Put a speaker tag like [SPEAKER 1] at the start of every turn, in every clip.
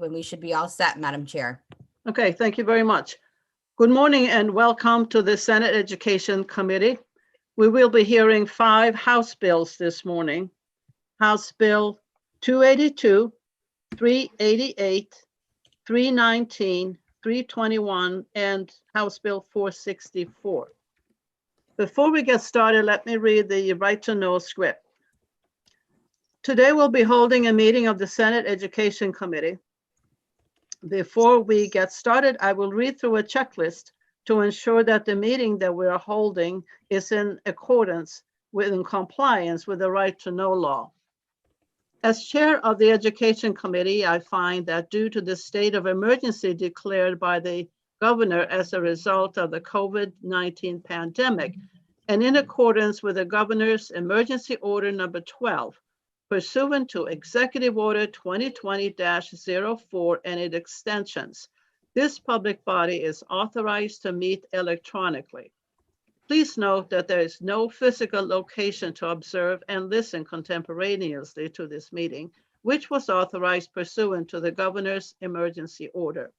[SPEAKER 1] and we should be all set, Madam Chair.
[SPEAKER 2] Okay, thank you very much. Good morning and welcome to the Senate Education Committee. We will be hearing 5 House bills this morning. House Bill 282, 388, 319, 321, and House Bill 464. Before we get started, let me read the right to know script. Today we'll be holding a meeting of the Senate Education Committee. Before we get started, I will read through a checklist to ensure that the meeting that we are holding is in accordance with and compliance with the right to know law. As chair of the Education Committee, I find that due to the state of emergency declared by the governor as a result of the COVID-19 pandemic, and in accordance with the governor's emergency order number 12, pursuant to Executive Order 2020-04 and its extensions, this public body is authorized to meet electronically. Please note that there is no physical location to observe and listen contemporaneously to this meeting, which was authorized pursuant to the governor's emergency order.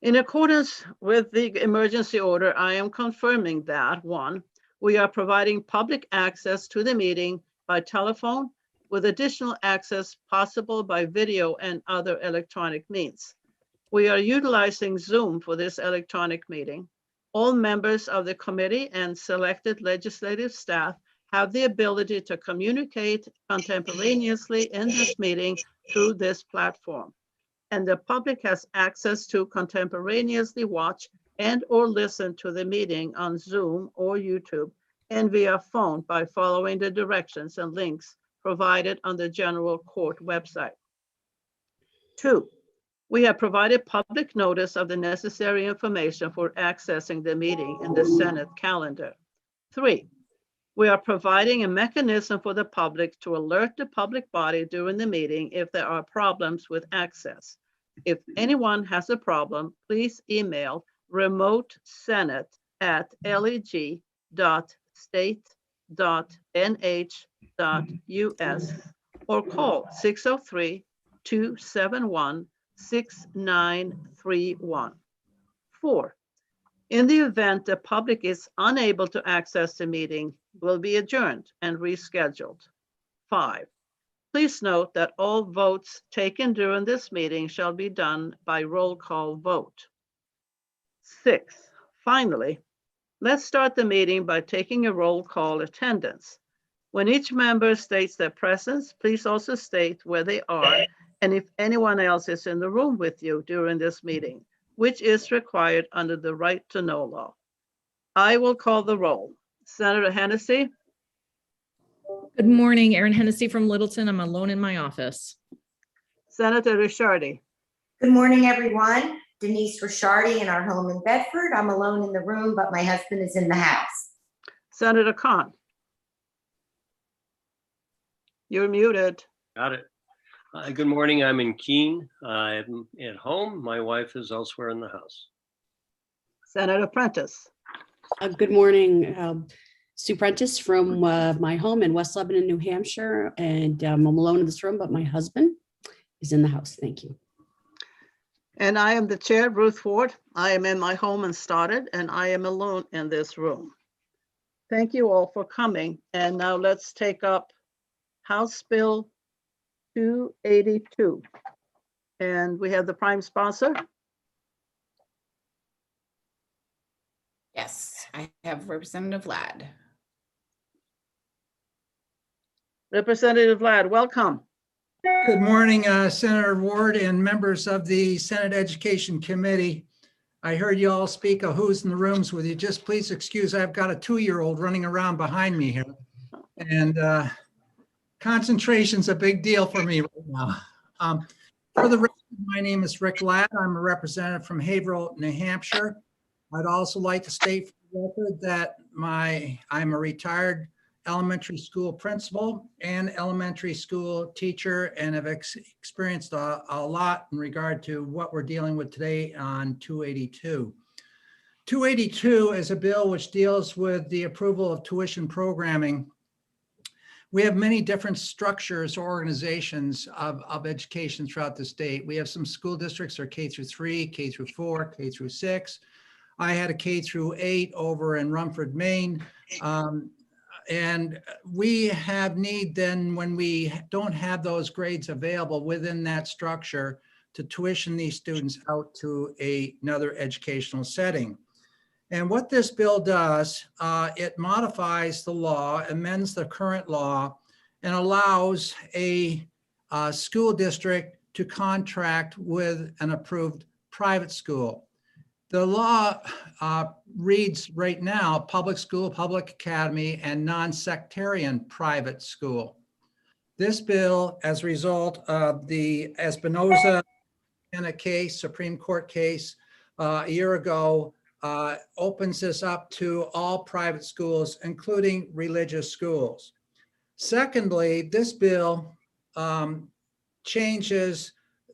[SPEAKER 2] In accordance with the emergency order, I am confirming that 1, we are providing public access to the meeting by telephone, with additional access possible by video and other electronic means. We are utilizing Zoom for this electronic meeting. All members of the committee and selected legislative staff have the ability to communicate contemporaneously in this meeting through this platform. And the public has access to contemporaneously watch and or listen to the meeting on Zoom or YouTube and via phone by following the directions and links provided on the General Court website. 2, we have provided public notice of the necessary information for accessing the meeting in the Senate calendar. 3, we are providing a mechanism for the public to alert the public body during the meeting if there are problems with access. If anyone has a problem, please email remotesenate@leg.state.nh.us or call 603-271-6931. 4, in the event the public is unable to access the meeting, will be adjourned and rescheduled. 5, please note that all votes taken during this meeting shall be done by roll call vote. 6, finally, let's start the meeting by taking a roll call attendance. When each member states their presence, please also state where they are and if anyone else is in the room with you during this meeting, which is required under the right to know law. I will call the roll. Senator Hennessy.
[SPEAKER 3] Good morning, Erin Hennessy from Littleton. I'm alone in my office.
[SPEAKER 2] Senator Ricciardi.
[SPEAKER 4] Good morning, everyone. Denise Ricciardi in our home in Bedford. I'm alone in the room, but my husband is in the house.
[SPEAKER 2] Senator Khan. You're muted.
[SPEAKER 5] Got it. Good morning. I'm in Keene. I'm at home. My wife is elsewhere in the house.
[SPEAKER 2] Senator Prentice.
[SPEAKER 6] Good morning. Sue Prentice from my home in West Lebanon, New Hampshire, and I'm alone in this room, but my husband is in the house. Thank you.
[SPEAKER 2] And I am the chair, Ruth Ward. I am in my home in Stoddard, and I am alone in this room. Thank you all for coming. And now let's take up House Bill 282. And we have the prime sponsor.
[SPEAKER 7] Yes, I have Representative Ladd.
[SPEAKER 2] Representative Ladd, welcome.
[SPEAKER 8] Good morning, Senator Ward and members of the Senate Education Committee. I heard you all speak of who's in the rooms with you. Just please excuse, I've got a 2-year-old running around behind me here. And concentration's a big deal for me right now. For the record, my name is Rick Ladd. I'm a representative from Haverhill, New Hampshire. I'd also like to state for the record that I'm a retired elementary school principal and elementary school teacher, and have experienced a lot in regard to what we're dealing with today on 282. 282 is a bill which deals with the approval of tuition programming, we have many different structures or organizations of education throughout the state. We have some school districts are K through 3, K through 4, K through 6. I had a K through 8 over in Rumford, Maine. And we have need then when we don't have those grades available within that structure to tuition these students out to another educational setting. And what this bill does, it modifies the law, amends the current law, and allows a school district to contract with an approved private school. The law reads right now, public school, public academy, and non-sectarian private school. This bill, as a result of the Espinoza case, Supreme Court case a year ago, opens this up to all private schools, including religious schools. Secondly, this bill changes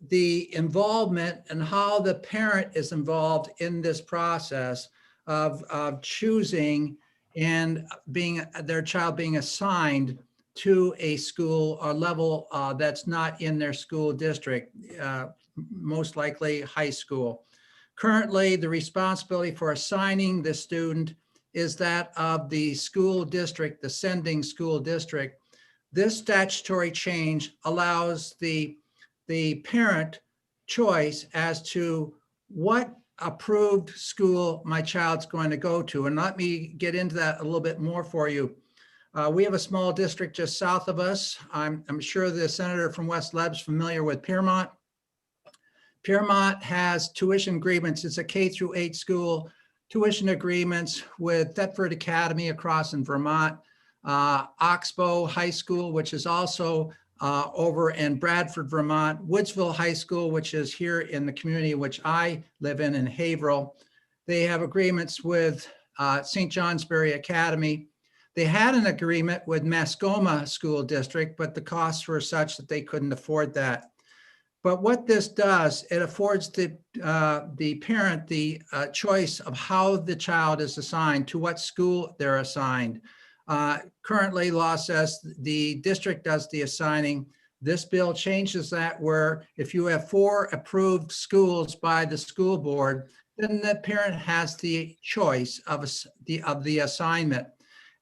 [SPEAKER 8] the involvement and how the parent is involved in this process of choosing and their child being assigned to a school or level that's not in their school district, most likely high school. Currently, the responsibility for assigning the student is that of the school district, the sending school district. This statutory change allows the parent choice as to what approved school my child's going to go to. And let me get into that a little bit more for you. We have a small district just south of us. I'm sure the senator from West Leb's familiar with Piermont. Piermont has tuition agreements. It's a K through 8 school, tuition agreements with Thetford Academy across in Vermont, Oxbow High School, which is also over in Bradford, Vermont, Woodsville High School, which is here in the community which I live in Haverhill. They have agreements with St. Johnsbury Academy. They had an agreement with Mascoma School District, but the costs were such that they couldn't afford that. But what this does, it affords the parent the choice of how the child is assigned, to what school they're assigned. Currently, law says the district does the assigning. This bill changes that, where if you have 4 approved schools by the school board, then the parent has the choice of the assignment.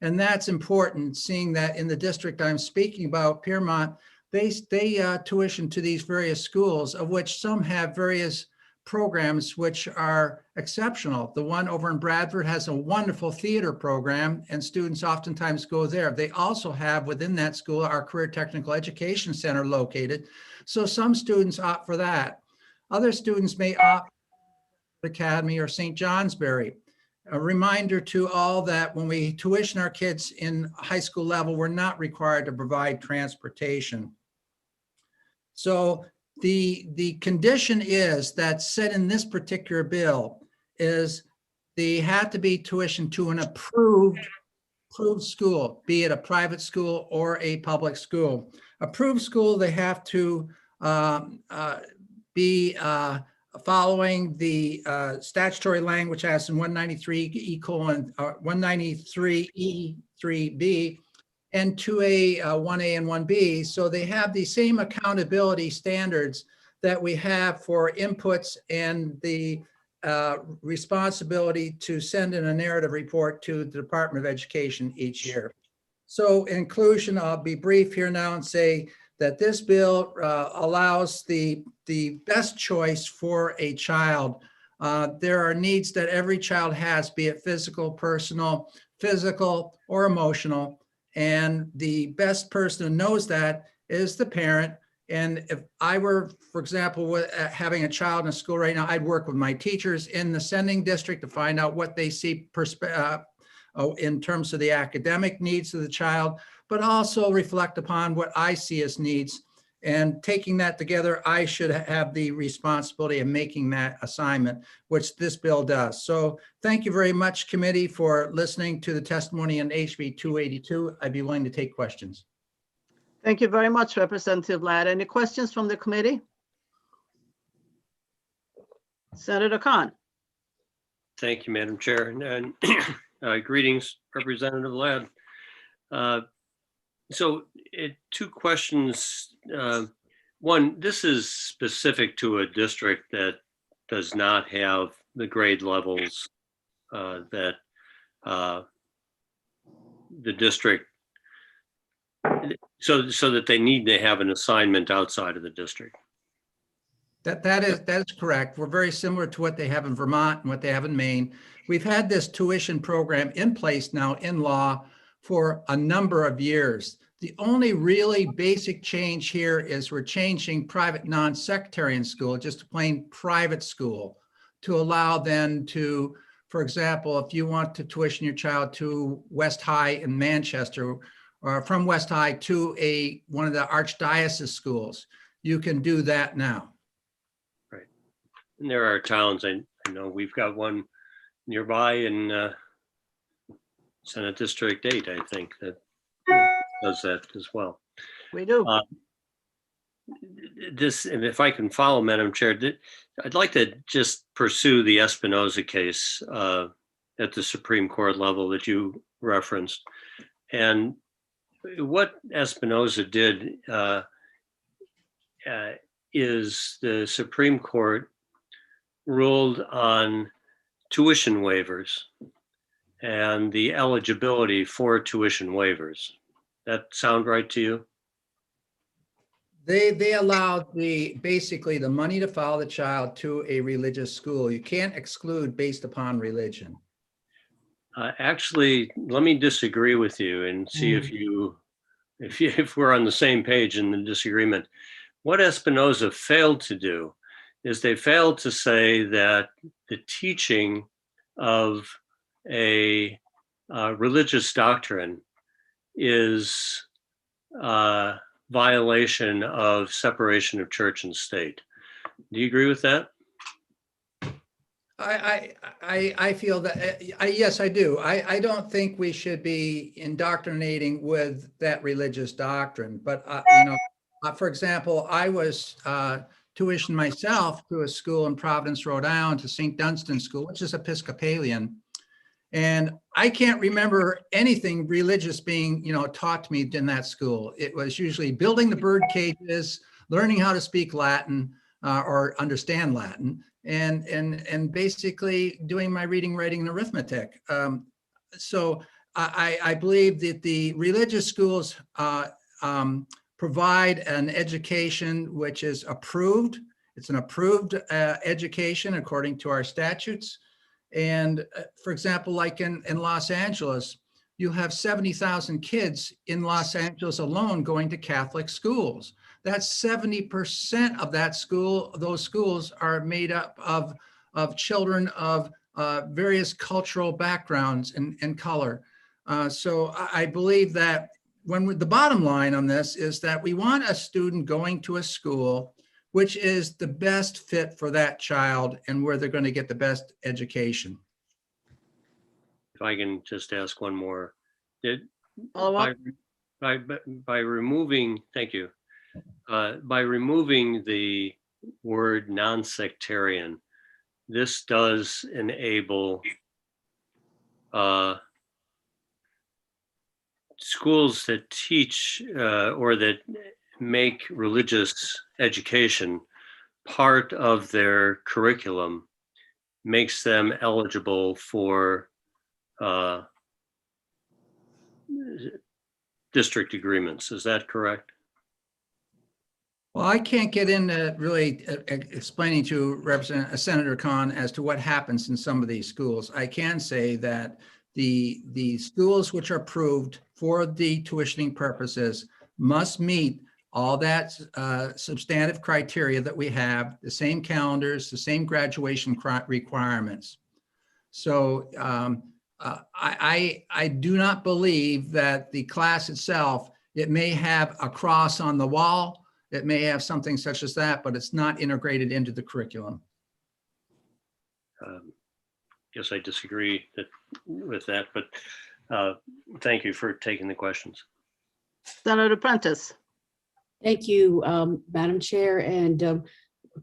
[SPEAKER 8] And that's important, seeing that in the district I'm speaking about, Piermont, they tuition to these various schools, of which some have various programs which are exceptional. The one over in Bradford has a wonderful theater program, and students oftentimes go there. They also have within that school our Career Technical Education Center located. So some students opt for that. Other students may opt for Academy or St. Johnsbury. A reminder to all that when we tuition our kids in high school level, we're not required to provide transportation. So the condition is that set in this particular bill is they have to be tuitioned to an approved school, be it a private school or a public school. Approved school, they have to be following the statutory language as in 193E3B and 2A, 1A and 1B. So they have the same accountability standards that we have for inputs and the responsibility to send in a narrative report to the Department of Education each year. So in conclusion, I'll be brief here now and say that this bill allows the best choice for a child. There are needs that every child has, be it physical, personal, physical, or emotional. And the best person who knows that is the parent. And if I were, for example, having a child in a school right now, I'd work with my teachers in the sending district to find out what they see in terms of the academic needs of the child, but also reflect upon what I see as needs. And taking that together, I should have the responsibility of making that assignment, which this bill does. So thank you very much, committee, for listening to the testimony on HB 282. I'd be willing to take questions.
[SPEAKER 2] Thank you very much, Representative Ladd. Any questions from the committee? Senator Khan.
[SPEAKER 5] Thank you, Madam Chair. And greetings, Representative Ladd. So two questions. One, this is specific to a district that does not have the grade levels that the district, so that they need to have an assignment outside of the district.
[SPEAKER 8] That is correct. We're very similar to what they have in Vermont and what they have in Maine. We've had this tuition program in place now in law for a number of years. The only really basic change here is we're changing private non-sectarian school, just a plain private school, to allow then to, for example, if you want to tuition your child to West High in Manchester, or from West High to one of the archdiocese schools, you can do that now.
[SPEAKER 5] And there are towns, I know we've got one nearby in Senate District 8, I think, that does that as well.
[SPEAKER 2] We do.
[SPEAKER 5] This, and if I can follow, Madam Chair, I'd like to just pursue the Espinoza case at the Supreme Court level that you referenced. And what Espinoza did is the Supreme Court ruled on tuition waivers and the eligibility for tuition waivers. That sound right to you?
[SPEAKER 8] They allowed basically the money to follow the child to a religious school. You can't exclude based upon religion.
[SPEAKER 5] Actually, let me disagree with you and see if we're on the same page in the disagreement. What Espinoza failed to do is they failed to say that the teaching of a religious doctrine is a violation of separation of church and state. Do you agree with that?
[SPEAKER 8] I feel that, yes, I do. I don't think we should be indoctrinating with that religious doctrine. But, for example, I was tuitioned myself to a school in Providence, Rhode Island, to St. Dunstan School, which is Episcopalian. And I can't remember anything religious being, taught to me in that school. It was usually building the bird cages, learning how to speak Latin or understand Latin, and basically doing my reading, writing, and arithmetic. So I believe that the religious schools provide an education which is approved. It's an approved education according to our statutes. And for example, like in Los Angeles, you have 70,000 kids in Los Angeles alone going to Catholic schools. That's 70% of that school. Those schools are made up of children of various cultural backgrounds and color. So I believe that the bottom line on this is that we want a student going to a school which is the best fit for that child and where they're going to get the best education.
[SPEAKER 5] If I can just ask one more. By removing, thank you. By removing the word non-sectarian, this does enable schools that teach or that make religious education part of their curriculum, makes them eligible for district agreements. Is that correct?
[SPEAKER 8] Well, I can't get into really explaining to Representative Senator Khan as to what happens in some of these schools. I can say that the schools which are approved for the tuitioning purposes must meet all that substantive criteria that we have, the same calendars, the same graduation requirements. So I do not believe that the class itself, it may have a cross on the wall, it may have something such as that, but it's not integrated into the curriculum.
[SPEAKER 5] Guess I disagree with that, but thank you for taking the questions.
[SPEAKER 2] Senator Prentice.
[SPEAKER 6] Thank you, Madam Chair, and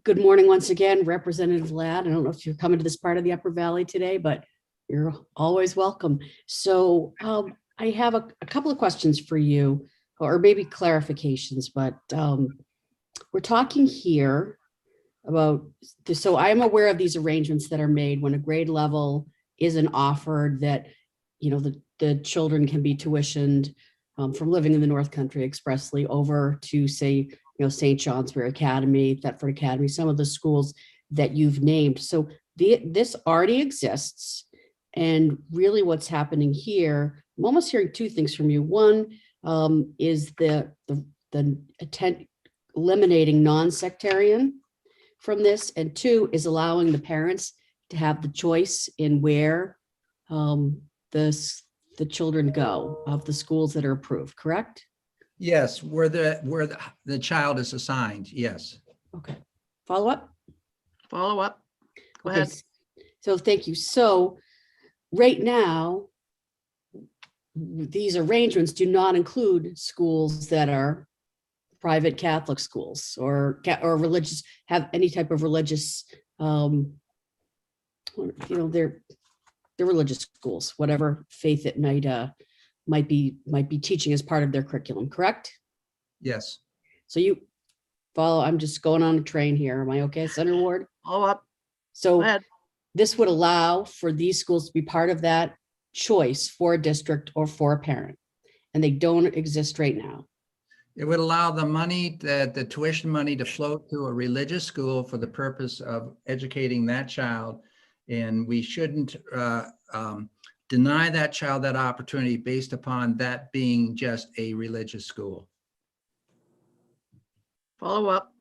[SPEAKER 6] good morning once again, Representative Ladd. I don't know if you're coming to this part of the Upper Valley today, but you're always welcome. So I have a couple of questions for you. or maybe clarifications, but we're talking here about, so I'm aware of these arrangements that are made when a grade level isn't offered, that, you know, the children can be tuitioned from living in the North Country expressly over to, say, you know, St. Johnsbury Academy, Thetford Academy, some of the schools that you've named. So this already exists. And really what's happening here, I'm almost hearing two things from you. One is the eliminating non-sectarian from this, and two is allowing the parents to have the choice in where the children go of the schools that are approved, correct?
[SPEAKER 8] Yes, where the child is assigned, yes.
[SPEAKER 6] Okay, follow up?
[SPEAKER 2] Follow up. Go
[SPEAKER 6] Okay,
[SPEAKER 2] ahead.
[SPEAKER 6] so thank you. So right now, these arrangements do not include schools that are private Catholic schools or religious, have any type of religious, you know, they're religious schools, whatever faith it might be teaching as part of their curriculum, correct?
[SPEAKER 8] Yes.
[SPEAKER 6] So you follow, I'm just going on a train here. Am I okay, Senator Ward?
[SPEAKER 2] Follow up. Go
[SPEAKER 6] So
[SPEAKER 2] ahead.
[SPEAKER 6] this would allow for these schools to be part of that choice for a district or for a parent, and they don't exist right now.
[SPEAKER 8] It would allow the tuition money to flow to a religious school for the purpose of educating that child. And we shouldn't deny that child that opportunity based upon that being just a religious school.
[SPEAKER 2] Follow up.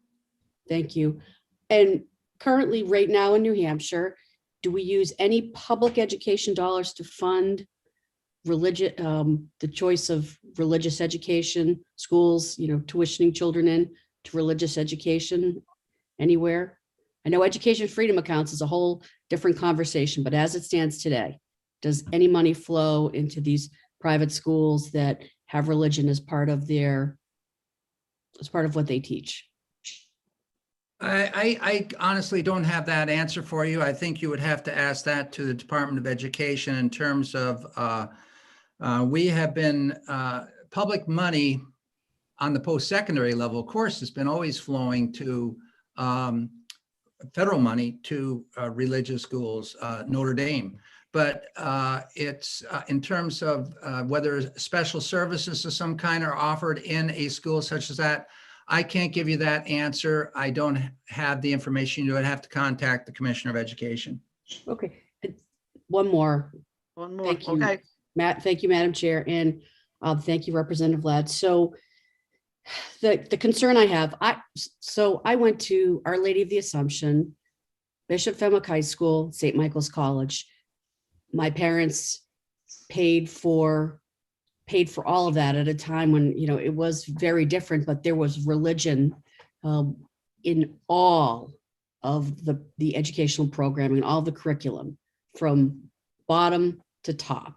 [SPEAKER 6] Thank you. And currently, right now in New Hampshire, do we use any public education dollars to fund religious, the choice of religious education, schools, you know, tuitioning children in to religious education anywhere? I know education freedom accounts is a whole different conversation, but as it stands today, does any money flow into these private schools that have religion as part of what they teach?
[SPEAKER 8] I honestly don't have that answer for you. I think you would have to ask that to the Department of Education in terms of, we have been, public money on the post-secondary level, of course, has been always flowing to federal money to religious schools, Notre Dame. But it's in terms of whether special services of some kind are offered in a school such as that, I can't give you that answer. I don't have the information. You would have to contact the Commissioner of Education.
[SPEAKER 6] Okay, one more.
[SPEAKER 2] One more.
[SPEAKER 6] Thank you,
[SPEAKER 2] Okay.
[SPEAKER 6] Matt. Thank you, Madam Chair, and thank you, Representative Ladd. So the concern I have, I went to Our Lady of the Assumption, Bishop Fenwick High School, St. Michael's College. My parents paid for all of that at a time when, you know, it was very different, but there was religion in all of the educational programming, all the curriculum from bottom to top.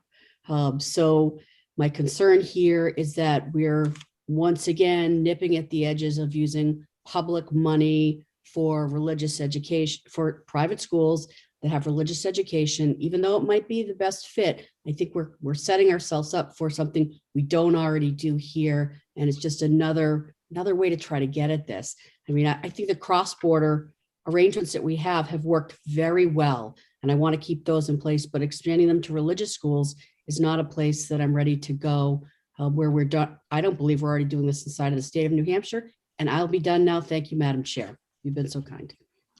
[SPEAKER 6] So my concern here is that we're once again nipping at the edges of using public money for religious education, for private schools that have religious education, even though it might be the best fit. I think we're setting ourselves up for something we don't already do here. And it's just another way to try to get at this. I mean, I think the cross-border arrangements that we have worked very well, and I want to keep those in place, but expanding them to religious schools is not a place that I'm ready to go where we're done. I don't believe we're already doing this inside of the state of New Hampshire, and I'll be done now. Thank you, Madam Chair. You've been so kind.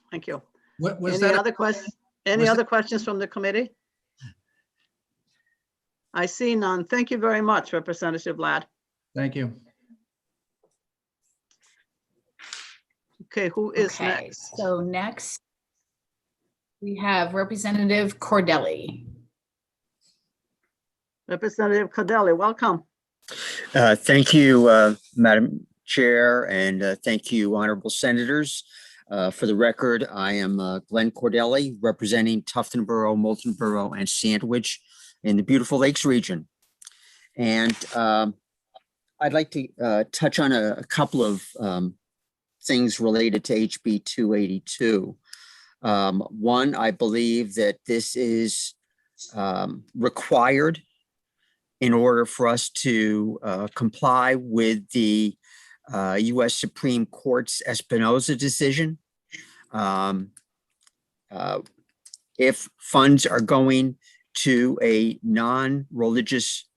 [SPEAKER 2] Thank you.
[SPEAKER 8] What was
[SPEAKER 2] Any
[SPEAKER 8] that?
[SPEAKER 2] other questions? Any other questions from the committee? I see none. Thank you very much, Representative Ladd.
[SPEAKER 8] Thank you.
[SPEAKER 2] Okay, who is
[SPEAKER 7] Okay,
[SPEAKER 2] next?
[SPEAKER 7] so next we have Representative Cordelli.
[SPEAKER 2] Representative Cordelli, welcome.
[SPEAKER 9] Thank you, Madam Chair, and thank you, honorable senators. For the record, I am Glenn Cordelli, representing Tufton Borough, Moulton Borough, and Sandwich in the beautiful Lakes region. And I'd like to touch on a couple of things related to HB 282. One, I believe that this is required in order for us to comply with the U.S. Supreme Court's Espinoza decision. If funds are going to a non-religious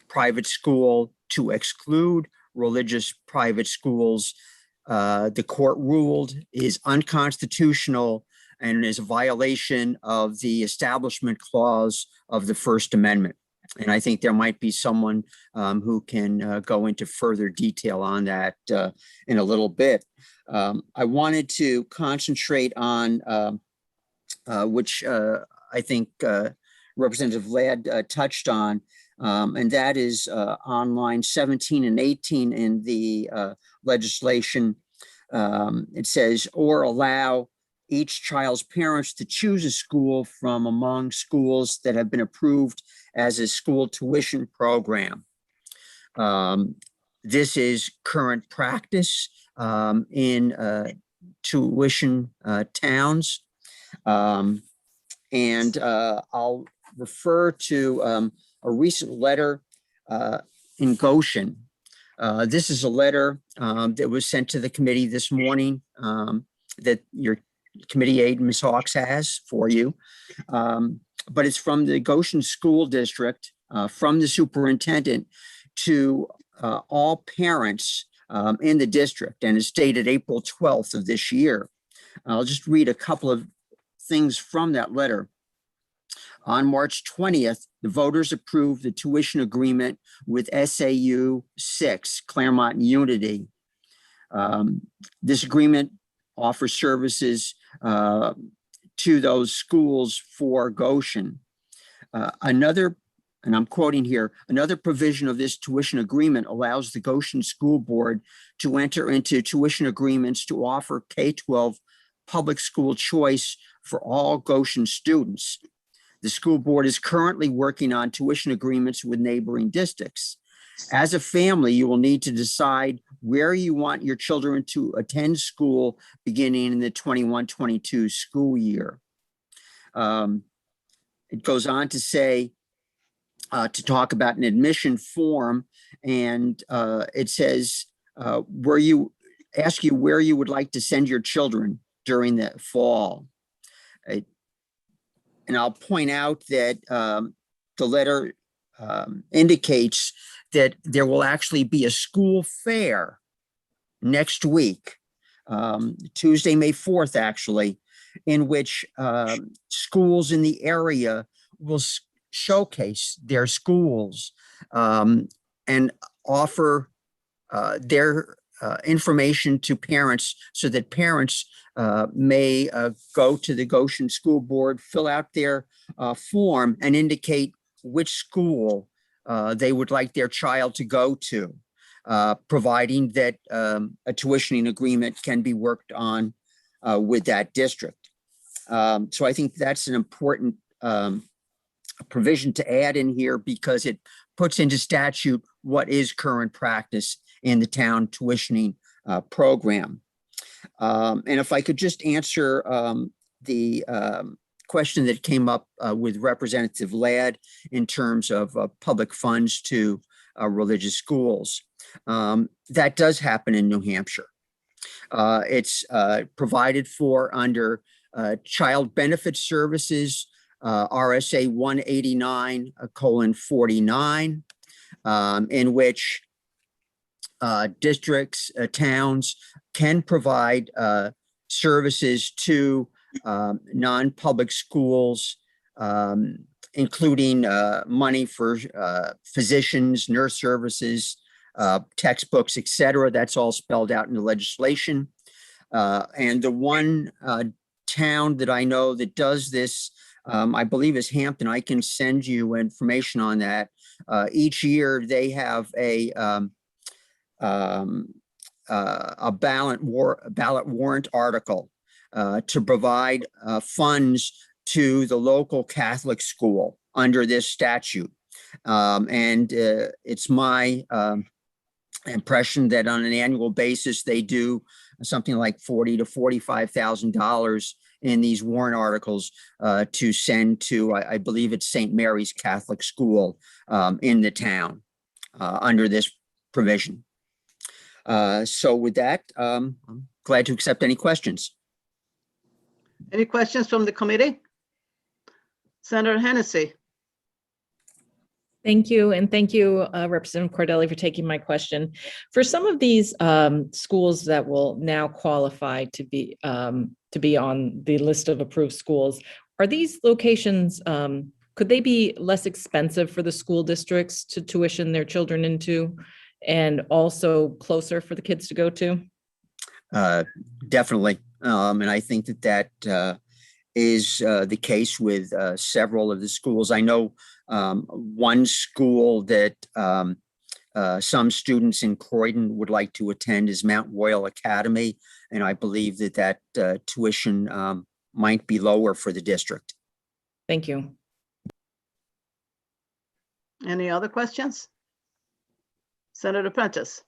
[SPEAKER 9] private school to exclude religious private schools, the court ruled is unconstitutional and is a violation of the Establishment Clause of the First Amendment. And I think there might be someone who can go into further detail on that in a little bit. I wanted to concentrate on which I think Representative Ladd touched on, and that is on line 17 and 18 in the legislation. It says, or allow each child's parents to choose a school from among schools that have been approved as a school tuition program. This is current practice in tuition towns. And I'll refer to a recent letter in Goshen. This is a letter that was sent to the committee this morning that your committee aide, Ms. Hawks, has for you. But it's from the Goshen School District, from the superintendent to all parents in the district, and it's dated April 12th of this year. I'll just read a couple of things from that letter. On March 20th, the voters approved the tuition agreement with SAU 6, Claremont Unity. This agreement offers services to those schools for Goshen. Another, and I'm quoting here, another provision of this tuition agreement allows the Goshen School Board to enter into tuition agreements to offer K-12 public school choice for all Goshen students. The school board is currently working on tuition agreements with neighboring districts. As a family, you will need to decide where you want your children to attend school beginning in the 21-22 school year. It goes on to say, to talk about an admission form, and it says, where you would like to send your children during the fall. And I'll point out that the letter indicates that there will actually be a school fair next week, Tuesday, May 4th, actually, in which schools in the area will showcase their schools and offer their information to parents so that parents may go to the Goshen School Board, fill out their form and indicate which school they would like their child to go to, providing that a tuitioning agreement can be worked on with that district. So I think that's an important provision to add in here because it puts into statute what is current practice in the town tuitioning program. And if I could just answer the question that came up with Representative Ladd in terms of public funds to religious schools. That does happen in New Hampshire. It's provided for under Child Benefit Services, RSA 189:49, in which districts, towns can provide services to non-public schools, including money for physicians, nurse services, textbooks, etc. That's all spelled out in the legislation. And the one town that I know that does this, I believe, is Hampton. I can send you information on that. Each year they have a ballot warrant article to provide funds to the local Catholic school under this statute. And it's my impression that on an annual basis, they do something like $40,000 to $45,000 in these warrant articles to send to, I believe it's St. Mary's Catholic School in the town under this provision. So with that, I'm glad to accept any questions.
[SPEAKER 2] Any questions from the committee? Senator Hennessy.
[SPEAKER 3] Thank you. And thank you, Representative Cordelli, for taking my question. For some of these schools that will now qualify to be on the list of approved schools, are these locations, could they be less expensive for the school districts to tuition their children into and also closer for the kids to go to?
[SPEAKER 9] Definitely. And I think that is the case with several of the schools. I know one school that some students in Croydon would like to attend is Mount Royal Academy, and I believe that tuition might be lower for the district.
[SPEAKER 3] Thank you.
[SPEAKER 2] Any other questions? Senator Prentice.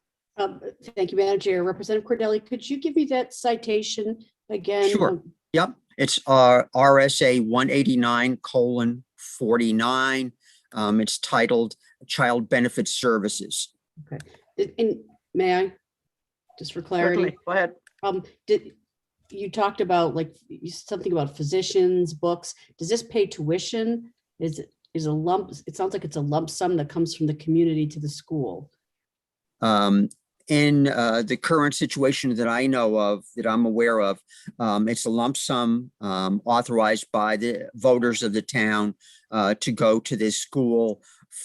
[SPEAKER 6] Thank you, Madam Chair. Representative Cordelli, could you give me that citation again?
[SPEAKER 9] Sure. Yep. It's RSA 189:49. It's titled Child Benefit Services.
[SPEAKER 6] Okay. And may I, just for clarity?
[SPEAKER 2] Certainly. Go ahead.
[SPEAKER 6] Did you talked about something about physicians, books? Does this pay tuition? Is a lump? It sounds like it's a lump sum that comes from the community to the school.
[SPEAKER 9] In the current situation that I know of, that I'm aware of, it's a lump sum authorized by the voters of the town to go to this school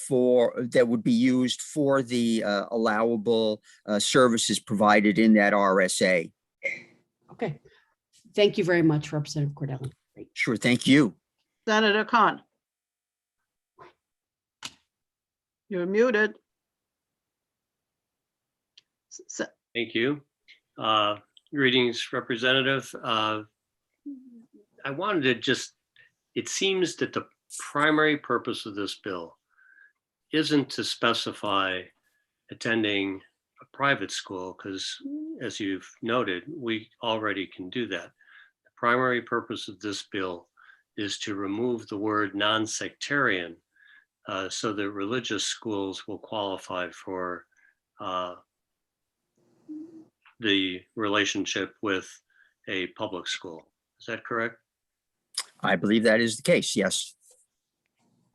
[SPEAKER 9] that would be used for the allowable services provided in that RSA.
[SPEAKER 6] Okay. Thank you very much, Representative Cordelli. Great.
[SPEAKER 9] Sure. Thank you.
[SPEAKER 2] Senator Khan. You're muted.
[SPEAKER 5] Thank you. Greetings, Representative. I wanted to it seems that the primary purpose of this bill isn't to specify attending a private school, because as you've noted, we already can do that. The primary purpose of this bill is to remove the word non-sectarian so that religious schools will qualify for the relationship with a public school. Is that correct?
[SPEAKER 9] I believe that is the case. Yes.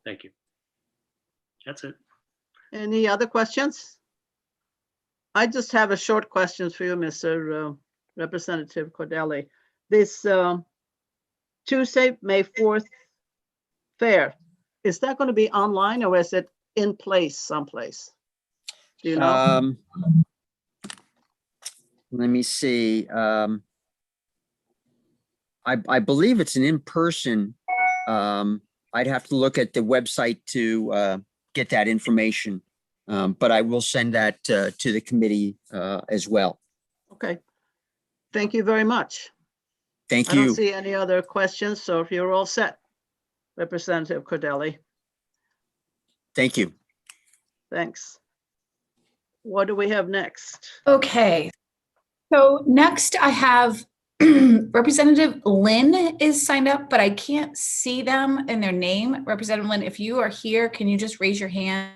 [SPEAKER 5] Thank you. That's it.
[SPEAKER 2] Any other questions? I just have a short question for you, Mr. Representative Cordelli. This Tuesday, May 4th fair, is that going to be online or is it in place someplace? Do you know?
[SPEAKER 9] Let me see. I believe it's an in-person. I'd have to look at the website to get that information, but I will send that to the committee as well.
[SPEAKER 2] Okay. Thank you very much.
[SPEAKER 9] Thank
[SPEAKER 2] I don't
[SPEAKER 9] you.
[SPEAKER 2] see any other questions, so if you're all set, Representative Cordelli.
[SPEAKER 9] Thank you.
[SPEAKER 2] Thanks. What do we have next?
[SPEAKER 7] Okay. So next I have Representative Lynn is signed up, but I can't see them in their name. Representative Lynn, if you are here, can you just raise your hand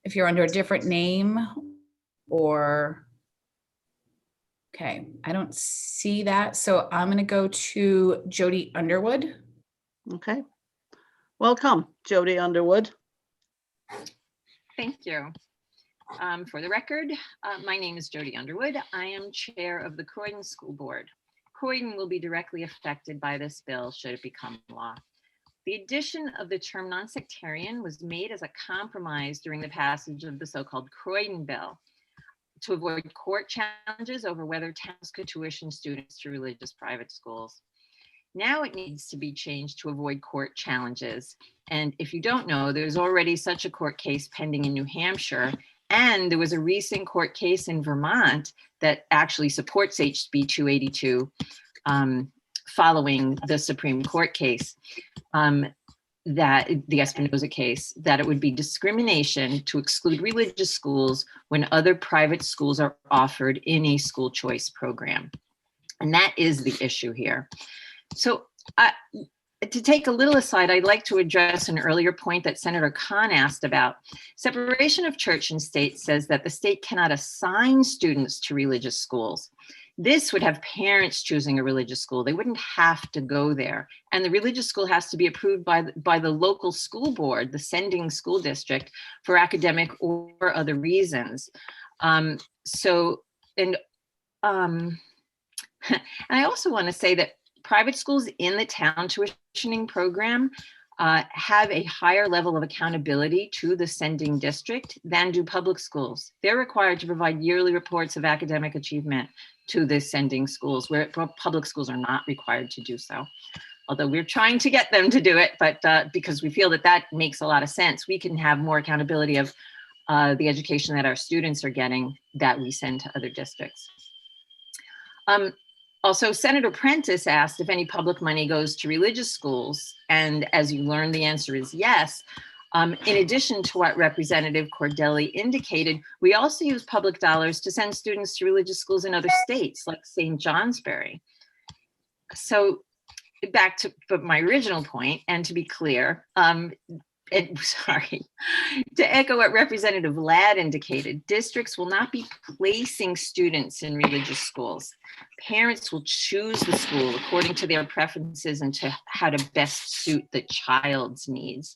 [SPEAKER 7] if you're under a different name or, okay, I don't see that. So I'm going to go to Jody Underwood.
[SPEAKER 2] Okay. Welcome, Jody Underwood.
[SPEAKER 10] Thank you. For the record, my name is Jody Underwood. I am chair of the Croydon School Board. Croydon will be directly affected by this bill should it become law. The addition of the term non-sectarian was made as a compromise during the passage of the so-called Croydon bill to avoid court challenges over whether towns could tuition students to religious private schools. Now it needs to be changed to avoid court challenges. And if you don't know, there's already such a court case pending in New Hampshire. And there was a recent court case in Vermont that actually supports HB 282 following the Supreme Court case. that the Espinoza case, that it would be discrimination to exclude religious schools when other private schools are offered in a school choice program. And that is the issue here. So to take a little aside, I'd like to address an earlier point that Senator Khan asked about. Separation of church and state says that the state cannot assign students to religious schools. This would have parents choosing a religious school. They wouldn't have to go there. And the religious school has to be approved by the local school board, the sending school district, for academic or other reasons. And I also want to say that private schools in the town tuitioning program have a higher level of accountability to the sending district than do public schools. They're required to provide yearly reports of academic achievement to the sending schools, where public schools are not required to do so. Although we're trying to get them to do it, but because we feel that that makes a lot of sense, we can have more accountability of the education that our students are getting that we send to other districts. Also, Senator Prentice asked if any public money goes to religious schools. And as you learned, the answer is yes. In addition to what Representative Cordelli indicated, we also use public dollars to send students to religious schools in other states, like St. Johnsbury. So back to my original point, and to be clear, to echo what Representative Ladd indicated, districts will not be placing students in religious schools. Parents will choose the school according to their preferences and to how to best suit the child's needs.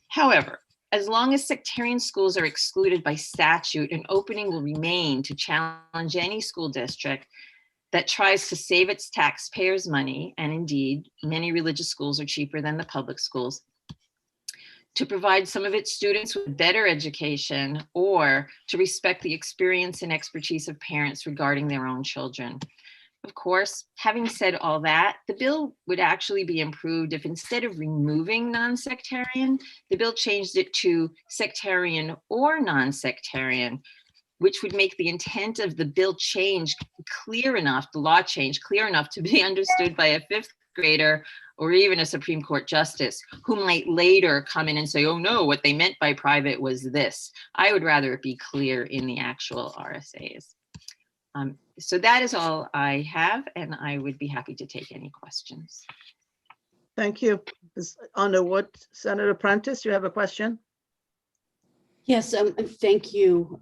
[SPEAKER 10] However, as long as sectarian schools are excluded by statute, an opening will remain to challenge any school district that tries to save its taxpayers' money, and indeed, many religious schools are cheaper than the public schools, to provide some of its students with better education, or to respect the experience and expertise of parents regarding their own children. Of course, having said all that, the bill would actually be improved if, instead of removing non-sectarian, the bill changed it to sectarian or non-sectarian, which would make the intent of the bill change clear enough, the law change clear enough to be understood by a fifth grader or even a Supreme Court justice, who might later come in and say, oh no, what they meant by private was this. I would rather it be clear in the actual RSAs. So that is all I have, and I would be happy to take any questions.
[SPEAKER 2] Thank you. Ms. Underwood, Senator Prentice, you have a question?
[SPEAKER 6] Yes, thank you.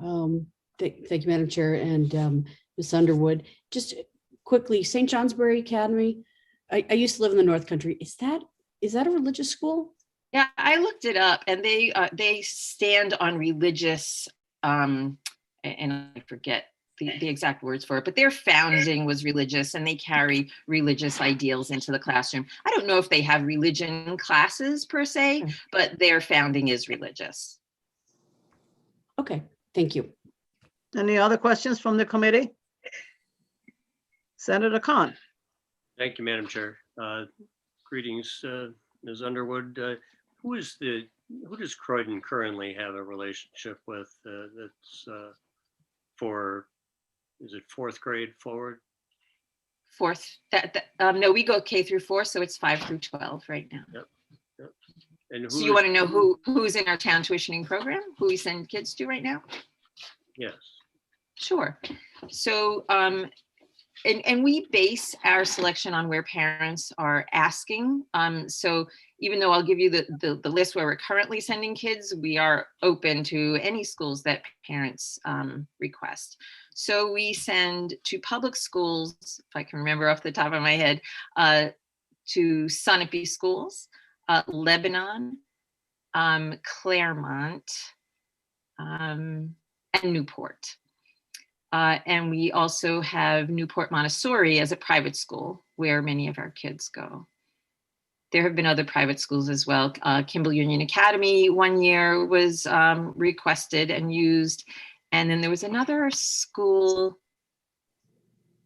[SPEAKER 6] Thank you, Madam Chair, and Ms. Underwood. Just quickly, St. Johnsbury Academy, I used to live in the North Country. Is that a religious school?
[SPEAKER 10] Yeah, I looked it up, and they stand on religious, and I forget the exact words for it, but their founding was religious, and they carry religious ideals into the classroom. I don't know if they have religion classes per se, but their founding is religious.
[SPEAKER 6] Okay, thank you.
[SPEAKER 2] Any other questions from the committee? Senator Khan.
[SPEAKER 5] Thank you, Madam Chair. Greetings, Ms. Underwood. Who does Croydon currently have a relationship with that's for, is it fourth grade forward?
[SPEAKER 10] Fourth, no, we go K through 4, so it's 5 through 12 right now.
[SPEAKER 5] Yep. And
[SPEAKER 10] So you want to know who's in our town tuitioning program, who we send kids to right now?
[SPEAKER 5] Yes.
[SPEAKER 10] Sure. So, and we base our selection on where parents are asking. So even though I'll give you the list where we're currently sending kids, we are open to any schools that parents request. So we send to public schools, if I can remember off the top of my head, to Sunapee schools, Lebanon, Claremont, and Newport. And we also have Newport Montessori as a private school where many of our kids go. There have been other private schools as well. Kimball Union Academy one year was requested and used. And then there was another school,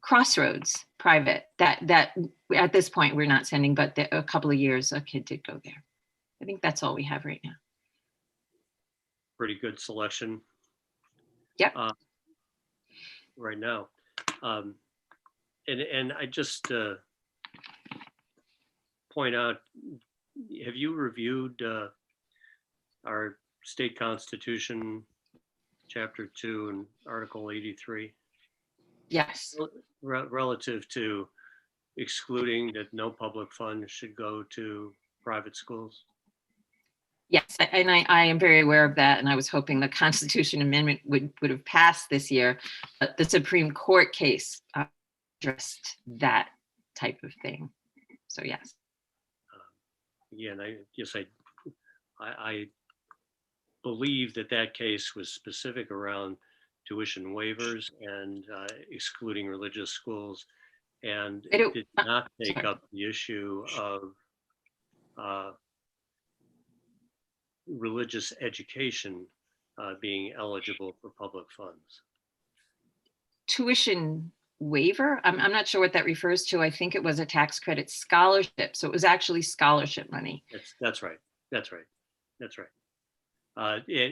[SPEAKER 10] Crossroads, private, that at this point we're not sending, but a couple of years a kid did go there. I think that's all we have right now.
[SPEAKER 5] Pretty good selection.
[SPEAKER 10] Yep.
[SPEAKER 5] Right now. And I just point out have you reviewed our state constitution, chapter 2 and article 83,
[SPEAKER 10] Yes,
[SPEAKER 5] relative to excluding that no public funds should go to private schools?
[SPEAKER 10] yes, and I am very aware of that, and I was hoping the Constitution Amendment would have passed this year, but the Supreme Court case addressed that type of thing. So yes.
[SPEAKER 5] Again, I believe that case was specific around tuition waivers and excluding religious schools, and it did not take up the issue of religious education being eligible for public funds.
[SPEAKER 10] Tuition waiver, I'm not sure what that refers to. I think it was a tax credit scholarship. So it was actually scholarship money.
[SPEAKER 5] That's right.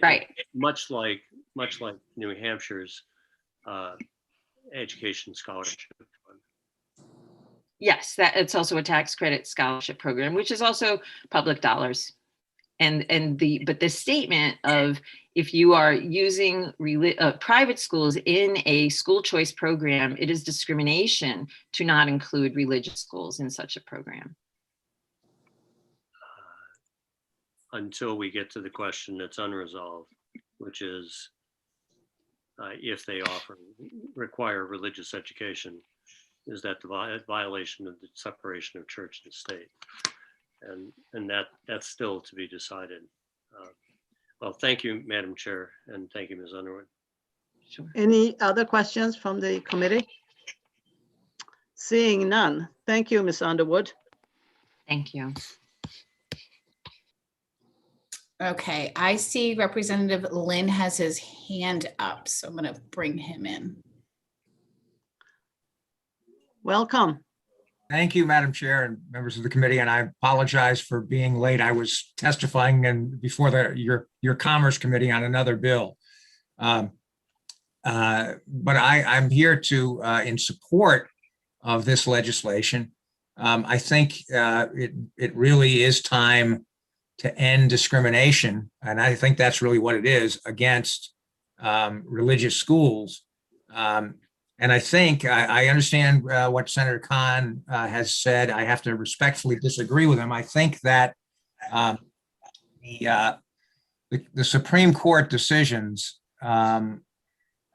[SPEAKER 10] Right.
[SPEAKER 5] Much like New Hampshire's education scholarship fund.
[SPEAKER 10] Yes, that it's also a tax credit scholarship program, which is also public dollars. But the statement of if you are using private schools in a school choice program, it is discrimination to not include religious schools in such a program.
[SPEAKER 5] Until we get to the question that's unresolved, which is if they require religious education, is that the violation of the separation of church and state? And that's still to be decided. Well, thank you, Madam Chair, and thank you, Ms. Underwood.
[SPEAKER 10] Sure.
[SPEAKER 2] Any other questions from the committee? Seeing none. Thank you, Ms. Underwood.
[SPEAKER 10] Thank you.
[SPEAKER 7] Okay, I see Representative Lynn has his hand up, so I'm going to bring him in.
[SPEAKER 2] Welcome.
[SPEAKER 11] Thank you, Madam Chair and members of the committee, and I apologize for being late. I was testifying before your Commerce Committee on another bill. But I'm here to in support of this legislation. I think it really is time to end discrimination, and I think that's really what it is, against religious schools. And I think I understand what Senator Khan has said. I have to respectfully disagree with him. I think that the Supreme Court decisions,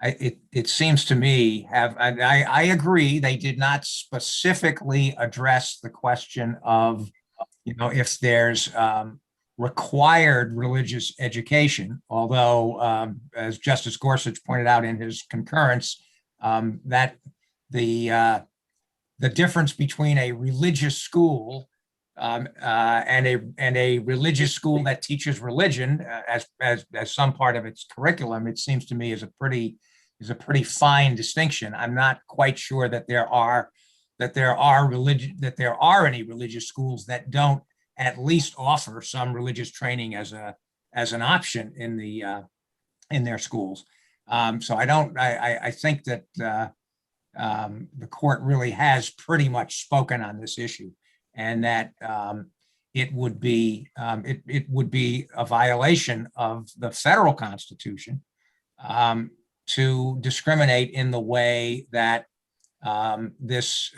[SPEAKER 11] it seems to me, I agree, they did not specifically address the question of, if there's required religious education, although as Justice Gorsuch pointed out in his concurrence, that the difference between a religious school and a religious school that teaches religion as some part of its curriculum, it seems to me is a pretty fine distinction. I'm not quite sure that there are any religious schools that don't at least offer some religious training as an option in their schools. So I think that the court really has pretty much spoken on this issue, and that it would be a violation of the federal Constitution to discriminate in the way that this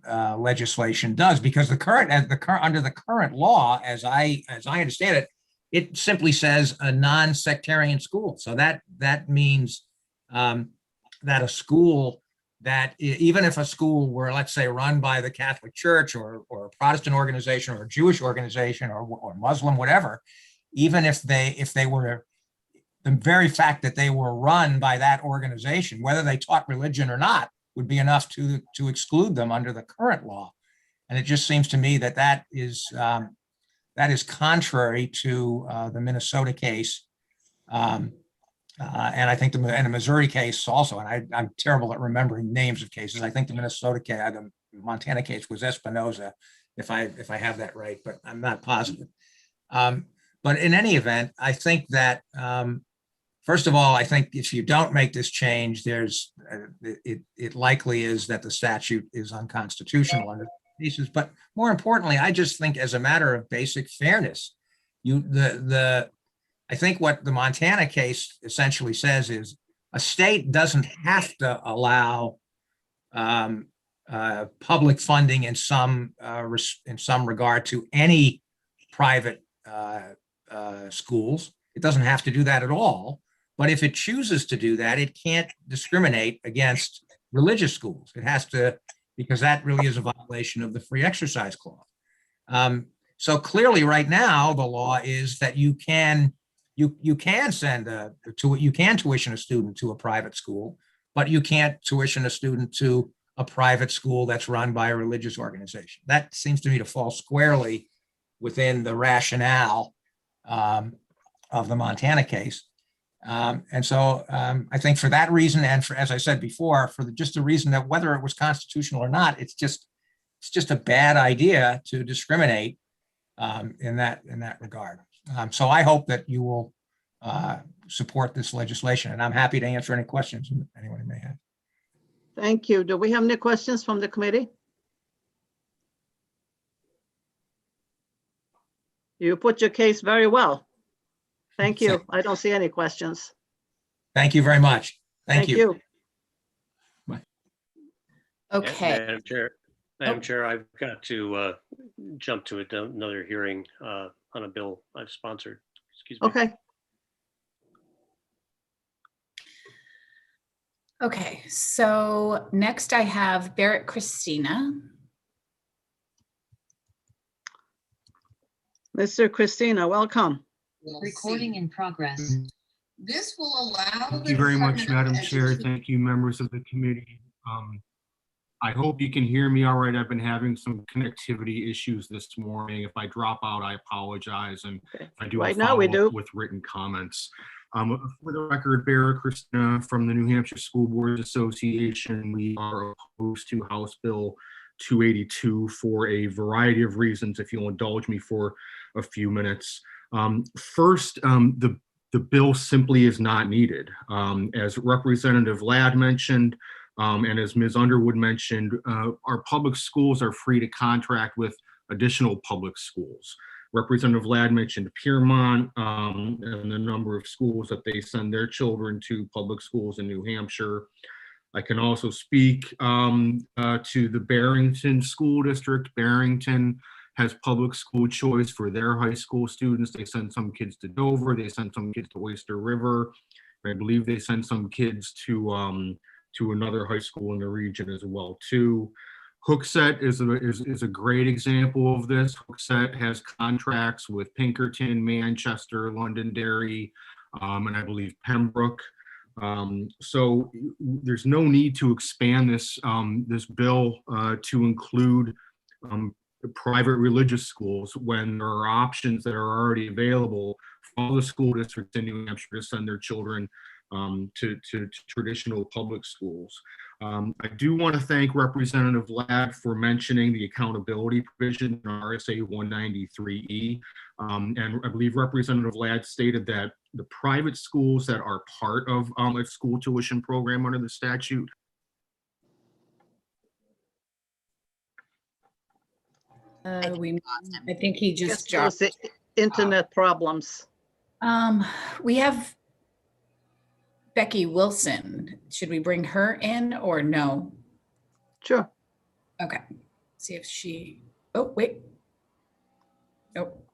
[SPEAKER 11] legislation does, because under the current law, as I understand it, it simply says a non-sectarian school. So that means that a school that, even if a school were, let's say, run by the Catholic Church or a Protestant organization or a Jewish organization or Muslim, whatever, even if they were, the very fact that they were run by that organization, whether they taught religion or not, would be enough to exclude them under the current law. And it just seems to me that is contrary to the Minnesota case, and I think the Missouri case also. And I'm terrible at remembering names of cases. I think the the Montana case was Espinoza, if I have that right, but I'm not positive. But in any event, I think that first of all, I think if you don't make this change, it likely is that the statute is unconstitutional cases, but more importantly, I just think as a matter of basic fairness, I think what the Montana case essentially says is a state doesn't have to allow public funding in some regard to any private schools. It doesn't have to do that at all. But if it chooses to do that, it can't discriminate against religious schools. It has to, because that really is a violation of the free exercise clause. So clearly right now, the law is that you can send you can tuition a student to a private school, but you can't tuition a student to a private school that's run by a religious organization. That seems to me to fall squarely within the rationale of the Montana case. And so I think for that reason, and for, as I said before, for just the reason that whether it was constitutional or not, it's just a bad idea to discriminate in that regard. So I hope that you will support this legislation, and I'm happy to answer any questions anyone may have.
[SPEAKER 2] Thank you. Do we have any questions from the committee? You put your case very well. Thank you. I don't see any questions.
[SPEAKER 11] Thank you very much. Thank you.
[SPEAKER 7] Okay.
[SPEAKER 5] Madam Chair, I've got to jump to another hearing on a bill I've sponsored. Excuse me.
[SPEAKER 2] Okay.
[SPEAKER 7] Okay, so next I have Barrett Christina.
[SPEAKER 2] Mr. Christina, welcome.
[SPEAKER 12] Recording in progress. This will allow.
[SPEAKER 13] Thank you very much, Madam Chair. Thank you, members of the committee. I hope you can hear me all right. I've been having some connectivity issues this morning. If I drop out, I apologize. And if I do,
[SPEAKER 2] Right now we do.
[SPEAKER 13] with written comments. For the record, Barrett Christina from the New Hampshire School Boards Association. We are opposed to House Bill 282 for a variety of reasons, if you'll indulge me for a few minutes. First, the bill simply is not needed. As Representative Ladd mentioned, and as Ms. Underwood mentioned, our public schools are free to contract with additional public schools. Representative Ladd mentioned Piermont and the number of schools that they send their children to, public schools in New Hampshire. I can also speak to the Barrington School District. Barrington has public school choice for their high school students. They send some kids to Dover, they send some kids to Oyster River. I believe they send some kids to another high school in the region as well too. Hooksett is a great example of this. Hooksett has contracts with Pinkerton, Manchester, Londonderry, and I believe Pembroke. So there's no need to expand this bill to include private religious schools when there are options that are already available for all the school districts in New Hampshire to send their children to traditional public schools. I do want to thank Representative Ladd for mentioning the accountability provision in RSA 193E. And I believe Representative Ladd stated that the private schools that are part of a school tuition program under the statute
[SPEAKER 7] I think he just
[SPEAKER 2] Yes,
[SPEAKER 7] dropped.
[SPEAKER 2] the internet problems.
[SPEAKER 7] We have Becky Wilson. Should we bring her in or no?
[SPEAKER 2] Sure.
[SPEAKER 7] Okay. See if she, oh, wait. Nope.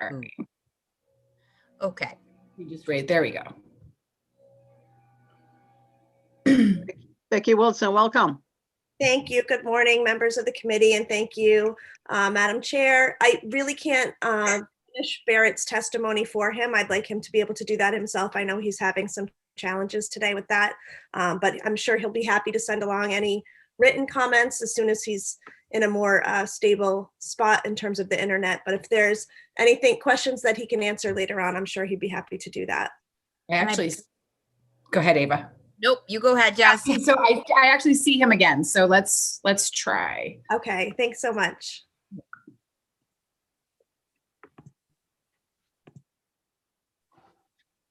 [SPEAKER 7] All right.
[SPEAKER 1] Okay.
[SPEAKER 7] You just wait. There we go.
[SPEAKER 2] Becky Wilson, welcome.
[SPEAKER 14] Thank you. Good morning, members of the committee, and thank you, Madam Chair. I really can't finish Barrett's testimony for him. I'd like him to be able to do that himself. I know he's having some challenges today with that, but I'm sure he'll be happy to send along any written comments as soon as he's in a more stable spot in terms of the internet. But if there's questions that he can answer later on, I'm sure he'd be happy to do that.
[SPEAKER 7] Actually, go ahead, Ava.
[SPEAKER 1] Nope, you go ahead, Jess.
[SPEAKER 7] So I actually see him again. So let's try.
[SPEAKER 14] Okay, thanks so much.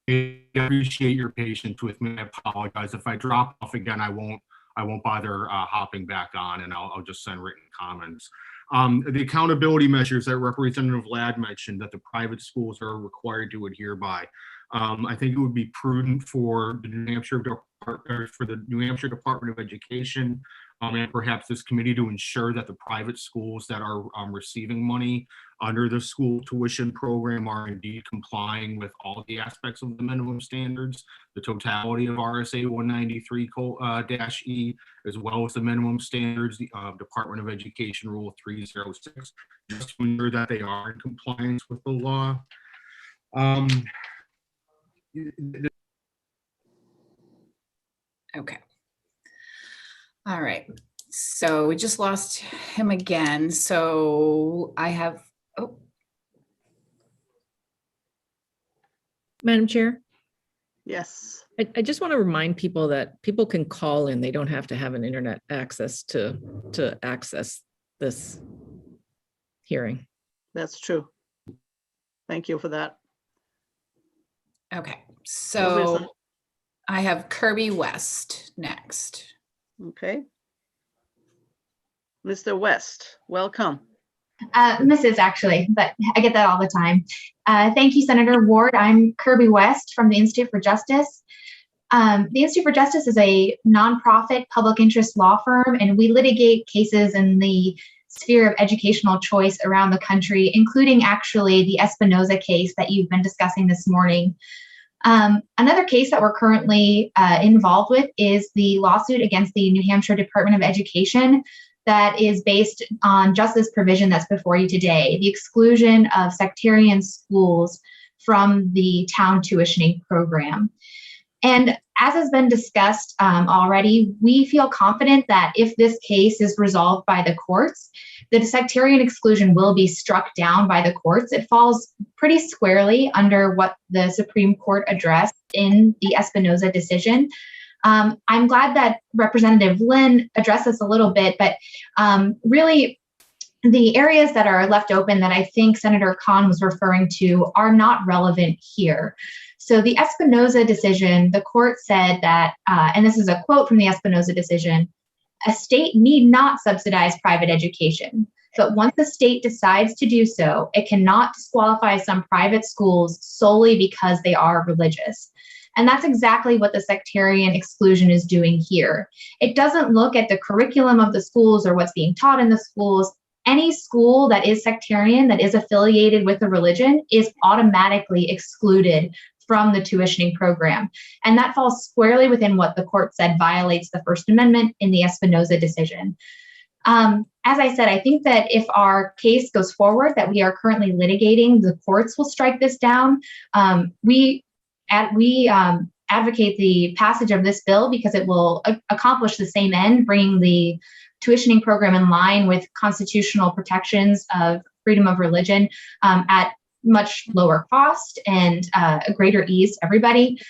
[SPEAKER 13] I appreciate your patience with me. I apologize. If I drop off again, I won't I won't bother hopping back on, and I'll just send written comments. The accountability measures that Representative Ladd mentioned that the private schools are required to adhere by. I think it would be prudent for the New Hampshire Department of Education and perhaps this committee to ensure that the private schools that are receiving money under the school tuition program are indeed complying with all the aspects of the minimum standards, the totality of RSA 193-E, as well as the minimum standards, the Department of Education Rule 306, just to ensure that they are in compliance with the law.
[SPEAKER 7] Okay. All right. So we just lost him again. So I have, oh,
[SPEAKER 3] Madam Chair,
[SPEAKER 2] Yes.
[SPEAKER 3] I just want to remind people that people can call in. They don't have to have an internet access to access this hearing.
[SPEAKER 2] That's true. Thank you for that.
[SPEAKER 7] okay.
[SPEAKER 2] So who's
[SPEAKER 7] So I have Kirby West next.
[SPEAKER 2] Okay. Mr. West, welcome.
[SPEAKER 15] Mrs. actually, but I get that all the time. Thank you, Senator Ward. I'm Kirby West from the Institute for Justice. The Institute for Justice is a nonprofit public interest law firm, and we litigate cases in the sphere of educational choice around the country, including actually the Espinoza case that you've been discussing this morning. Another case that we're currently involved with is the lawsuit against the New Hampshire Department of Education that is based on just this provision that's before you today, the exclusion of sectarian schools from the town tuitioning program. And as has been discussed already, we feel confident that if this case is resolved by the courts, the sectarian exclusion will be struck down by the courts. It falls pretty squarely under what the Supreme Court addressed in the Espinoza decision. I'm glad that Representative Lynn addressed this a little bit, but really the areas that are left open that I think Senator Khan was referring to are not relevant here. So the Espinoza decision, the court said that, and this is a quote from the Espinoza decision, a state need not subsidize private education, but once the state decides to do so, it cannot disqualify some private schools solely because they are religious. And that's exactly what the sectarian exclusion is doing here. It doesn't look at the curriculum of the schools or what's being taught in the schools. Any school that is sectarian, that is affiliated with a religion, is automatically excluded from the tuitioning program. And that falls squarely within what the court said violates the First Amendment in the Espinoza decision. As I said, I think that if our case goes forward, that we are currently litigating, the courts will strike this down. We advocate the passage of this bill because it will accomplish the same end, bringing the tuitioning program in line with constitutional protections of freedom of religion at much lower cost and a greater ease to everybody.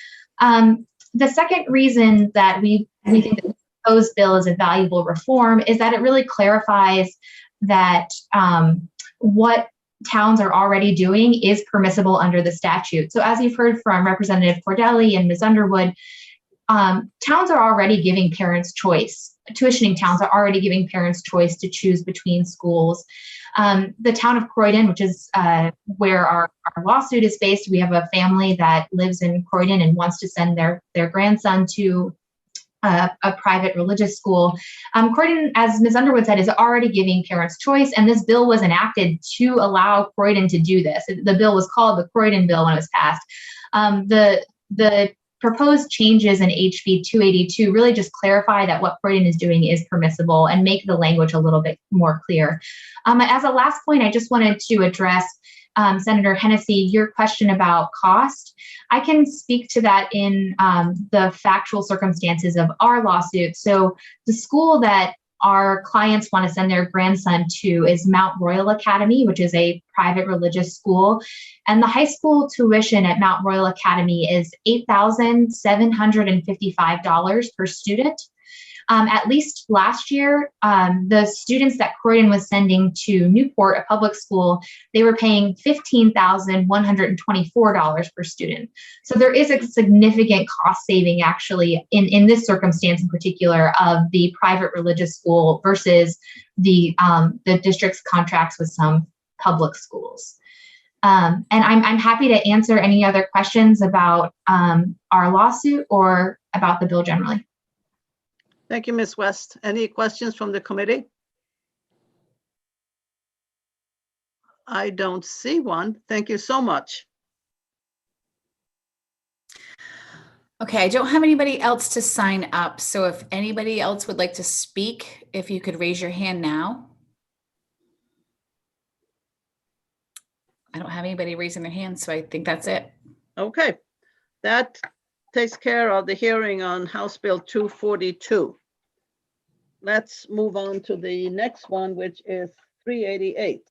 [SPEAKER 15] The second reason that we think that the proposed bill is a valuable reform is that it really clarifies that what towns are already doing is permissible under the statute. So as you've heard from Representative Cordelli and Ms. Underwood, towns are already giving parents choice. Tuitioning towns are already giving parents choice to choose between schools. The town of Croydon, which is where our lawsuit is based, we have a family that lives in Croydon and wants to send their grandson to a private religious school. Croydon, as Ms. Underwood said, is already giving parents choice, and this bill was enacted to allow Croydon to do this. The bill was called the Croydon bill when it was passed. The proposed changes in HB 282 really just clarify that what Croydon is doing is permissible and make the language a little bit more clear. As a last point, I just wanted to address Senator Hennessy, your question about cost. I can speak to that in the factual circumstances of our lawsuit. So the school that our clients want to send their grandson to is Mount Royal Academy, which is a private religious school. And the high school tuition at Mount Royal Academy is $8,755 per student. At least last year, the students that Croydon was sending to Newport, a public school, they were paying $15,124 per student. So there is a significant cost saving actually in this circumstance in particular of the private religious school versus the district's contracts with some public schools. And I'm happy to answer any other questions about our lawsuit or about the bill generally.
[SPEAKER 2] Thank you, Ms. West. Any questions from the committee? I don't see one. Thank you so much.
[SPEAKER 7] Okay, I don't have anybody else to sign up. So if anybody else would like to speak, if you could raise your hand now. I don't have anybody raising their hand, so I think that's it.
[SPEAKER 2] Okay, that takes care of the hearing on House Bill 242. Let's move on to the next one, which is 388.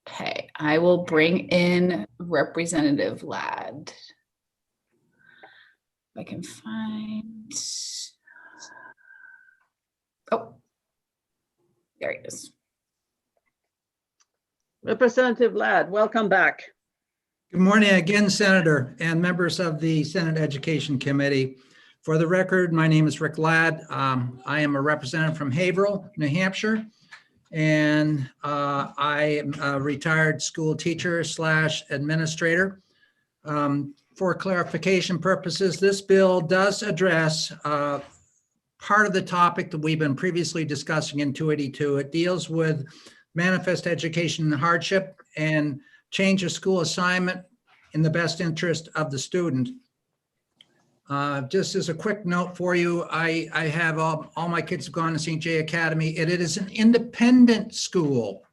[SPEAKER 7] Okay, I will bring in Representative Ladd. If I can find. Oh, there he is.
[SPEAKER 2] Representative Ladd, welcome back.
[SPEAKER 8] Good morning again, Senator and members of the Senate Education Committee. For the record, my name is Rick Ladd. I am a representative from Haverhill, New Hampshire, and I am a retired school teacher / administrator. For clarification purposes, this bill does address part of the topic that we've been previously discussing in 282. It deals with manifest education hardship and change of school assignment in the best interest of the student. Just as a quick note for you, I have all my kids have gone to St. J Academy, and it is an independent school.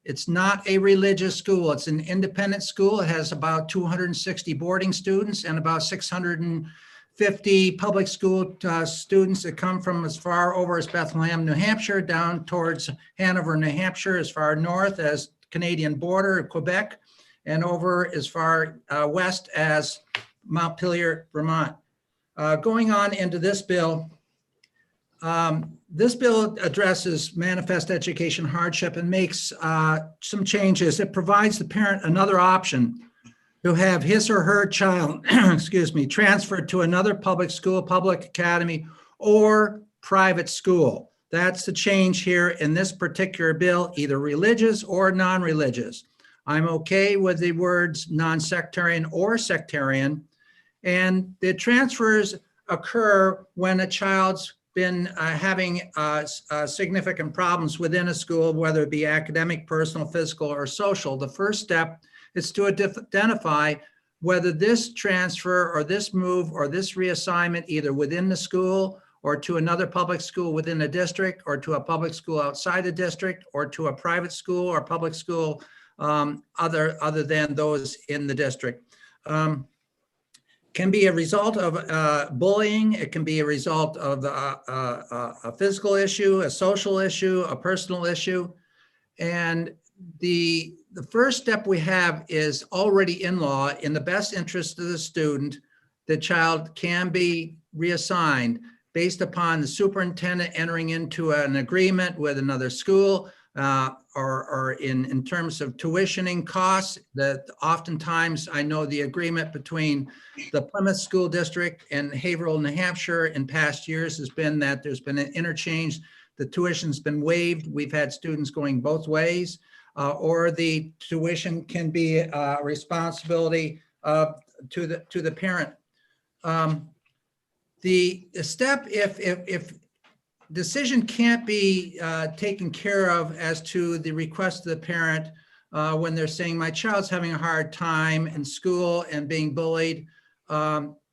[SPEAKER 8] It's not a religious school. It's an independent school. It has about 260 boarding students and about 650 public school students that come from as far over as Bethlehem, New Hampshire, down towards Hanover, New Hampshire, as far north as Canadian border, Quebec, and over as far west as Montpelier, Vermont. Going on into this bill addresses manifest education hardship and makes some changes. It provides the parent another option to have his or her child, excuse me, transferred to another public school, public academy, or private school. That's the change here in this particular bill, either religious or non-religious. I'm okay with the words non-sectarian or sectarian. And the transfers occur when a child's been having significant problems within a school, whether it be academic, personal, physical, or social. The first step is to identify whether this transfer or this move or this reassignment, either within the school or to another public school within the district or to a public school outside the district or to a private school or public school other than those in the district. Can be a result of bullying. It can be a result of a physical issue, a social issue, a personal issue. And the first step we have is already in law. In the best interest of the student, the child can be reassigned based upon the superintendent entering into an agreement with another school or in terms of tuitioning costs. That oftentimes I know the agreement between the Plymouth School District and Haverhill, New Hampshire in past years has been that there's been an interchange. The tuition's been waived. We've had students going both ways, or the tuition can be a responsibility to the parent. The step, if decision can't be taken care of as to the request of the parent when they're saying my child's having a hard time in school and being bullied,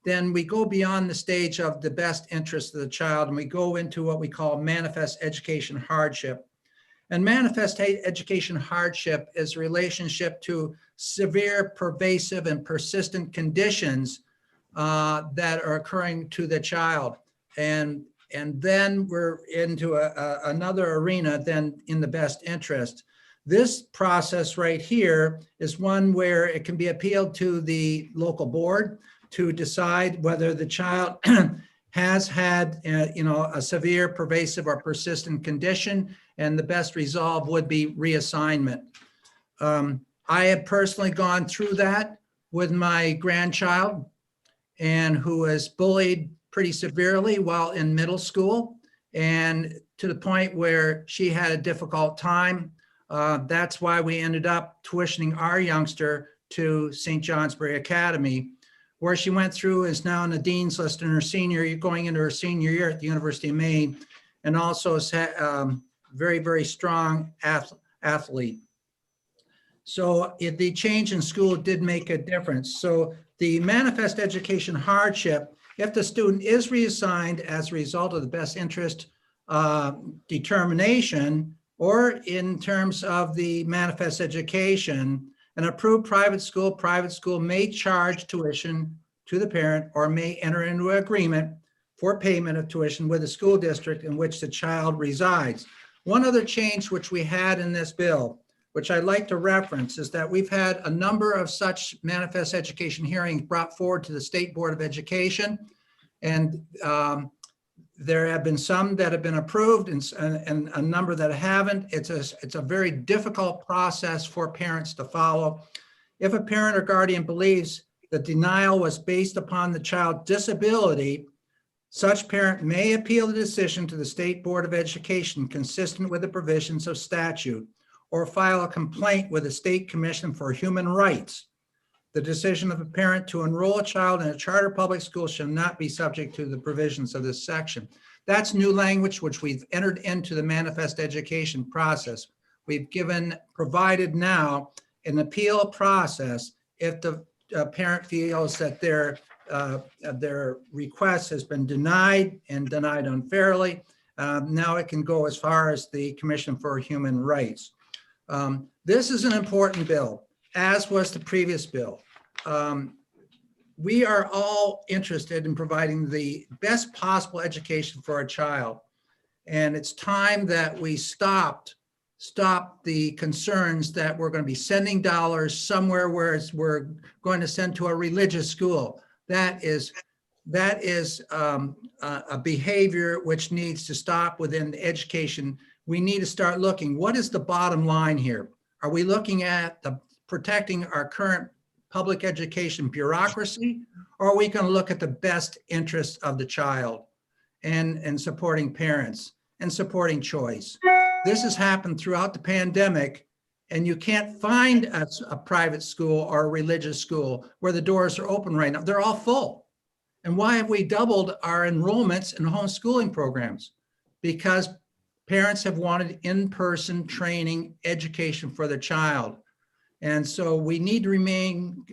[SPEAKER 8] then we go beyond the stage of the best interest of the child and we go into what we call manifest education hardship. And manifest education hardship is a relationship to severe, pervasive, and persistent conditions that are occurring to the child. And then we're into another arena than in the best interest. This process right here is one where it can be appealed to the local board to decide whether the child has had, a severe, pervasive, or persistent condition, and the best resolve would be reassignment. I have personally gone through that with my grandchild, and who was bullied pretty severely while in middle school, and to the point where she had a difficult time. That's why we ended up tuitioning our youngster to St. Johnsbury Academy, where she went through, is now on the dean's list in her going into her senior year at the University of Maine, and also is very, very strong athlete. So the change in school did make a difference. So the manifest education hardship, if the student is reassigned as a result of the best interest determination, or in terms of the manifest education, an approved private school may charge tuition to the parent or may enter into an agreement for payment of tuition with the school district in which the child resides. One other change which we had in this bill, which I'd like to reference, is that we've had a number of such manifest education hearings brought forward to the State Board of Education. And there have been some that have been approved and a number that haven't. It's a very difficult process for parents to follow. If a parent or guardian believes the denial was based upon the child's disability, such parent may appeal the decision to the State Board of Education consistent with the provisions of statute, or file a complaint with the State Commission for Human Rights. The decision of a parent to enroll a child in a charter public school shall not be subject to the provisions of this section. That's new language which we've entered into the manifest education process. We've provided now an appeal process if the parent feels that their request has been denied and denied unfairly. Now it can go as far as the Commission for Human Rights. This is an important bill, as was the previous bill. We are all interested in providing the best possible education for a child. And it's time that we stop the concerns that we're going to be sending dollars somewhere where we're going to send to a religious school. That is a behavior which needs to stop within education. We need to start looking, what is the bottom line here? Are we looking at protecting our current public education bureaucracy, or are we going to look at the best interests of the child and supporting parents and supporting choice? This has happened throughout the pandemic, and you can't find a private school or a religious school where the doors are open right now. They're all full. And why have we doubled our enrollments in homeschooling programs? Because parents have wanted in-person training education for their child. And so we need to remain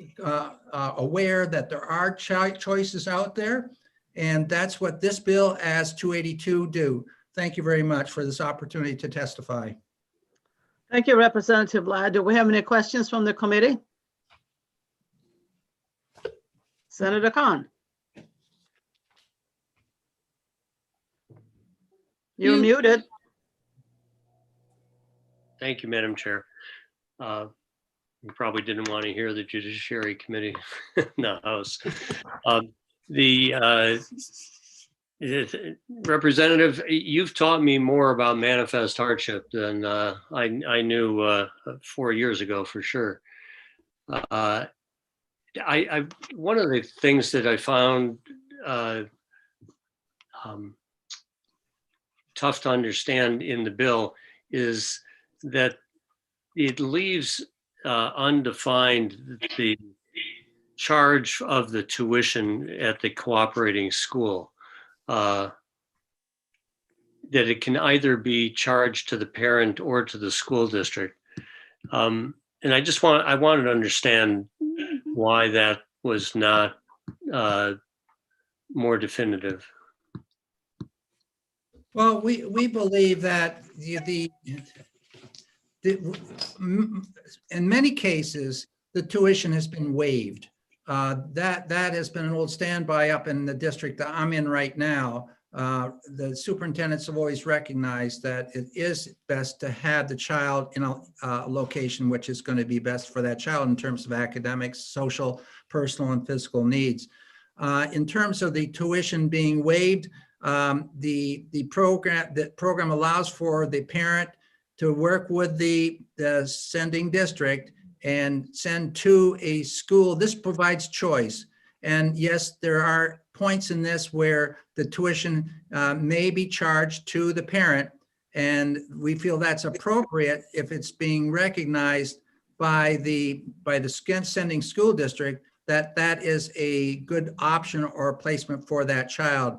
[SPEAKER 8] aware that there are choices out there. And that's what this bill as 282 do. Thank you very much for this opportunity to testify.
[SPEAKER 2] Thank you, Representative Ladd. Do we have any questions from the committee? Senator Khan. You're muted.
[SPEAKER 5] Thank you, Madam Chair. You probably didn't want to hear the Judiciary Committee in the House. Representative, you've taught me more about manifest hardship than I knew 4 years ago, for sure. One of the things that I found tough to understand in the bill is that it leaves undefined the charge of the tuition at the cooperating school. That it can either be charged to the parent or to the school district. And I wanted to understand why that was not more definitive.
[SPEAKER 8] Well, we believe that in many cases, the tuition has been waived. That has been an old standby up in the district that I'm in right now. The superintendents have always recognized that it is best to have the child in a location which is going to be best for that child in terms of academics, social, personal, and physical needs. In terms of the tuition being waived, the program allows for the parent to work with the sending district and send to a school. This provides choice. And yes, there are points in this where the tuition may be charged to the parent. And we feel that's appropriate if it's being recognized by the sending school district that is a good option or placement for that child.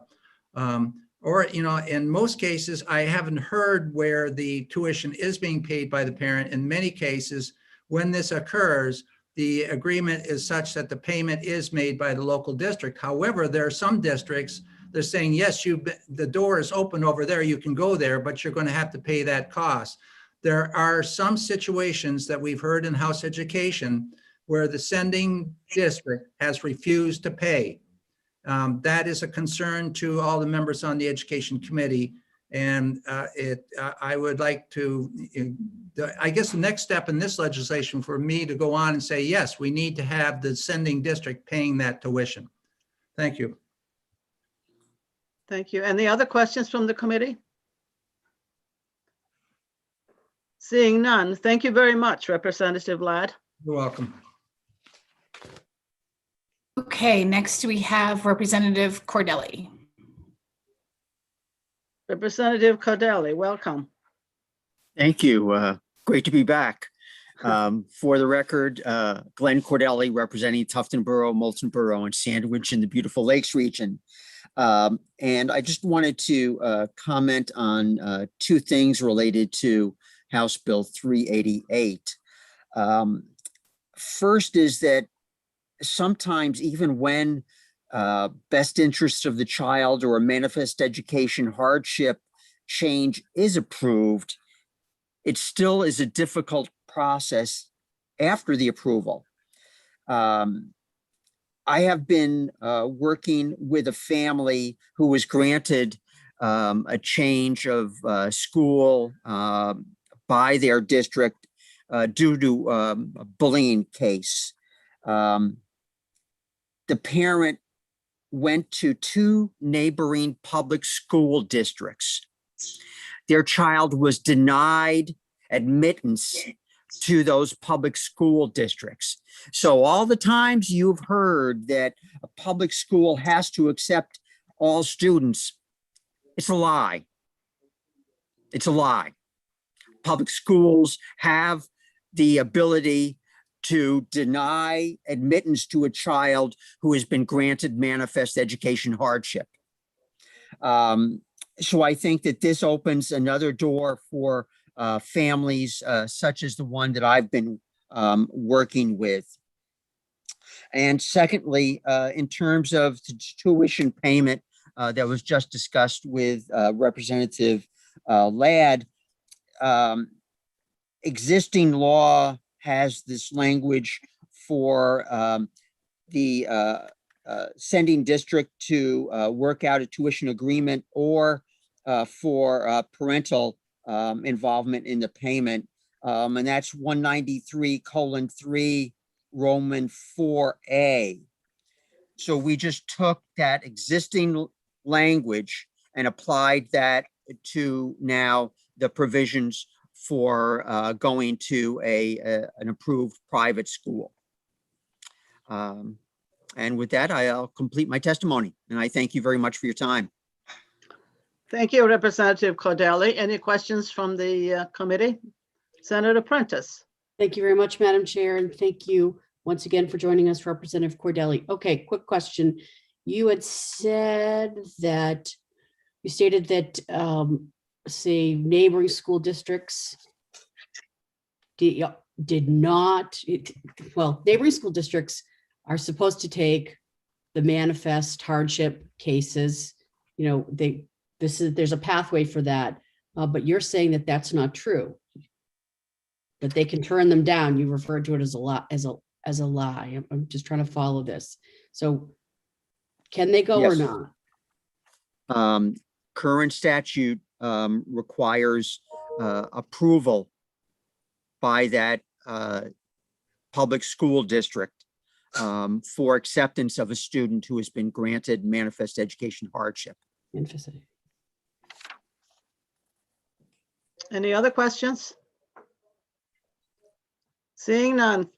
[SPEAKER 8] Or, in most cases, I haven't heard where the tuition is being paid by the parent. In many cases, when this occurs, the agreement is such that the payment is made by the local district. However, there are some districts, they're saying, yes, the door is open over there, you can go there, but you're going to have to pay that cost. There are some situations that we've heard in House Education where the sending district has refused to pay. That is a concern to all the members on the Education Committee. And I would like to, I guess the next step in this legislation for me to go on and say, yes, we need to have the sending district paying that tuition. Thank you.
[SPEAKER 2] Thank you. Any other questions from the committee? Seeing none, thank you very much, Representative Ladd.
[SPEAKER 8] You're welcome.
[SPEAKER 7] Okay, next we have Representative Cordelli.
[SPEAKER 2] Representative Cordelli, welcome.
[SPEAKER 9] Thank you. Great to be back. For the record, Glenn Cordelli representing Tufton Borough, Moulton Borough, and Sandwich in the beautiful Lakes region. And I just wanted to comment on two things related to House Bill 388. First is that sometimes even when best interests of the child or a manifest education hardship change is approved, it still is a difficult process after the approval. I have been working with a family who was granted a change of school by their district due to a bullying case. The parent went to two neighboring public school districts. Their child was denied admittance to those public school districts. So all the times you've heard that a public school has to accept all students, it's a lie. It's a lie. Public schools have the ability to deny admittance to a child who has been granted manifest education hardship. So I think that this opens another door for families such as the one that I've been working with. And secondly, in terms of the tuition payment that was just discussed with Representative Ladd, existing law has this language for the sending district to work out a tuition agreement or for parental involvement in the payment. And that's 193:3 Roman 4A. So we just took that existing language and applied that to now the provisions for going to an approved private school. And with that, I'll complete my testimony. And I thank you very much for your time.
[SPEAKER 2] Thank you, Representative Cordelli. Any questions from the committee? Senator Prentice.
[SPEAKER 6] Thank you very much, Madam Chair, and thank you once again for joining us, Representative Cordelli. Okay, quick question. You had said that, you stated that, say, neighboring school districts did not, well, neighboring school districts are supposed to take the manifest hardship cases. You know, there's a pathway for that, but you're saying that that's not true, that they can turn them down. You referred to it as a lie, as a lie. I'm just trying to follow this. So can they go or
[SPEAKER 9] Yes.
[SPEAKER 6] not?
[SPEAKER 9] Current statute requires approval by that public school district for acceptance of a student who has been granted manifest education hardship.
[SPEAKER 6] Interesting.
[SPEAKER 2] Any other questions? Seeing none.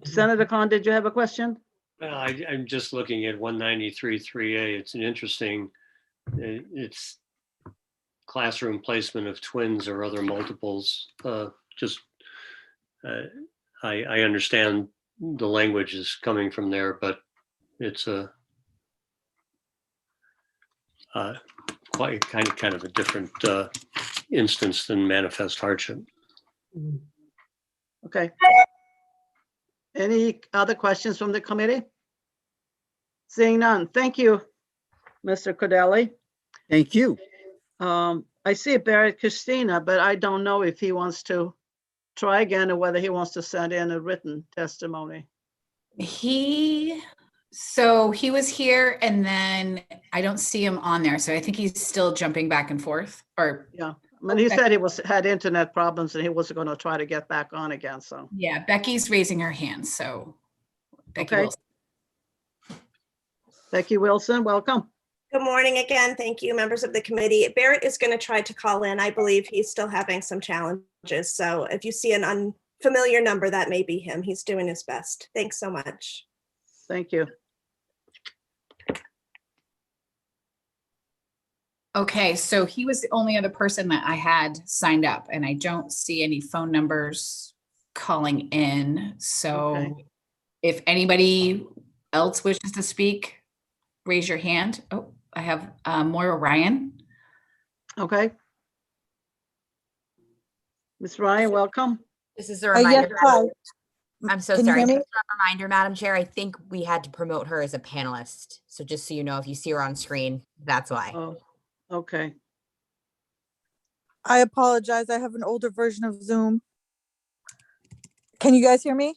[SPEAKER 2] Senator Khan, did you have a question?
[SPEAKER 5] Well, I'm just looking at 193.3A. It's an interesting, it's classroom placement of twins or other multiples. I understand the language is coming from there, but it's a quite kind of a different instance than manifest hardship.
[SPEAKER 2] Okay. Any other questions from the committee? Seeing none. Thank you, Mr. Cordelli.
[SPEAKER 9] Thank you.
[SPEAKER 2] I see Barrett Christina, but I don't know if he wants to try again or whether he wants to send in a written testimony.
[SPEAKER 7] So he was here and then I don't see him on there. So I think he's still jumping back and forth or.
[SPEAKER 2] Yeah, I mean, he said he had internet problems and he was going to try to get back on again, so.
[SPEAKER 7] Yeah, Becky's raising her hand, so. Becky
[SPEAKER 2] Okay.
[SPEAKER 7] Wilson.
[SPEAKER 2] Becky Wilson, welcome.
[SPEAKER 14] Good morning again. Thank you, members of the committee. Barrett is going to try to call in. I believe he's still having some challenges. So if you see an unfamiliar number, that may be him. He's doing his best. Thanks so much.
[SPEAKER 2] Thank you.
[SPEAKER 7] Okay, so he was the only other person that I had signed up and I don't see any phone numbers calling in. So
[SPEAKER 2] Okay.
[SPEAKER 7] if anybody else wishes to speak, raise your hand. Oh, I have Moira Ryan.
[SPEAKER 2] Okay. Ms. Ryan, welcome.
[SPEAKER 1] This is a reminder.
[SPEAKER 16] Hi.
[SPEAKER 1] I'm so
[SPEAKER 16] Can you
[SPEAKER 1] sorry.
[SPEAKER 16] hear me?
[SPEAKER 1] Just a reminder, Madam Chair, I think we had to promote her as a panelist. So just so you know, if you see her on screen, that's why.
[SPEAKER 2] Oh, okay.
[SPEAKER 16] I apologize. I have an older version of Zoom. Can you guys hear me?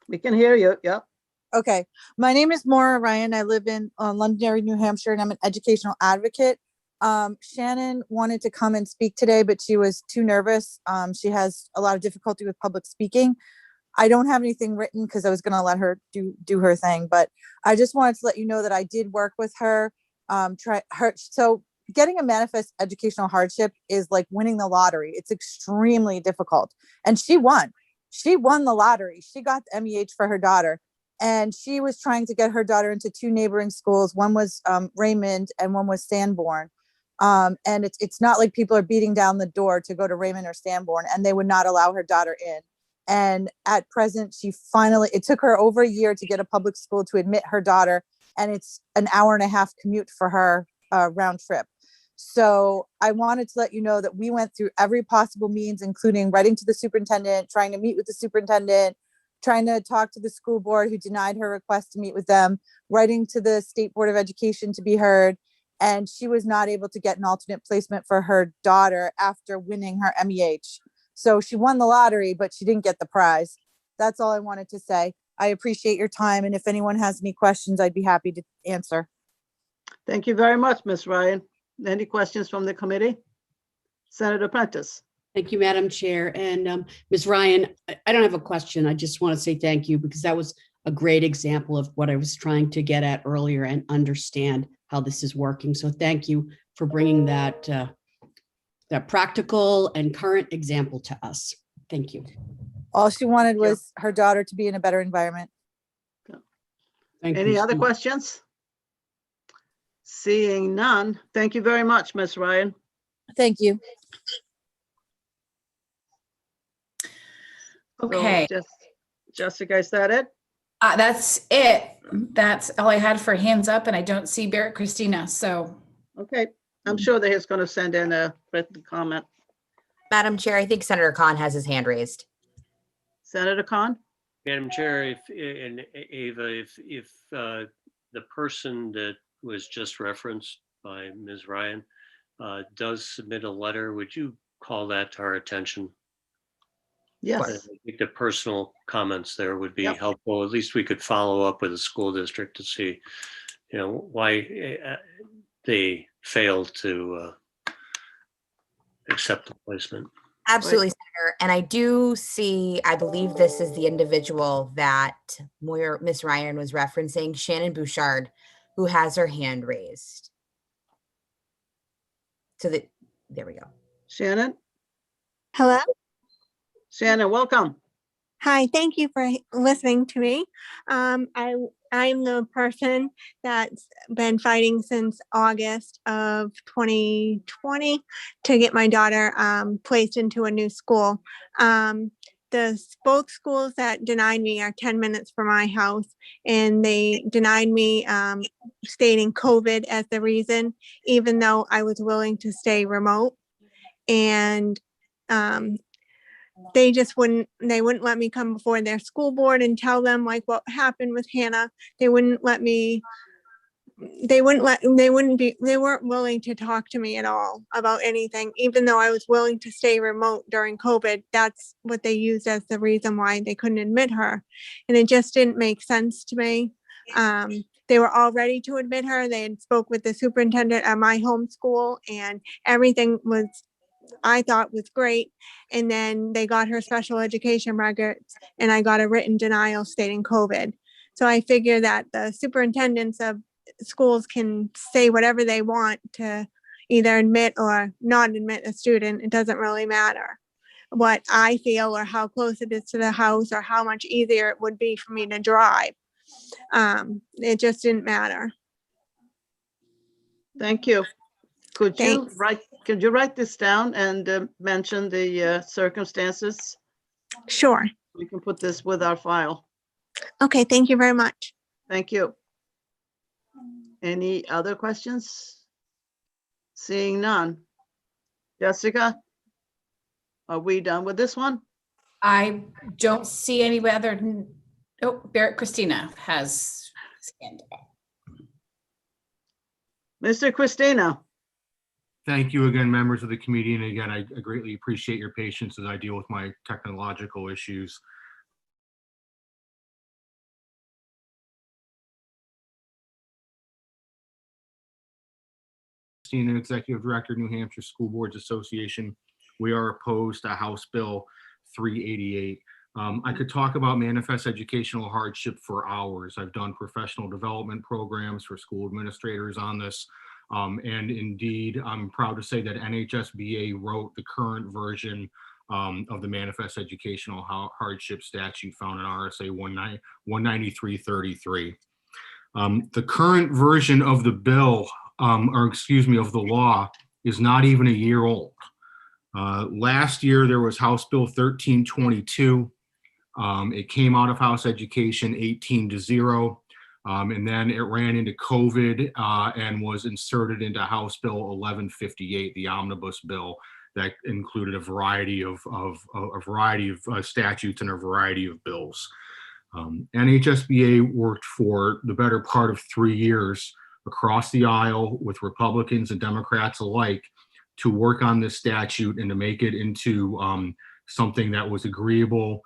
[SPEAKER 2] We can hear you. Yep.
[SPEAKER 16] Okay. My name is Maura Ryan. I live in Londonderry, New Hampshire, and I'm an educational advocate. Shannon wanted to come and speak today, but she was too nervous. She has a lot of difficulty with public speaking. I don't have anything written because I was going to let her do her thing, but I just wanted to let you know that I did work with her. So getting a manifest educational hardship is like winning the lottery. It's extremely difficult. And she won. She won the lottery. She got the MEH for her daughter. And she was trying to get her daughter into two neighboring schools. One was Raymond and one was Sanborn. And it's not like people are beating down the door to go to Raymond or Sanborn, and they would not allow her daughter in. And at present, it took her over a year to get a public school to admit her daughter. And it's an hour and a half commute for her round trip. So I wanted to let you know that we went through every possible means, including writing to the superintendent, trying to meet with the superintendent, trying to talk to the school board who denied her request to meet with them, writing to the State Board of Education to be heard. And she was not able to get an alternate placement for her daughter after winning her MEH. So she won the lottery, but she didn't get the prize. That's all I wanted to say. I appreciate your time. And if anyone has any questions, I'd be happy to answer.
[SPEAKER 2] Thank you very much, Ms. Ryan. Any questions from the committee? Senator Prentice.
[SPEAKER 6] Thank you, Madam Chair. And Ms. Ryan, I don't have a question. I just want to say thank you because that was a great example of what I was trying to get at earlier and understand how this is working. So thank you for bringing that practical and current example to us. Thank you.
[SPEAKER 16] All she wanted was her daughter to be in a better environment.
[SPEAKER 2] Any other questions? Seeing none. Thank you very much, Ms. Ryan.
[SPEAKER 16] Thank you.
[SPEAKER 7] Okay.
[SPEAKER 2] So, Jessica, is that it?
[SPEAKER 7] That's it. That's all I had for hands up, and I don't see Barrett Christina. So,
[SPEAKER 2] okay. I'm sure that he's going to send in a written comment.
[SPEAKER 1] Madam Chair, I think Senator Khan has his hand raised.
[SPEAKER 2] Senator Khan?
[SPEAKER 5] Madam Chair, Ava, if the person that was just referenced by Ms. Ryan does submit a letter, would you call that to our attention?
[SPEAKER 2] Yes.
[SPEAKER 5] I think the personal comments there would be helpful. At least we could follow up with the school district to see, why they failed to accept the placement.
[SPEAKER 1] Absolutely, Senator. And I do see, I believe this is the individual that Miss Ryan was referencing, Shannon Bouchard, who has her hand raised. So that, there we go.
[SPEAKER 2] Shannon?
[SPEAKER 17] Hello?
[SPEAKER 2] Shannon, welcome.
[SPEAKER 17] Hi, thank you for listening to me. I'm the person that's been fighting since August of 2020 to get my daughter placed into a new school. Both schools that denied me are 10 minutes from my house, and they denied me stating COVID as the reason, even though I was willing to stay remote. And they wouldn't let me come before their school board and tell them like what happened with Hannah. They weren't willing to talk to me at all about anything, even though I was willing to stay remote during COVID. That's what they used as the reason why they couldn't admit her. And it just didn't make sense to me. They were all ready to admit her. They had spoke with the superintendent at my home school, and everything was, I thought, was great. And then they got her special education records, and I got a written denial stating COVID. So I figure that the superintendents of schools can say whatever they want to either admit or not admit a student. It doesn't really matter what I feel or how close it is to the house or how much easier it would be for me to drive. It just didn't matter.
[SPEAKER 2] Thank you. Could you write this down and mention the circumstances?
[SPEAKER 17] Sure.
[SPEAKER 2] We can put this with our file.
[SPEAKER 17] Okay, thank you very much.
[SPEAKER 2] Thank you. Any other questions? Seeing none. Jessica, are we done with this one?
[SPEAKER 7] I don't see any other. Oh, Barrett Christina has his hand up.
[SPEAKER 2] Mr. Christina.
[SPEAKER 13] Thank you again, members of the committee. And again, I greatly appreciate your patience as I deal with my technological issues. Christina, Executive Director, New Hampshire School Boards Association. We are opposed to House Bill 388. I could talk about manifest educational hardship for hours. I've done professional development programs for school administrators on this. And indeed, I'm proud to say that NHSBA wrote the current version of the manifest educational hardship statute found in RSA 193.33. The current version of the bill, of the law, is not even a year old. Last year, there was House Bill 1322. It came out of House Education 18-0. And then it ran into COVID and was inserted into House Bill 1158, the omnibus bill that included a variety of statutes and a variety of bills. NHSBA worked for the better part of 3 years across the aisle with Republicans and Democrats alike to work on this statute and to make it into something that was agreeable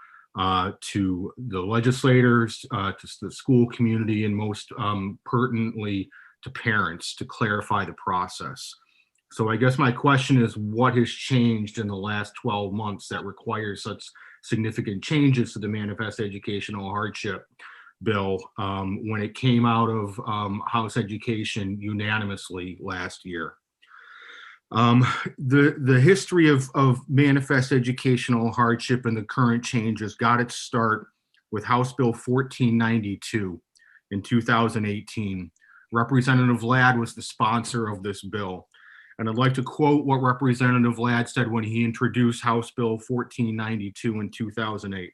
[SPEAKER 13] to the legislators, to the school community, and most pertinently to parents, to clarify the process. So I guess my question is, what has changed in the last 12 months that requires such significant changes to the manifest educational hardship bill when it came out of House Education unanimously last year? The history of manifest educational hardship and the current changes got its start with House Bill 1492 in 2018. Representative Ladd was the sponsor of this bill. And I'd like to quote what Representative Ladd said when he introduced House Bill 1492 in 2008.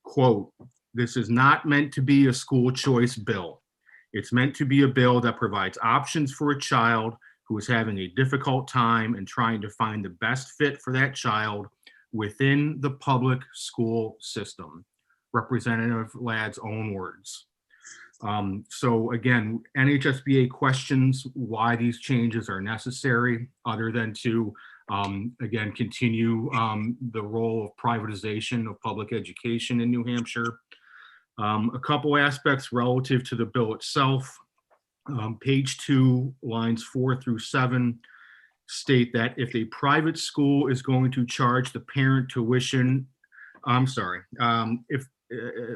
[SPEAKER 13] Quote, "This is not meant to be a school choice bill. It's meant to be a bill that provides options for a child who is having a difficult time and trying to find the best fit for that child within the public school system." Representative Ladd's own words. So again, NHSBA questions why these changes are necessary, other than to, again, continue the role of privatization of public education in New Hampshire. A couple aspects relative to the bill itself. Page 2, lines 4 through 7 state that if a private school is going to charge the parent tuition, if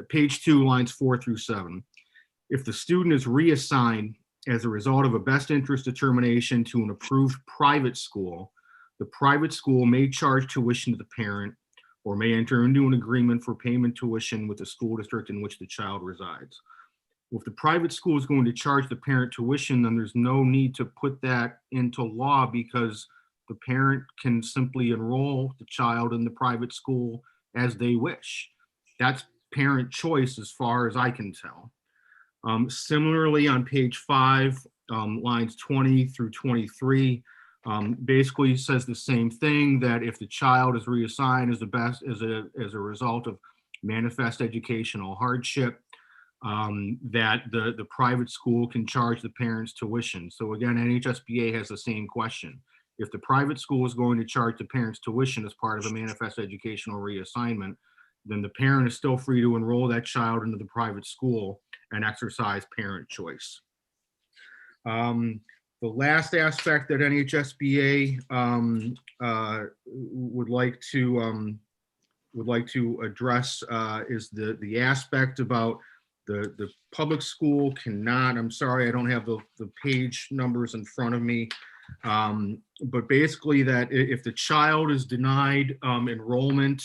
[SPEAKER 13] page 2, lines 4 through 7, if the student is reassigned as a result of a best interest determination to an approved private school, the private school may charge tuition to the parent or may enter into an agreement for payment tuition with the school district in which the child resides. Well, if the private school is going to charge the parent tuition, then there's no need to put that into law because the parent can simply enroll the child in the private school as they wish. That's parent choice as far as I can tell. Similarly, on page 5, lines 20 through 23, basically says the same thing, that if the child is reassigned as a result of manifest educational hardship, that the private school can charge the parents tuition. So again, NHSBA has the same question. If the private school is going to charge the parents tuition as part of a manifest educational reassignment, then the parent is still free to enroll that child into the private school and exercise parent choice. The last aspect that NHSBA would like to address is the aspect about the public school cannot, I'm sorry, I don't have the page numbers in front of me, but basically that if the child is denied enrollment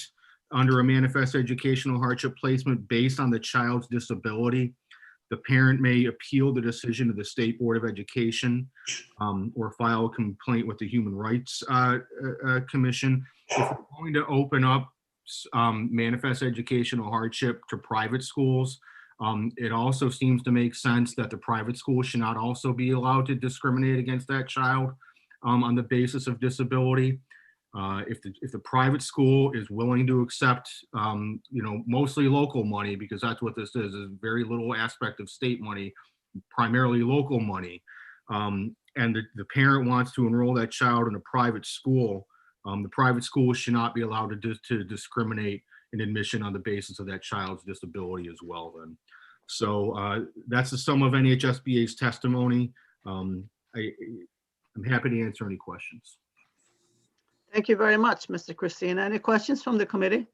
[SPEAKER 13] under a manifest educational hardship placement based on the child's disability, the parent may appeal the decision to the State Board of Education or file a complaint with the Human Rights Commission. If we're going to open up manifest educational hardship to private schools, it also seems to make sense that the private school should not also be allowed to discriminate against that child on the basis of disability. If the private school is willing to accept, mostly local money, because that's what this is very little aspect of state money, primarily local money, and the parent wants to enroll that child in a private school, the private school should not be allowed to discriminate in admission on the basis of that child's disability as well then. So that's the sum of NHSBA's testimony. I'm happy to answer any questions.
[SPEAKER 2] Thank you very much, Mr. Christina. Any questions from the committee?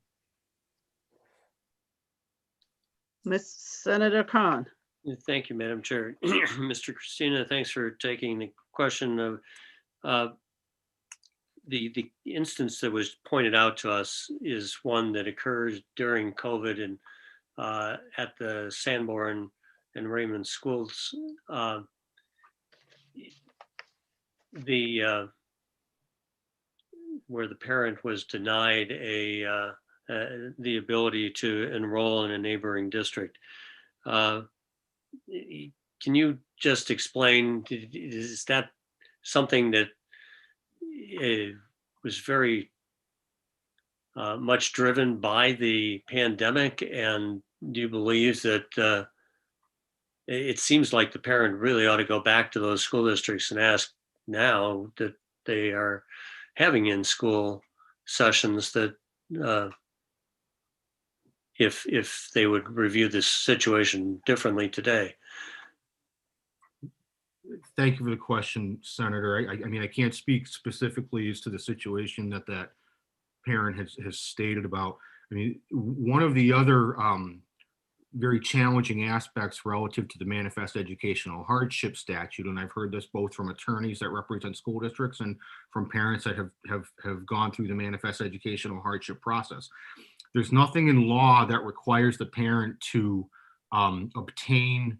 [SPEAKER 2] Ms. Senator Khan.
[SPEAKER 5] Thank you, Madam Chair. Mr. Christina, thanks for taking the question of the instance that was pointed out to us is one that occurred during COVID and at the Sanborn and Raymond schools. Where the parent was denied the ability to enroll in a neighboring district. Can you just explain, is that something that was very much driven by the pandemic? And do you believe that it seems like the parent really ought to go back to those school districts and ask now that they are having in-school sessions that if they would review this situation differently today?
[SPEAKER 13] Thank you for the question, Senator. I mean, I can't speak specifically as to the situation that parent has stated about. I mean, one of the other very challenging aspects relative to the manifest educational hardship statute, and I've heard this both from attorneys that represent school districts and from parents that have gone through the manifest educational hardship process. There's nothing in law that requires the parent to obtain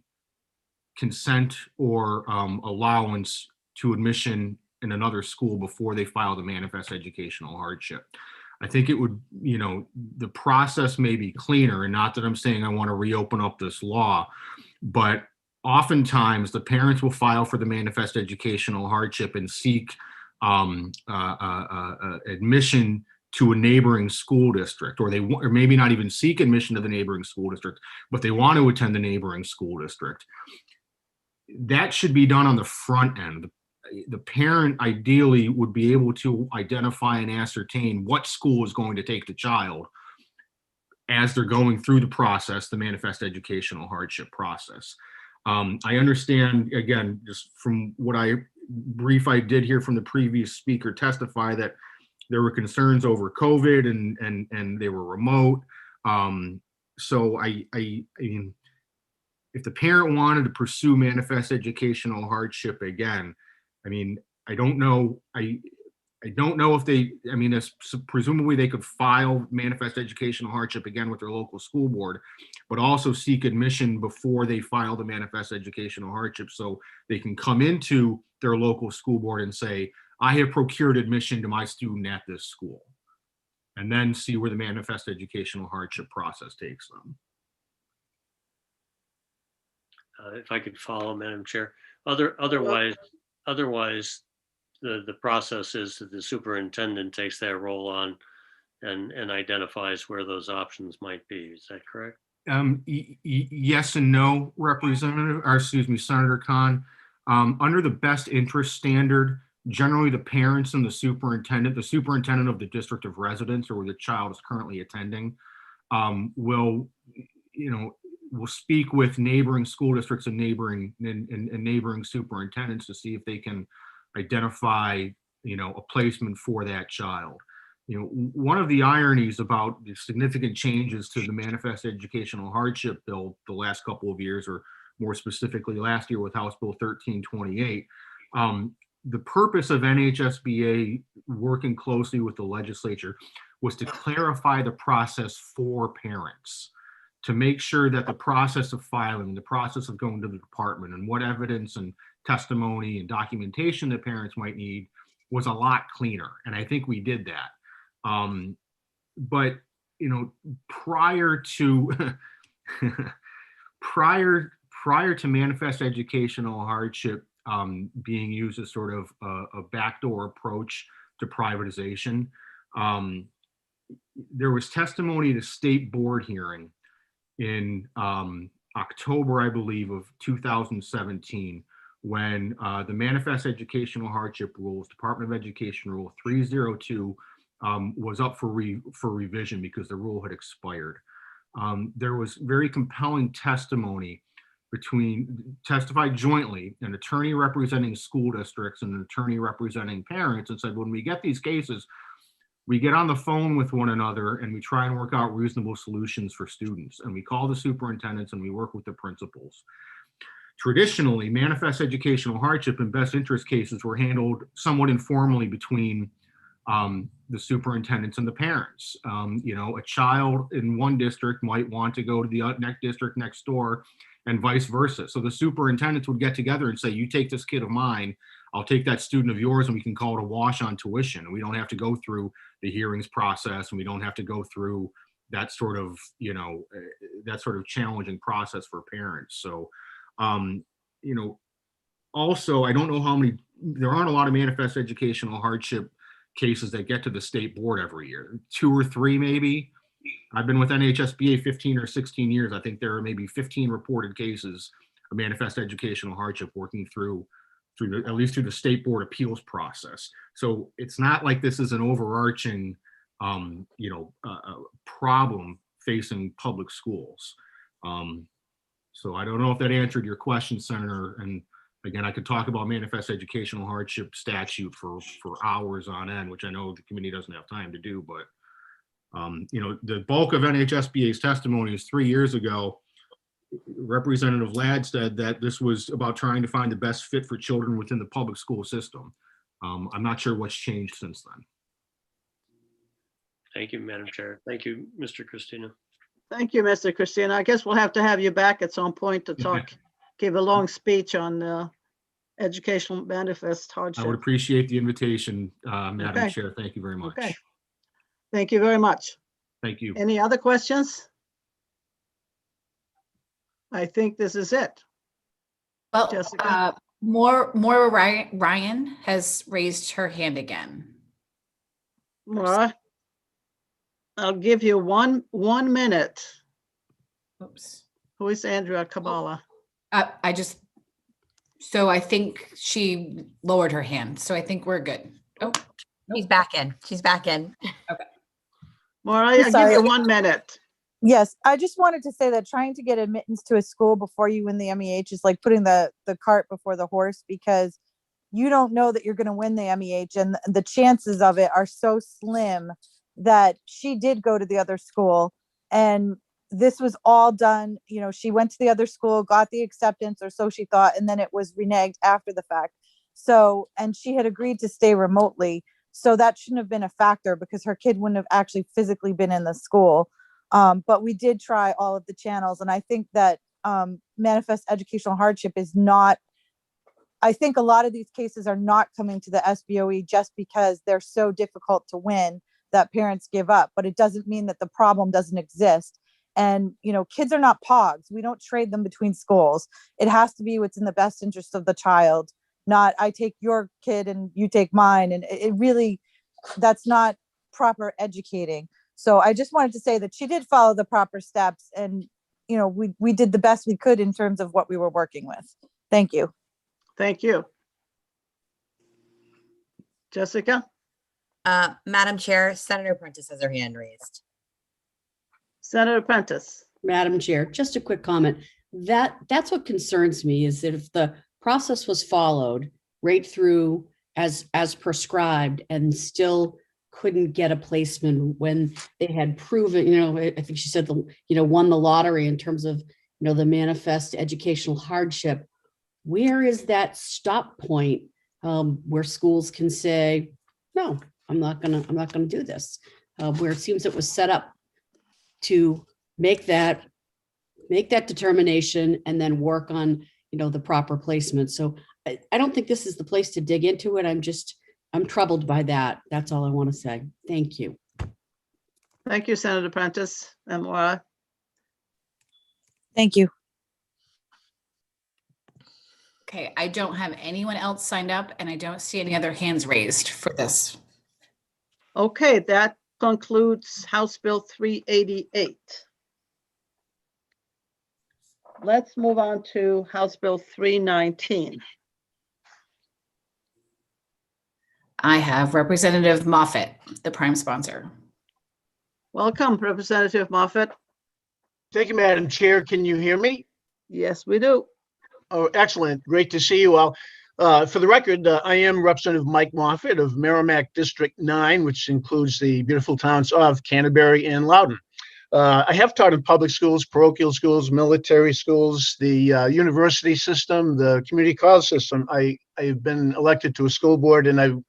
[SPEAKER 13] consent or allowance to admission in another school before they file the manifest educational hardship. I think it would, the process may be cleaner, and not that I'm saying I want to reopen up this law, but oftentimes the parents will file for the manifest educational hardship and seek admission to a neighboring school district, or maybe not even seek admission to the neighboring school district, but they want to attend the neighboring school district. That should be done on the front end. The parent ideally would be able to identify and ascertain what school is going to take the child as they're going through the process, the manifest educational hardship process. I understand, again, just from what I brief I did hear from the previous speaker testify that there were concerns over COVID and they were remote. So I mean, if the parent wanted to pursue manifest educational hardship again, I mean, I don't know if they, I mean, presumably they could file manifest educational hardship again with their local school board, but also seek admission before they file the manifest educational hardship, so they can come into their local school board and say, I have procured admission to my student at this school, and then see where the manifest educational hardship process takes them.
[SPEAKER 5] If I could follow, Madam Chair. Otherwise, the process is that the superintendent takes that role on and identifies where those options might be. Is that correct?
[SPEAKER 13] Yes and no, Representative, or excuse me, Senator Khan. Under the best interest standard, generally the parents and the superintendent of the district of residence or where the child is currently attending, will speak with neighboring school districts and neighboring superintendents to see if they can identify, a placement for that child. One of the ironies about the significant changes to the manifest educational hardship bill the last couple of years, or more specifically last year with House Bill 1328, the purpose of NHSBA working closely with the legislature was to clarify the process for parents, to make sure that the process of filing, the process of going to the department, and what evidence and testimony and documentation that parents might need was a lot cleaner. And I think we did that. But prior to prior to manifest educational hardship being used as sort of a backdoor approach to privatization, there was testimony at a state board hearing in October, I believe, of 2017, when the manifest educational hardship rules, Department of Education Rule 302, was up for revision because the rule had expired. There was very compelling testimony testified jointly, an attorney representing school districts and an attorney representing parents, and said, when we get these cases, we get on the phone with one another and we try and work out reasonable solutions for students. And we call the superintendents and we work with the principals. Traditionally, manifest educational hardship and best interest cases were handled somewhat informally between the superintendents and the parents. A child in one district might want to go to the next district next door and vice versa. So the superintendents would get together and say, you take this kid of mine, I'll take that student of yours, and we can call it a wash on tuition. And we don't have to go through the hearings process, and we don't have to go through that sort of, challenging process for parents. So, also, I don't know there aren't a lot of manifest educational hardship cases that get to the state board every year, 2 or 3 maybe. I've been with NHSBA 15 or 16 years. I think there are maybe 15 reported cases of manifest educational hardship working at least through the state board appeals process. So it's not like this is an overarching, problem facing public schools. So I don't know if that answered your question, Senator. And again, I could talk about manifest educational hardship statute for hours on end, which I know the committee doesn't have time to do, but the bulk of NHSBA's testimony is 3 years ago. Representative Ladd said that this was about trying to find the best fit for children within the public school system. I'm not sure what's changed since then.
[SPEAKER 5] Thank you, Madam Chair. Thank you, Mr. Christina.
[SPEAKER 2] Thank you, Mr. Christina. I guess we'll have to have you back at some point to talk, give a long speech on educational manifest hardship.
[SPEAKER 13] I would appreciate the invitation, Madam Chair. Thank you very much.
[SPEAKER 2] Okay. Thank you very much.
[SPEAKER 13] Thank you.
[SPEAKER 2] Any other questions? I think this is it.
[SPEAKER 7] Well,
[SPEAKER 2] Jessica?
[SPEAKER 7] Maura Ryan has raised her hand again.
[SPEAKER 2] Maura, I'll give you one minute.
[SPEAKER 7] Oops.
[SPEAKER 2] Who is Andrea Kabbalah?
[SPEAKER 7] So I think she lowered her hand. So I think we're good. Oh,
[SPEAKER 1] she's back in. She's back in.
[SPEAKER 7] Okay.
[SPEAKER 2] Maura, I'll give you 1 minute.
[SPEAKER 16] Yes, I just wanted to say that trying to get admittance to a school before you win the MEH is like putting the cart before the horse, because you don't know that you're going to win the MEH, and the chances of it are so slim that she did go to the other school. And this was all done, she went to the other school, got the acceptance, or so she thought, and then it was reneged after the fact. So, and she had agreed to stay remotely. So that shouldn't have been a factor because her kid wouldn't have actually physically been in the school. But we did try all of the channels. And I think that manifest educational hardship is not, I think a lot of these cases are not coming to the SBOE just because they're so difficult to win that parents give up. But it doesn't mean that the problem doesn't exist. And, kids are not pogs. We don't trade them between schools. It has to be what's in the best interest of the child, not I take your kid and you take mine. And it really, that's not proper educating. So I just wanted to say that she did follow the proper steps, and, we did the best we could in terms of what we were working with. Thank you.
[SPEAKER 2] Thank you. Jessica?
[SPEAKER 1] Madam Chair, Senator Prentice has her hand raised.
[SPEAKER 2] Senator Prentice.
[SPEAKER 6] Madam Chair, just a quick comment. That's what concerns me, is that if the process was followed right through as prescribed and still couldn't get a placement when they had proven, I think she said, won the lottery in terms of, the manifest educational hardship, where is that stop point where schools can say, no, I'm not gonna do this, where it seems it was set up to make that determination and then work on, the proper placement. So I don't think this is the place to dig into it. I'm troubled by that. That's all I want to say. Thank you.
[SPEAKER 2] Thank you, Senator Prentice. And Laura?
[SPEAKER 16] Thank you.
[SPEAKER 7] Okay, I don't have anyone else signed up, and I don't see any other hands raised for this.
[SPEAKER 2] Okay, that concludes House Bill 388. Let's move on to House Bill 319.
[SPEAKER 7] I have Representative Moffett, the prime sponsor.
[SPEAKER 2] Welcome, Representative Moffett.
[SPEAKER 18] Thank you, Madam Chair. Can you hear me?
[SPEAKER 2] Yes, we do.
[SPEAKER 18] Oh, excellent. Great to see you all. For the record, I am Representative Mike Moffett of Merrimack District 9, which includes the beautiful towns of Canterbury and Loudoun. I have taught in public schools, parochial schools, military schools, the university system, the community college system. I've been elected to a school board, and I'm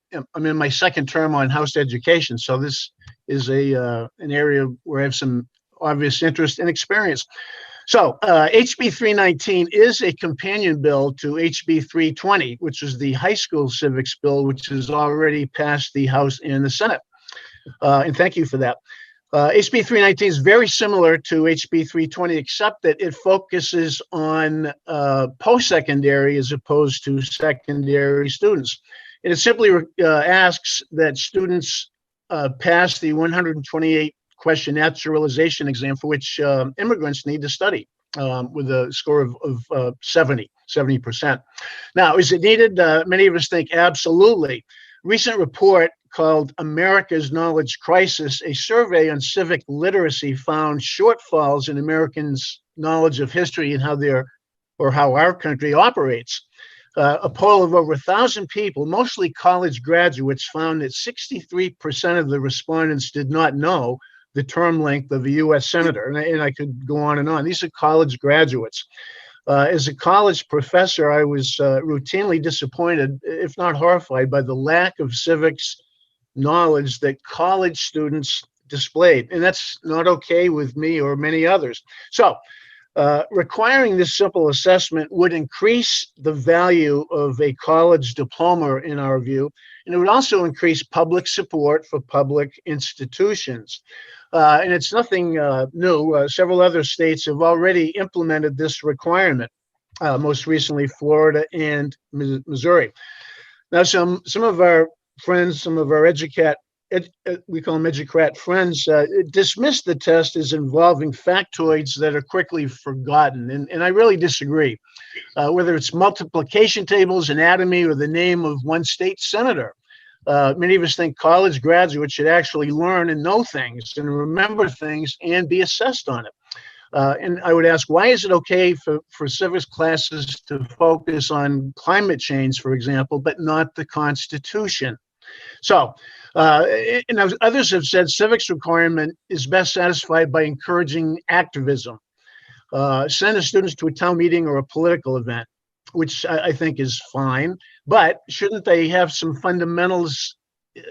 [SPEAKER 18] in my second term on House Education. So this is an area where I have some obvious interest and experience. So HB 319 is a companion bill to HB 320, which is the high school civics bill, which has already passed the House and the Senate. And thank you for that. HB 319 is very similar to HB 320, except that it focuses on post-secondary as opposed to secondary students. And it simply asks that students pass the 128 question naturalization exam, for which immigrants need to study with a score of 70%. Now, is it needed? Many of us think absolutely. Recent report called America's Knowledge Crisis, a survey on civic literacy, found shortfalls in Americans' knowledge of history and how our country operates. A poll of over 1,000 people, mostly college graduates, found that 63% of the respondents did not know the term length of a U.S. senator. And I could go on and on. These are college graduates. As a college professor, I was routinely disappointed, if not horrified, by the lack of civics knowledge that college students displayed. And that's not okay with me or many others. So requiring this simple assessment would increase the value of a college diploma, in our view, and it would also increase public support for public institutions. And it's nothing new. Several other states have already implemented this requirement, most recently Florida and Missouri. Now, some of our friends, some of our we call them educrat friends, dismiss the test as involving factoids that are quickly forgotten. And I really disagree. Whether it's multiplication tables, anatomy, or the name of one state senator, many of us think college graduates should actually learn and know things and remember things and be assessed on it. And I would ask, why is it okay for civics classes to focus on climate change, for example, but not the Constitution? So, and others have said civics requirement is best satisfied by encouraging activism. Send the students to a town meeting or a political event, which I think is fine, but shouldn't they have some fundamentals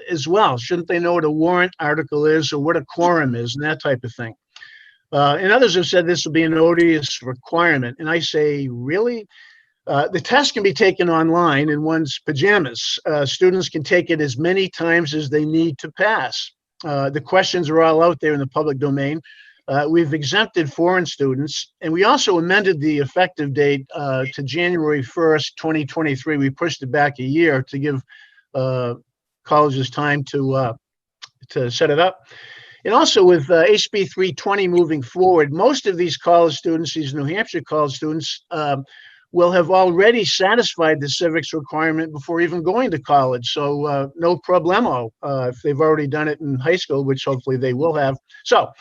[SPEAKER 18] as well? Shouldn't they know what a warrant article is or what a quorum is and that type of thing? And others have said this will be an odious requirement. And I say, really? The test can be taken online in one's pajamas. Students can take it as many times as they need to pass. The questions are all out there in the public domain. We've exempted foreign students, and we also amended the effective date to January 1st, 2023. We pushed it back a year to give colleges time to set it up. And also with HB 320 moving forward, most of these college students, these New Hampshire college students, will have already satisfied the civics requirement before even going to college. So no problemo if they've already done it in high school, which hopefully they will have. So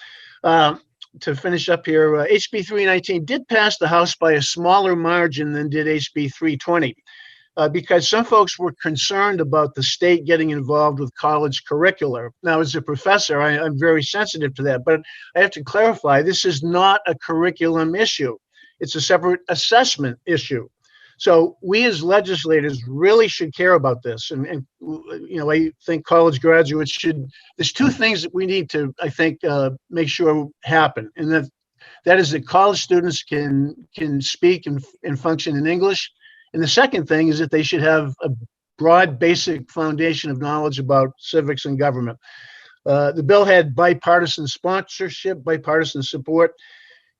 [SPEAKER 18] to finish up here, HB 319 did pass the House by a smaller margin than did HB 320. Because some folks were concerned about the state getting involved with college curricula. Now, as a professor, I'm very sensitive to that, but I have to clarify, this is not a curriculum issue. It's a separate assessment issue. So we as legislators really should care about this. And you know, I think college graduates should, there's two things that we need to, I think, make sure happen. And that is that college students can speak and function in English. And the second thing is that they should have a broad basic foundation of knowledge about civics and government. The bill had bipartisan sponsorship, bipartisan support,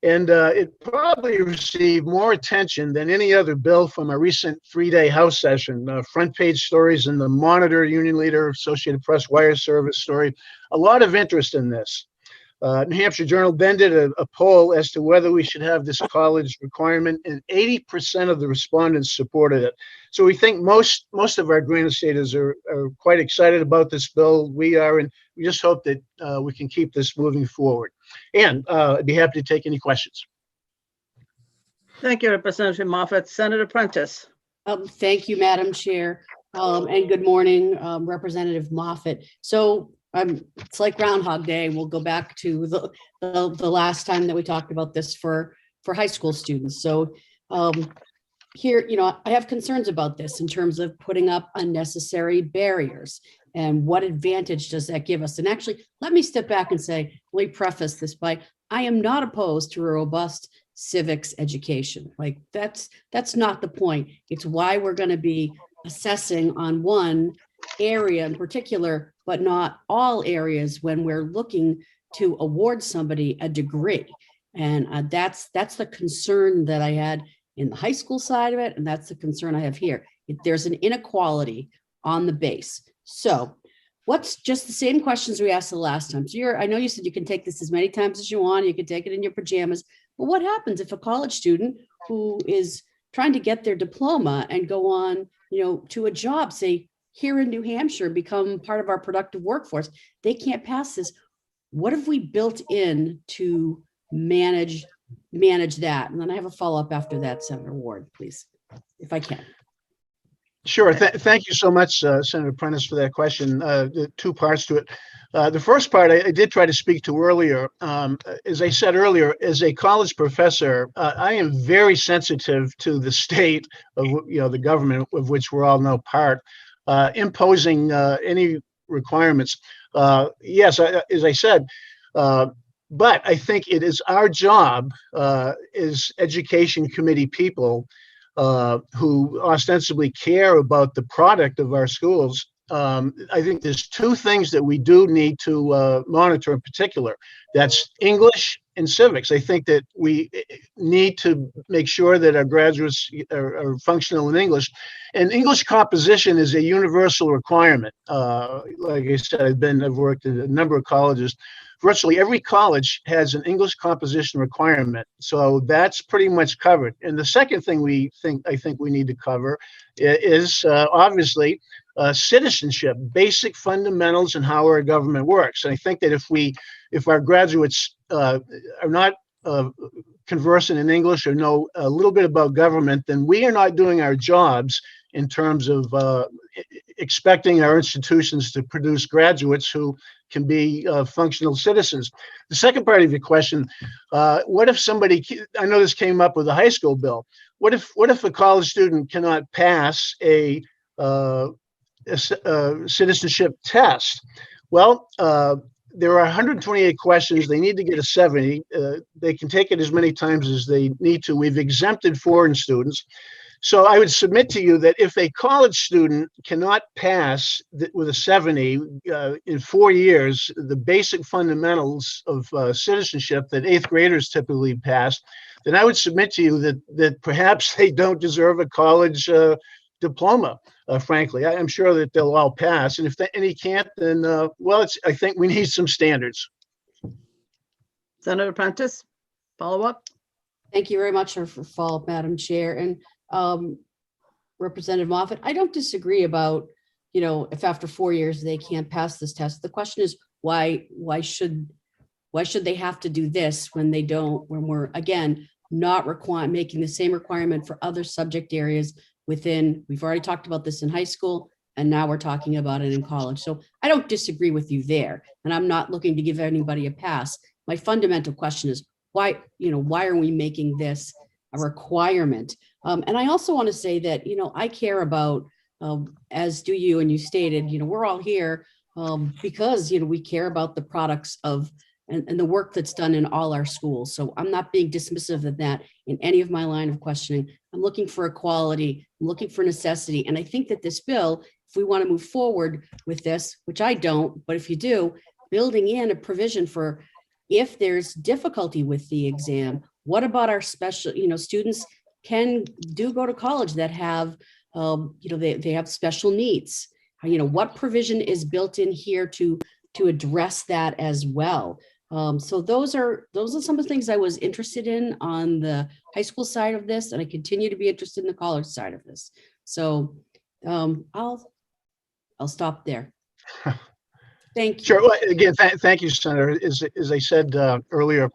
[SPEAKER 18] and it probably received more attention than any other bill from a recent 3-day House session. Front page stories in the Monitor, Union Leader, Associated Press, Wire Service story. A lot of interest in this. New Hampshire Journal then did a poll as to whether we should have this college requirement, and 80% of the respondents supported it. So we think most of our Granite Staters are quite excited about this bill. We are, and we just hope that we can keep this moving forward. And I'd be happy to take any questions.
[SPEAKER 2] Thank you, Representative Moffett. Senator Prentice.
[SPEAKER 6] Thank you, Madam Chair, and good morning, Representative Moffett. So it's like Groundhog Day. We'll go back to the last time that we talked about this for high school students. So here, you know, I have concerns about this in terms of putting up unnecessary barriers and what advantage does that give us? And actually, let me step back and say, let me preface this by, I am not opposed to a robust civics education. Like that's not the point. It's why we're going to be assessing on one area in particular, but not all areas when we're looking to award somebody a degree. And that's the concern that I had in the high school side of it. And that's the concern I have here. There's an inequality on the base. So what's just the same questions we asked the last time. So I know you said you can take this as many times as you want. You can take it in your pajamas. But what happens if a college student who is trying to get their diploma and go on, you know, to a job, say, here in New Hampshire, become part of our productive workforce, they can't pass this. What have we built in to manage that? And then I have a follow-up after that, Senator Ward, please, if I can.
[SPEAKER 18] Sure. Thank you so much, Senator Prentice, for that question. The two parts to it. The first part I did try to speak to earlier. As I said earlier, as a college professor, I am very sensitive to the state of, you know, the government of which we're all now part. Imposing any requirements. Yes, as I said, but I think it is our job as education committee people who ostensibly care about the product of our schools. I think there's two things that we do need to monitor in particular. That's English and civics. I think that we need to make sure that our graduates are functional in English. And English composition is a universal requirement. Like I said, I've worked at a number of colleges. Virtually every college has an English composition requirement. So that's pretty much covered. And the second thing I think we need to cover is obviously citizenship, basic fundamentals and how our government works. And I think that if our graduates are not conversant in English or know a little bit about government, then we are not doing our jobs in terms of expecting our institutions to produce graduates who can be functional citizens. The second part of your question, what if somebody, I know this came up with a high school bill, what if a college student cannot pass a citizenship test? Well, there are 128 questions. They need to get a 70. They can take it as many times as they need to. We've exempted foreign students. So I would submit to you that if a college student cannot pass with a 70 in 4 years, the basic fundamentals of citizenship that 8th graders typically pass, then I would submit to you that perhaps they don't deserve a college diploma. Frankly, I'm sure that they'll all pass. And if any can't, then, well, I think we need some standards.
[SPEAKER 2] Senator Prentice, follow up.
[SPEAKER 6] Thank you very much for follow-up, Madam Chair. And Representative Moffett, I don't disagree about, if after 4 years they can't pass this test. The question is, why should they have to do this when they don't, when we're, again, not making the same requirement for other subject areas within, we've already talked about this in high school, and now we're talking about it in college. So I don't disagree with you there, and I'm not looking to give anybody a pass. My fundamental question is, why are we making this a requirement? And I also want to say that, I care about, as do you, and you stated, we're all here because, we care about the products of and the work that's done in all our schools. So I'm not being dismissive of that in any of my line of questioning. I'm looking for equality, I'm looking for necessity. And I think that this bill, if we want to move forward with this, which I don't, but if you do, building in a provision for if there's difficulty with the exam, what about our special, students do go to college that have, they have special needs. What provision is built in here to address that as well? So those are some of the things I was interested in on the high school side of this, and I continue to be interested in the college side of this. So I'll stop there. Thank you.
[SPEAKER 18] Sure. Well, again, thank you, Senator. As I said earlier,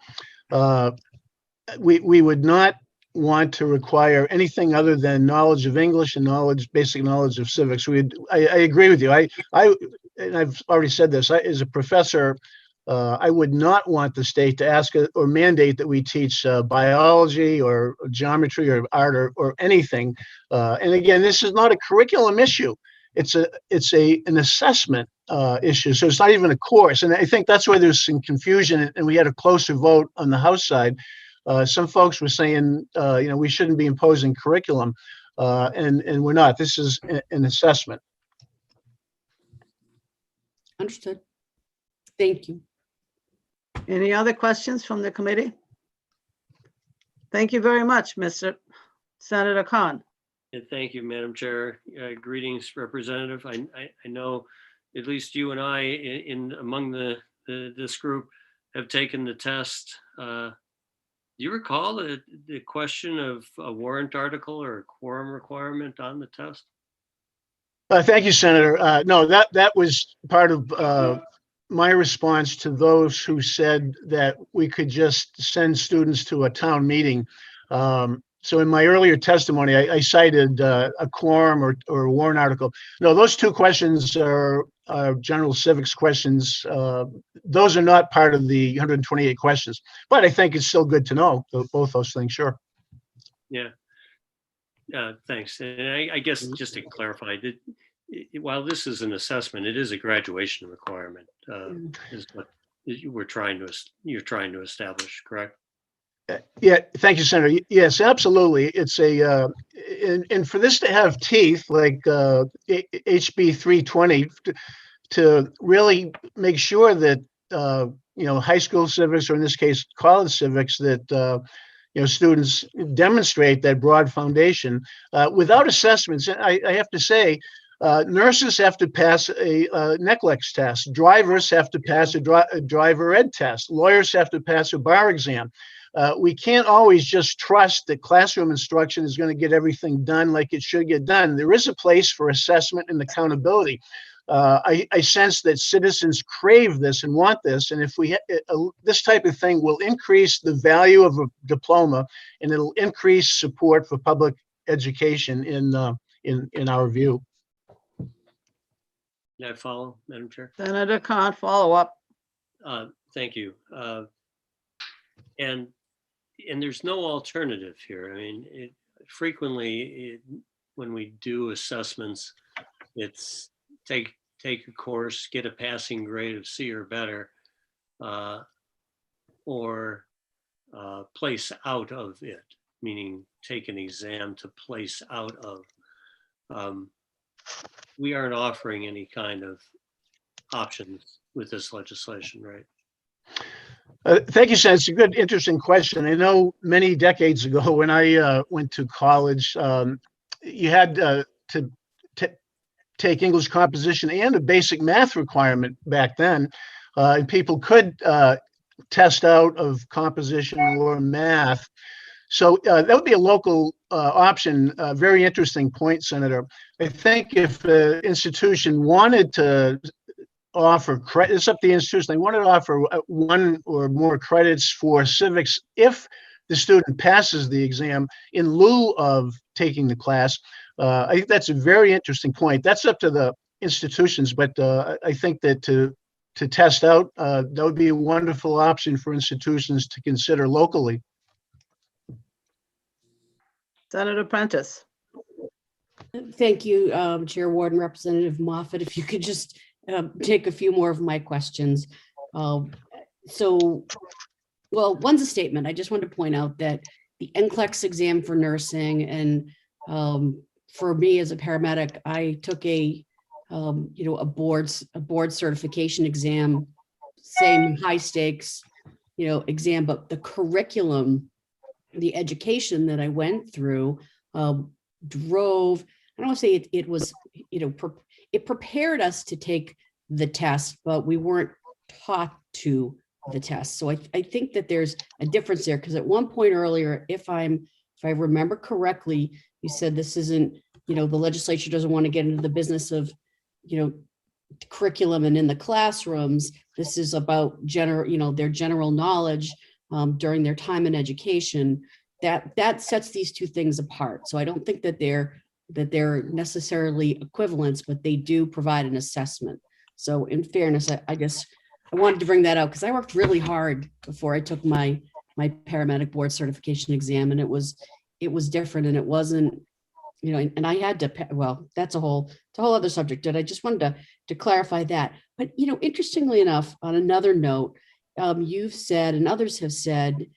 [SPEAKER 18] we would not want to require anything other than knowledge of English and basic knowledge of civics. I agree with you. And I've already said this. As a professor, I would not want the state to ask or mandate that we teach biology or geometry or art or anything. And again, this is not a curriculum issue. It's an assessment issue. So it's not even a course. And I think that's why there's some confusion. And we had a closer vote on the House side. Some folks were saying, we shouldn't be imposing curriculum, and we're not. This is an assessment.
[SPEAKER 6] Understood. Thank you.
[SPEAKER 2] Any other questions from the committee? Thank you very much, Mr. Senator Khan.
[SPEAKER 5] And thank you, Madam Chair. Greetings, Representative. I know at least you and I among this group have taken the test. Do you recall the question of a warrant article or a quorum requirement on the test?
[SPEAKER 18] Thank you, Senator. No, that was part of my response to those who said that we could just send students to a town meeting. So in my earlier testimony, I cited a quorum or a warrant article. No, those two questions are general civics questions. Those are not part of the 128 questions, but I think it's still good to know both those things. Sure.
[SPEAKER 5] Yeah. Thanks. And I guess just to clarify, while this is an assessment, it is a graduation requirement. Is what you're trying to establish, correct?
[SPEAKER 18] Yeah, thank you, Senator. Yes, absolutely. It's and for this to have teeth like HB 320 to really make sure that high school civics, or in this case college civics, that students demonstrate that broad foundation without assessments. I have to say, nurses have to pass a NCLEX test. Drivers have to pass a driver ed test. Lawyers have to pass a bar exam. We can't always just trust that classroom instruction is going to get everything done like it should get done. There is a place for assessment and accountability. I sense that citizens crave this and want this. And if this type of thing will increase the value of a diploma, and it'll increase support for public education in our view.
[SPEAKER 5] Can I follow, Madam Chair?
[SPEAKER 2] Senator Khan, follow up.
[SPEAKER 5] Thank you. And there's no alternative here. I mean, frequently when we do assessments, it's take a course, get a passing grade of C or better, or place out of it, meaning take an exam to place out of. We aren't offering any kind of options with this legislation, right?
[SPEAKER 18] Thank you, Senator. It's a good, interesting question. I know many decades ago when I went to college, you had to take English composition and a basic math requirement back then. And people could test out of composition or math. So that would be a local option. Very interesting point, Senator. I think if the institution wanted to offer credit, it's up to the institution. They wanted to offer one or more credits for civics if the student passes the exam in lieu of taking the class. I think that's a very interesting point. That's up to the institutions, but I think that to test out, that would be a wonderful option for institutions to consider locally.
[SPEAKER 2] Senator Prentice.
[SPEAKER 6] Thank you, Chair Ward and Representative Moffett. If you could just take a few more of my questions. Well, one's a statement. I just wanted to point out that the NCLEX exam for nursing, and for me as a paramedic, I took a board certification exam, same high stakes, exam, but the curriculum, the education that I went through drove, I don't want to say it was, it prepared us to take the test, but we weren't taught to the test. So I think that there's a difference there, because at one point earlier, if I remember correctly, you said this isn't, the legislature doesn't want to get into the business of, curriculum and in the classrooms. This is about their general knowledge during their time in education. That sets these two things apart. So I don't think that they're necessarily equivalents, but they do provide an assessment. So in fairness, I guess I wanted to bring that out because I worked really hard before I took my paramedic board certification exam, and it was different, and it wasn't, and I had to, well, it's a whole other subject, and I just wanted to clarify that. But, interestingly enough, on another note, you've said, and others have said,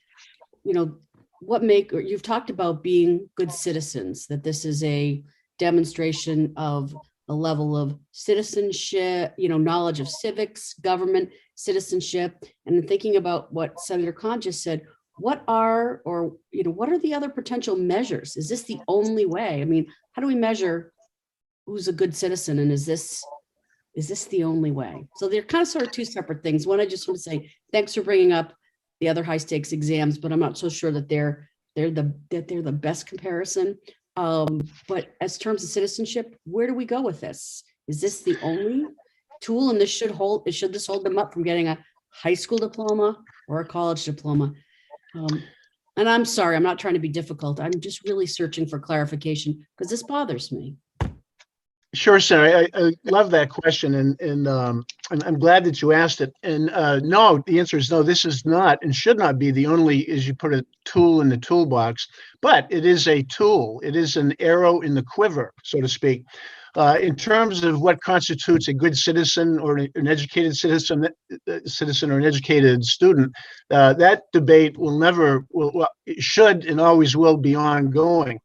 [SPEAKER 6] you've talked about being good citizens, that this is a demonstration of a level of citizenship, knowledge of civics, government, citizenship. And thinking about what Senator Khan just said, what are the other potential measures? Is this the only way? I mean, how do we measure who's a good citizen? And is this the only way? So they're kind of sort of two separate things. One, I just want to say, thanks for bringing up the other high stakes exams, but I'm not so sure that they're the best comparison. But as terms of citizenship, where do we go with this? Is this the only tool? And should this hold them up from getting a high school diploma or a college diploma? And I'm sorry, I'm not trying to be difficult. I'm just really searching for clarification because this bothers me.
[SPEAKER 18] Sure, Senator. I love that question, and I'm glad that you asked it. And no, the answer is no. This is not and should not be the only, as you put it, tool in the toolbox. But it is a tool. It is an arrow in the quiver, so to speak. In terms of what constitutes a good citizen or an educated citizen or an educated student, that debate it should and always will be ongoing.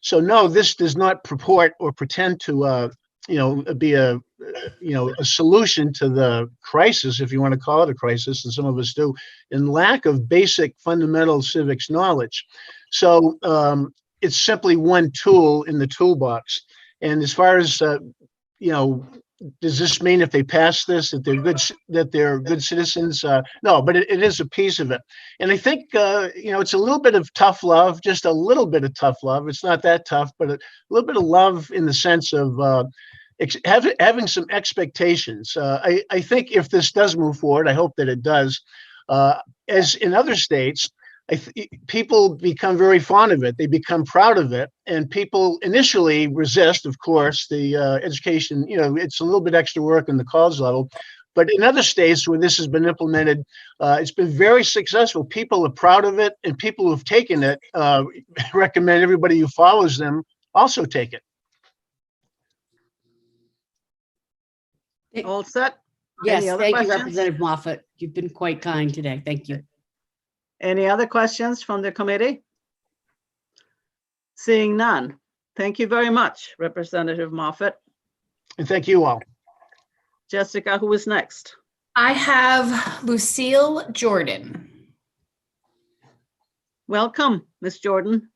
[SPEAKER 18] So no, this does not purport or pretend to, be a solution to the crisis, if you want to call it a crisis, and some of us do, in lack of basic fundamental civics knowledge. So it's simply one tool in the toolbox. And as far as, does this mean if they pass this that they're good citizens? No, but it is a piece of it. And I think it's a little bit of tough love, just a little bit of tough love. It's not that tough, but a little bit of love in the sense of having some expectations. I think if this does move forward, I hope that it does. As in other states, people become very fond of it. They become proud of it, and people initially resist, of course, the education. It's a little bit extra work in the college level. But in other states where this has been implemented, it's been very successful. People are proud of it, and people who've taken it recommend everybody who follows them also take it.
[SPEAKER 2] All set?
[SPEAKER 6] Yes,
[SPEAKER 2] Any other
[SPEAKER 6] thank you,
[SPEAKER 2] questions?
[SPEAKER 6] Representative Moffett. You've been quite kind today. Thank you.
[SPEAKER 2] Any other questions from the committee? Seeing none. Thank you very much, Representative Moffett.
[SPEAKER 18] And thank you all.
[SPEAKER 2] Jessica, who is next?
[SPEAKER 7] I have Lucille Jordan.
[SPEAKER 2] Welcome, Ms. Jordan.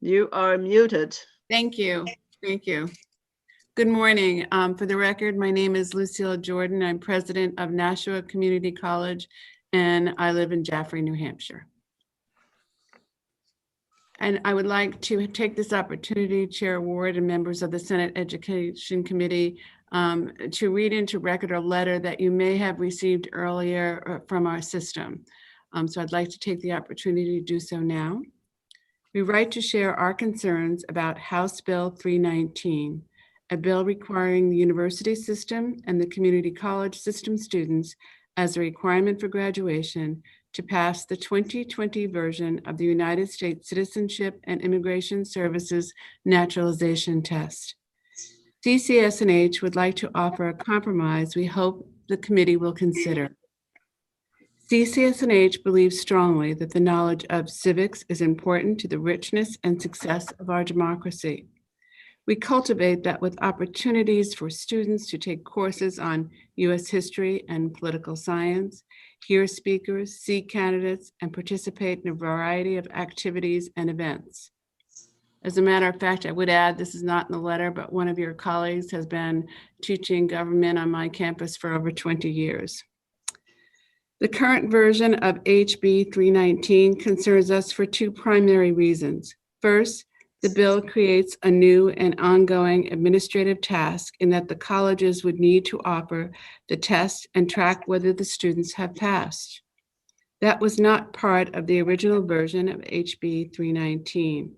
[SPEAKER 2] You are muted.
[SPEAKER 19] Thank you. Thank you. Good morning. For the record, my name is Lucille Jordan. I'm president of Nashua Community College, and I live in Jaffrey, New Hampshire. And I would like to take this opportunity, Chair Ward and members of the Senate Education Committee, to read into record a letter that you may have received earlier from our system. So I'd like to take the opportunity to do so now. We write to share our concerns about House Bill 319, a bill requiring the university system and the community college system students as a requirement for graduation to pass the 2020 version of the United States Citizenship and Immigration Services Naturalization Test. CCS&H would like to offer a compromise we hope the committee will consider. CCS&H believes strongly that the knowledge of civics is important to the richness and success of our democracy. We cultivate that with opportunities for students to take courses on U.S. history and political science, hear speakers, see candidates, and participate in a variety of activities and events. As a matter of fact, I would add, this is not in the letter, but one of your colleagues has been teaching government on my campus for over 20 years. The current version of HB 319 concerns us for two primary reasons. First, the bill creates a new and ongoing administrative task in that the colleges would need to offer the test and track whether the students have passed. That was not part of the original version of HB 319.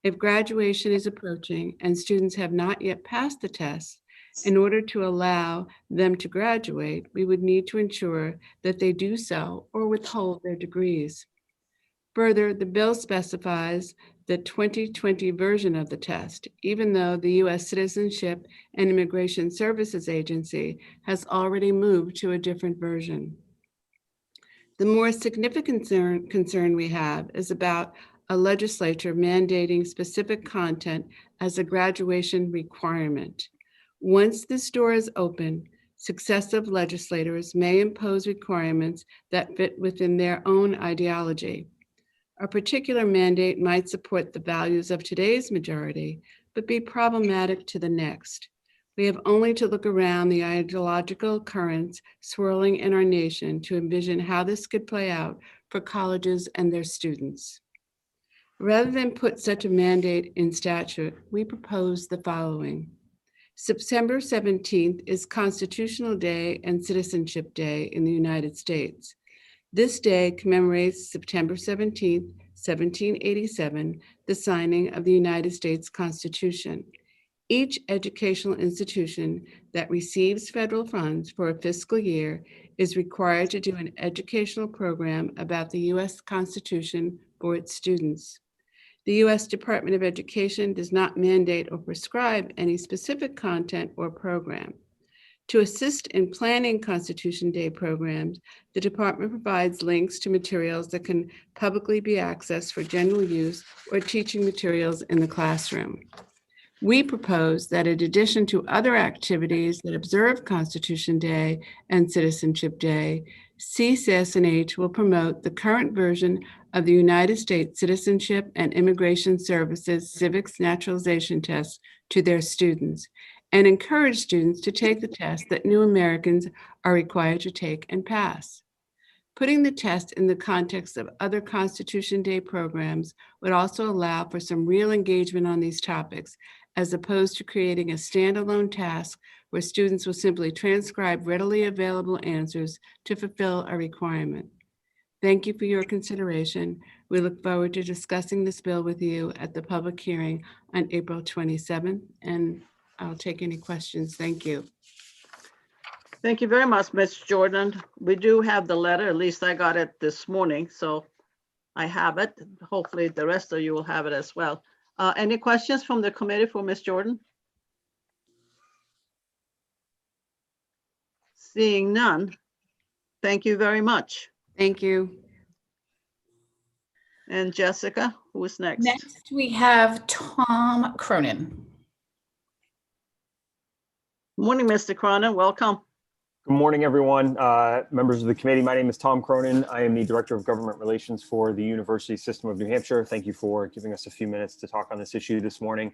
[SPEAKER 19] If graduation is approaching and students have not yet passed the test, in order to allow them to graduate, we would need to ensure that they do so or withhold their degrees. Further, the bill specifies the 2020 version of the test, even though the U.S. Citizenship and Immigration Services Agency has already moved to a different version. The more significant concern we have is about a legislature mandating specific content as a graduation requirement. Once this door is open, successive legislators may impose requirements that fit within their own ideology. A particular mandate might support the values of today's majority, but be problematic to the next. We have only to look around the ideological currents swirling in our nation to envision how this could play out for colleges and their students. Rather than put such a mandate in statute, we propose the following. September 17th is Constitutional Day and Citizenship Day in the United States. This day commemorates September 17th, 1787, the signing of the United States Constitution. Each educational institution that receives federal funds for a fiscal year is required to do an educational program about the U.S. Constitution for its students. The U.S. Department of Education does not mandate or prescribe any specific content or program. To assist in planning Constitution Day programs, the department provides links to materials that can publicly be accessed for general use or teaching materials in the classroom. We propose that in addition to other activities that observe Constitution Day and Citizenship Day, CCS&H will promote the current version of the United States Citizenship and Immigration Services Civics Naturalization Test to their students and encourage students to take the test that new Americans are required to take and pass. Putting the test in the context of other Constitution Day programs would also allow for some real engagement on these topics, as opposed to creating a standalone task where students will simply transcribe readily available answers to fulfill a requirement. Thank you for your consideration. We look forward to discussing this bill with you at the public hearing on April 27th, and I'll take any questions. Thank you.
[SPEAKER 2] Thank you very much, Ms. Jordan. We do have the letter, at least I got it this morning, so I have it. Hopefully the rest of you will have it as well. Any questions from the committee for Ms. Jordan? Seeing none, thank you very much.
[SPEAKER 19] Thank you.
[SPEAKER 2] And Jessica, who is next?
[SPEAKER 7] Next, we have Tom Cronin.
[SPEAKER 2] Morning, Mr. Cronin, welcome.
[SPEAKER 20] Good morning, everyone. Members of the committee, my name is Tom Cronin. I am the Director of Government Relations for the University System of New Hampshire. Thank you for giving us a few minutes to talk on this issue this morning.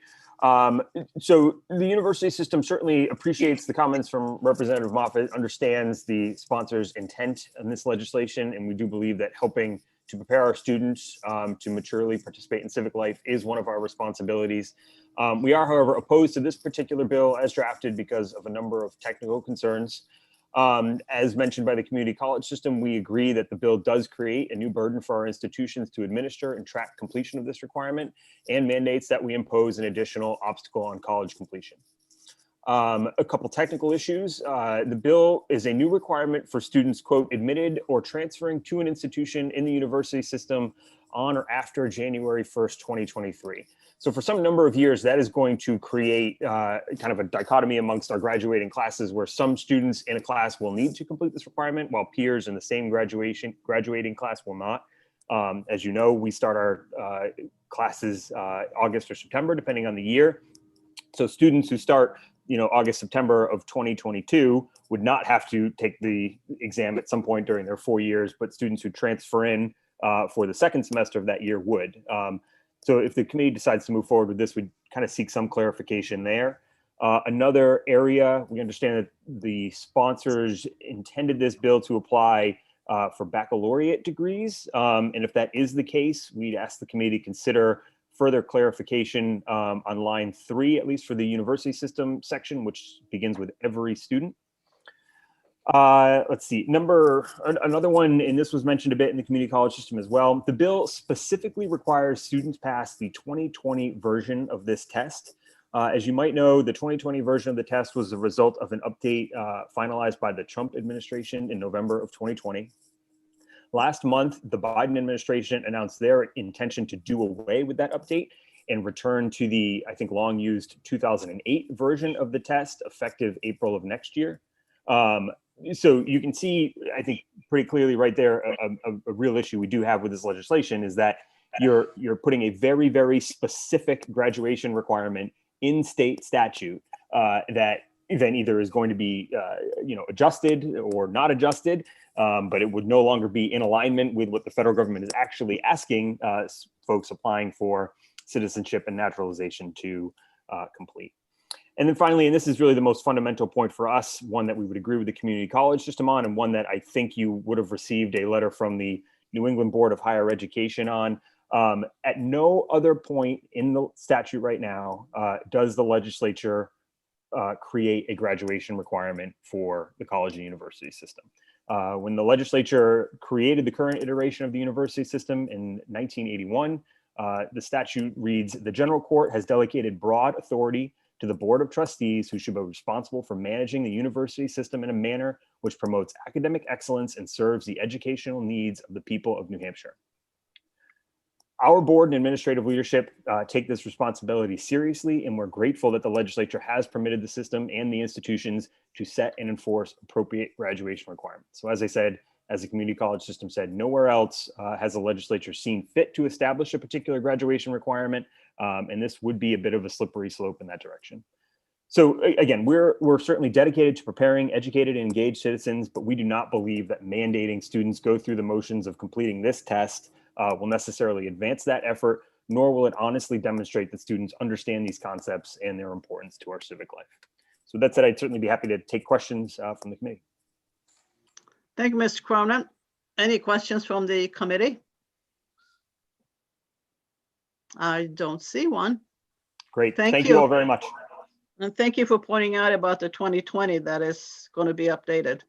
[SPEAKER 20] So the university system certainly appreciates the comments from Representative Moffitt, understands the sponsor's intent in this legislation, and we do believe that helping to prepare our students to maturely participate in civic life is one of our responsibilities. We are, however, opposed to this particular bill as drafted because of a number of technical concerns. As mentioned by the community college system, we agree that the bill does create a new burden for our institutions to administer and track completion of this requirement, and mandates that we impose an additional obstacle on college completion. A couple technical issues. The bill is a new requirement for students, quote, admitted or transferring to an institution in the university system on or after January 1st, 2023. So for some number of years, that is going to create kind of a dichotomy amongst our graduating classes where some students in a class will need to complete this requirement while peers in the same graduating class will not. As you know, we start our classes August or September, depending on the year. So students who start August, September of 2022 would not have to take the exam at some point during their 4 years, but students who transfer in for the second semester of that year would. So if the committee decides to move forward with this, we'd kind of seek some clarification there. Another area, we understand that the sponsors intended this bill to apply for baccalaureate degrees. And if that is the case, we'd ask the committee to consider further clarification on line 3, at least for the university system section, which begins with every student. Let's see, another one, and this was mentioned a bit in the community college system as well. The bill specifically requires students pass the 2020 version of this test. As you might know, the 2020 version of the test was the result of an update finalized by the Trump administration in November of 2020. Last month, the Biden administration announced their intention to do away with that update and return to the, I think, long used 2008 version of the test effective April of next year. So you can see, I think, pretty clearly right there, a real issue we do have with this legislation is that you're putting a very, very specific graduation requirement in state statute that then either is going to be adjusted or not adjusted, but it would no longer be in alignment with what the federal government is actually asking folks applying for citizenship and naturalization to complete. And then finally, and this is really the most fundamental point for us, one that we would agree with the community college system on, and one that I think you would have received a letter from the New England Board of Higher Education on. At no other point in the statute right now does the legislature create a graduation requirement for the college and university system. When the legislature created the current iteration of the university system in 1981, the statute reads, the general court has delegated broad authority to the Board of Trustees, who should be responsible for managing the university system in a manner which promotes academic excellence and serves the educational needs of the people of New Hampshire. Our board and administrative leadership take this responsibility seriously, and we're grateful that the legislature has permitted the system and the institutions to set and enforce appropriate graduation requirements. So as I said, as the community college system said, nowhere else has the legislature seen fit to establish a particular graduation requirement, and this would be a bit of a slippery slope in that direction. So again, we're certainly dedicated to preparing educated and engaged citizens, but we do not believe that mandating students go through the motions of completing this test will necessarily advance that effort, nor will it honestly demonstrate that students understand these concepts and their importance to our civic life. So that said, I'd certainly be happy to take questions from the committee.
[SPEAKER 2] Thank you, Mr. Cronin. Any questions from the committee? I don't see one.
[SPEAKER 20] Great.
[SPEAKER 2] Thank
[SPEAKER 20] Thank you
[SPEAKER 2] you.
[SPEAKER 20] all very much.
[SPEAKER 2] And thank you for pointing out about the 2020 that is going to be updated.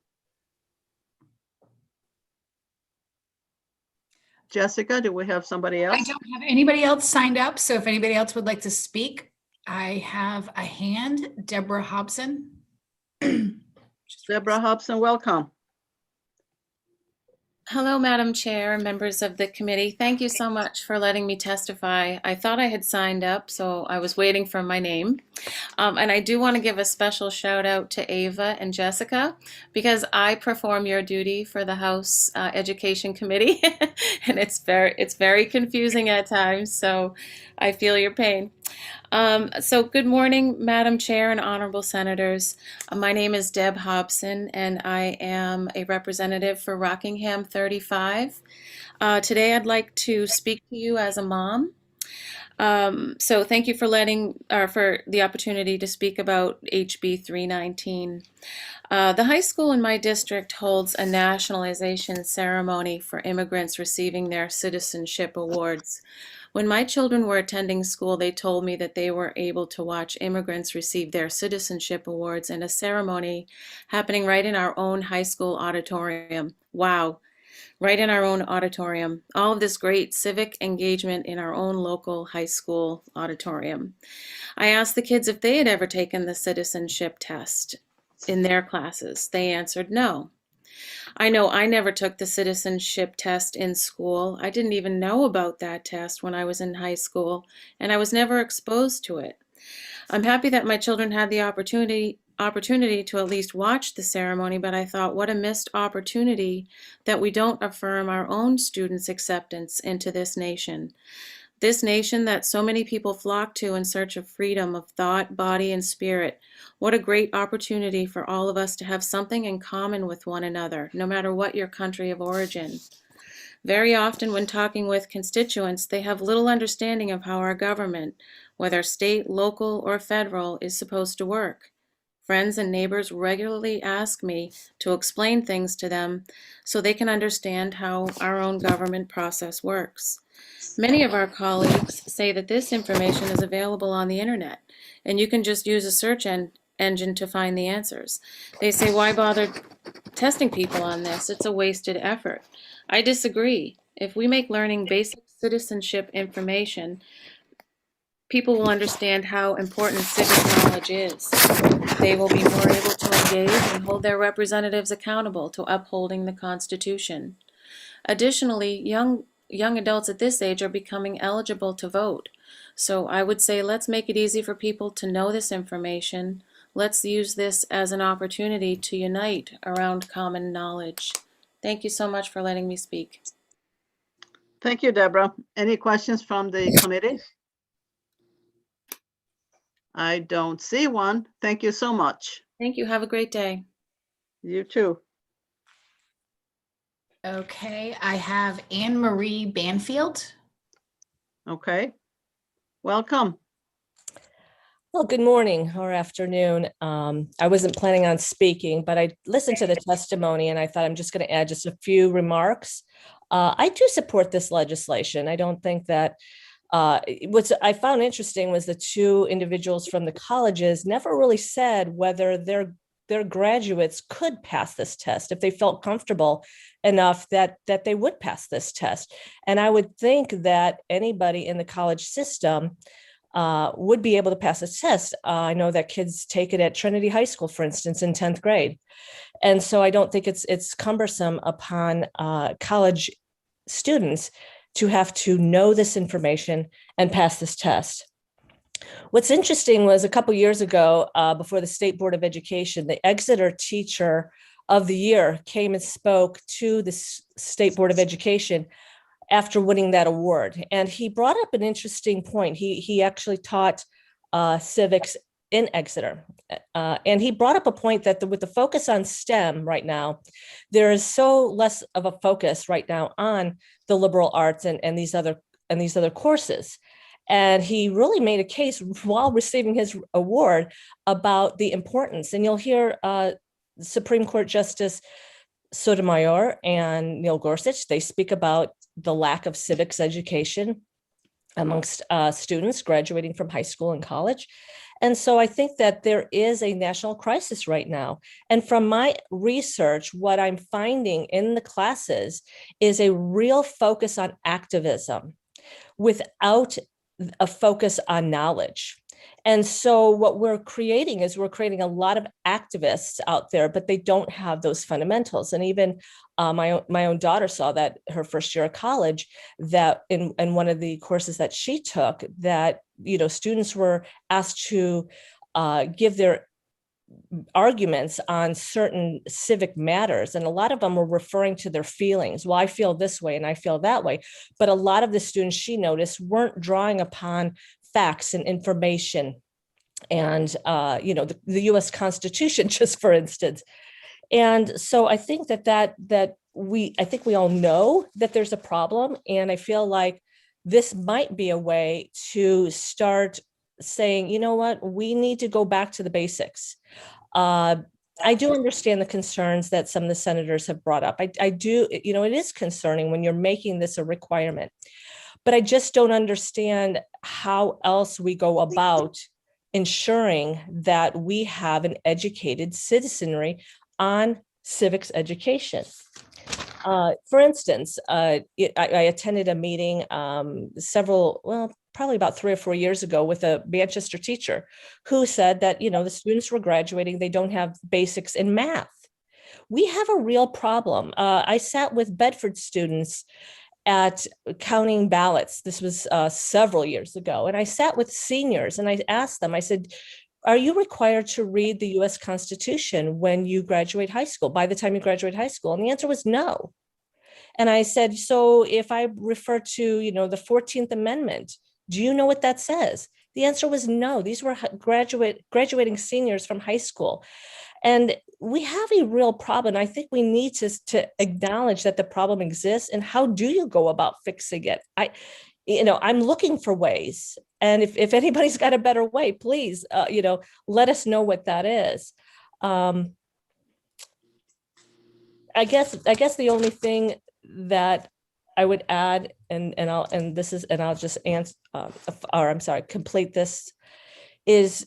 [SPEAKER 2] Jessica, do we have somebody
[SPEAKER 7] I
[SPEAKER 2] else?
[SPEAKER 7] don't have anybody else signed up, so if anybody else would like to speak, I have a hand, Deborah Hobson.
[SPEAKER 2] Deborah Hobson, welcome.
[SPEAKER 21] Hello, Madam Chair, members of the committee. Thank you so much for letting me testify. I thought I had signed up, so I was waiting for my name. And I do want to give a special shout out to Ava and Jessica because I perform your duty for the House Education Committee, and it's very confusing at times. So I feel your pain. So good morning, Madam Chair and honorable senators. My name is Deb Hobson, and I am a representative for Rockingham 35. Today, I'd like to speak to you as a mom. So thank you for for the opportunity to speak about HB 319. The high school in my district holds a nationalization ceremony for immigrants receiving their citizenship awards. When my children were attending school, they told me that they were able to watch immigrants receive their citizenship awards in a ceremony happening right in our own high school auditorium. Wow, right in our own auditorium. All of this great civic engagement in our own local high school auditorium. I asked the kids if they had ever taken the citizenship test in their classes. They answered no. I know I never took the citizenship test in school. I didn't even know about that test when I was in high school, and I was never exposed to it. I'm happy that my children had the opportunity to at least watch the ceremony, but I thought, what a missed opportunity that we don't affirm our own students' acceptance into this nation. This nation that so many people flock to in search of freedom of thought, body, and spirit. What a great opportunity for all of us to have something in common with one another, no matter what your country of origin. Very often when talking with constituents, they have little understanding of how our government, whether state, local, or federal, is supposed to work. Friends and neighbors regularly ask me to explain things to them so they can understand how our own government process works. Many of our colleagues say that this information is available on the internet, and you can just use a search engine to find the answers. They say, why bother testing people on this? It's a wasted effort. I disagree. If we make learning basic citizenship information, people will understand how important civic knowledge is. They will be more able to engage and hold their representatives accountable to upholding the Constitution. Additionally, young adults at this age are becoming eligible to vote. So I would say let's make it easy for people to know this information. Let's use this as an opportunity to unite around common knowledge. Thank you so much for letting me speak.
[SPEAKER 2] Thank you, Deborah. Any questions from the committee? I don't see one. Thank you so much.
[SPEAKER 21] Thank you. Have a great day.
[SPEAKER 2] You too.
[SPEAKER 7] Okay, I have Marie Banfield.
[SPEAKER 2] Okay, welcome.
[SPEAKER 22] Well, good morning or afternoon. I wasn't planning on speaking, but I listened to the testimony and I thought I'm just going to add just a few remarks. I do support this legislation. I don't think that what I found interesting was the two individuals from the colleges never really said whether their graduates could pass this test, if they felt comfortable enough that they would pass this test. And I would think that anybody in the college system would be able to pass this test. I know that kids take it at Trinity High School, for instance, in 10th grade. And so I don't think it's cumbersome upon college students to have to know this information and pass this test. What's interesting was a couple years ago, before the State Board of Education, the Exeter Teacher of the Year came and spoke to the State Board of Education after winning that award. And he brought up an interesting point. He actually taught civics in Exeter. And he brought up a point that with the focus on STEM right now, there is so less of a focus right now on the liberal arts and these other courses. And he really made a case while receiving his award about the importance. And you'll hear Supreme Court Justice Sotomayor and Neil Gorsuch, they speak about the lack of civics education amongst students graduating from high school and college. And so I think that there is a national crisis right now. And from my research, what I'm finding in the classes is a real focus on activism without a focus on knowledge. And so what we're creating is we're creating a lot of activists out there, but they don't have those fundamentals. And even my own daughter saw that her first year of college, that in one of the courses that she took, that, you know, students were asked to give their arguments on certain civic matters. And a lot of them were referring to their feelings. Well, I feel this way and I feel that way. But a lot of the students she noticed weren't drawing upon facts and information and, you know, the US Constitution, just for instance. And so I think I think we all know that there's a problem. And I feel like this might be a way to start saying, you know what, we need to go back to the basics. I do understand the concerns that some of the senators have brought up. I do, you know, it is concerning when you're making this a requirement, but I just don't understand how else we go about ensuring that we have an educated citizenry on civics education. For instance, I attended a meeting probably about 3 or 4 years ago with a Manchester teacher who said that, you know, the students were graduating, they don't have basics in math. We have a real problem. I sat with Bedford students at counting ballots. This was several years ago. And I sat with seniors and I asked them, I said, are you required to read the US Constitution when you graduate high school, by the time you graduate high school? And the answer was no. And I said, so if I refer to, you know, the 14th Amendment, do you know what that says? The answer was no. These were graduating seniors from high school. And we have a real problem. I think we need to acknowledge that the problem exists. And how do you go about fixing it? I'm looking for ways. And if anybody's got a better way, please, let us know what that is. I guess the only thing that I would add, I'll just answer, complete this, is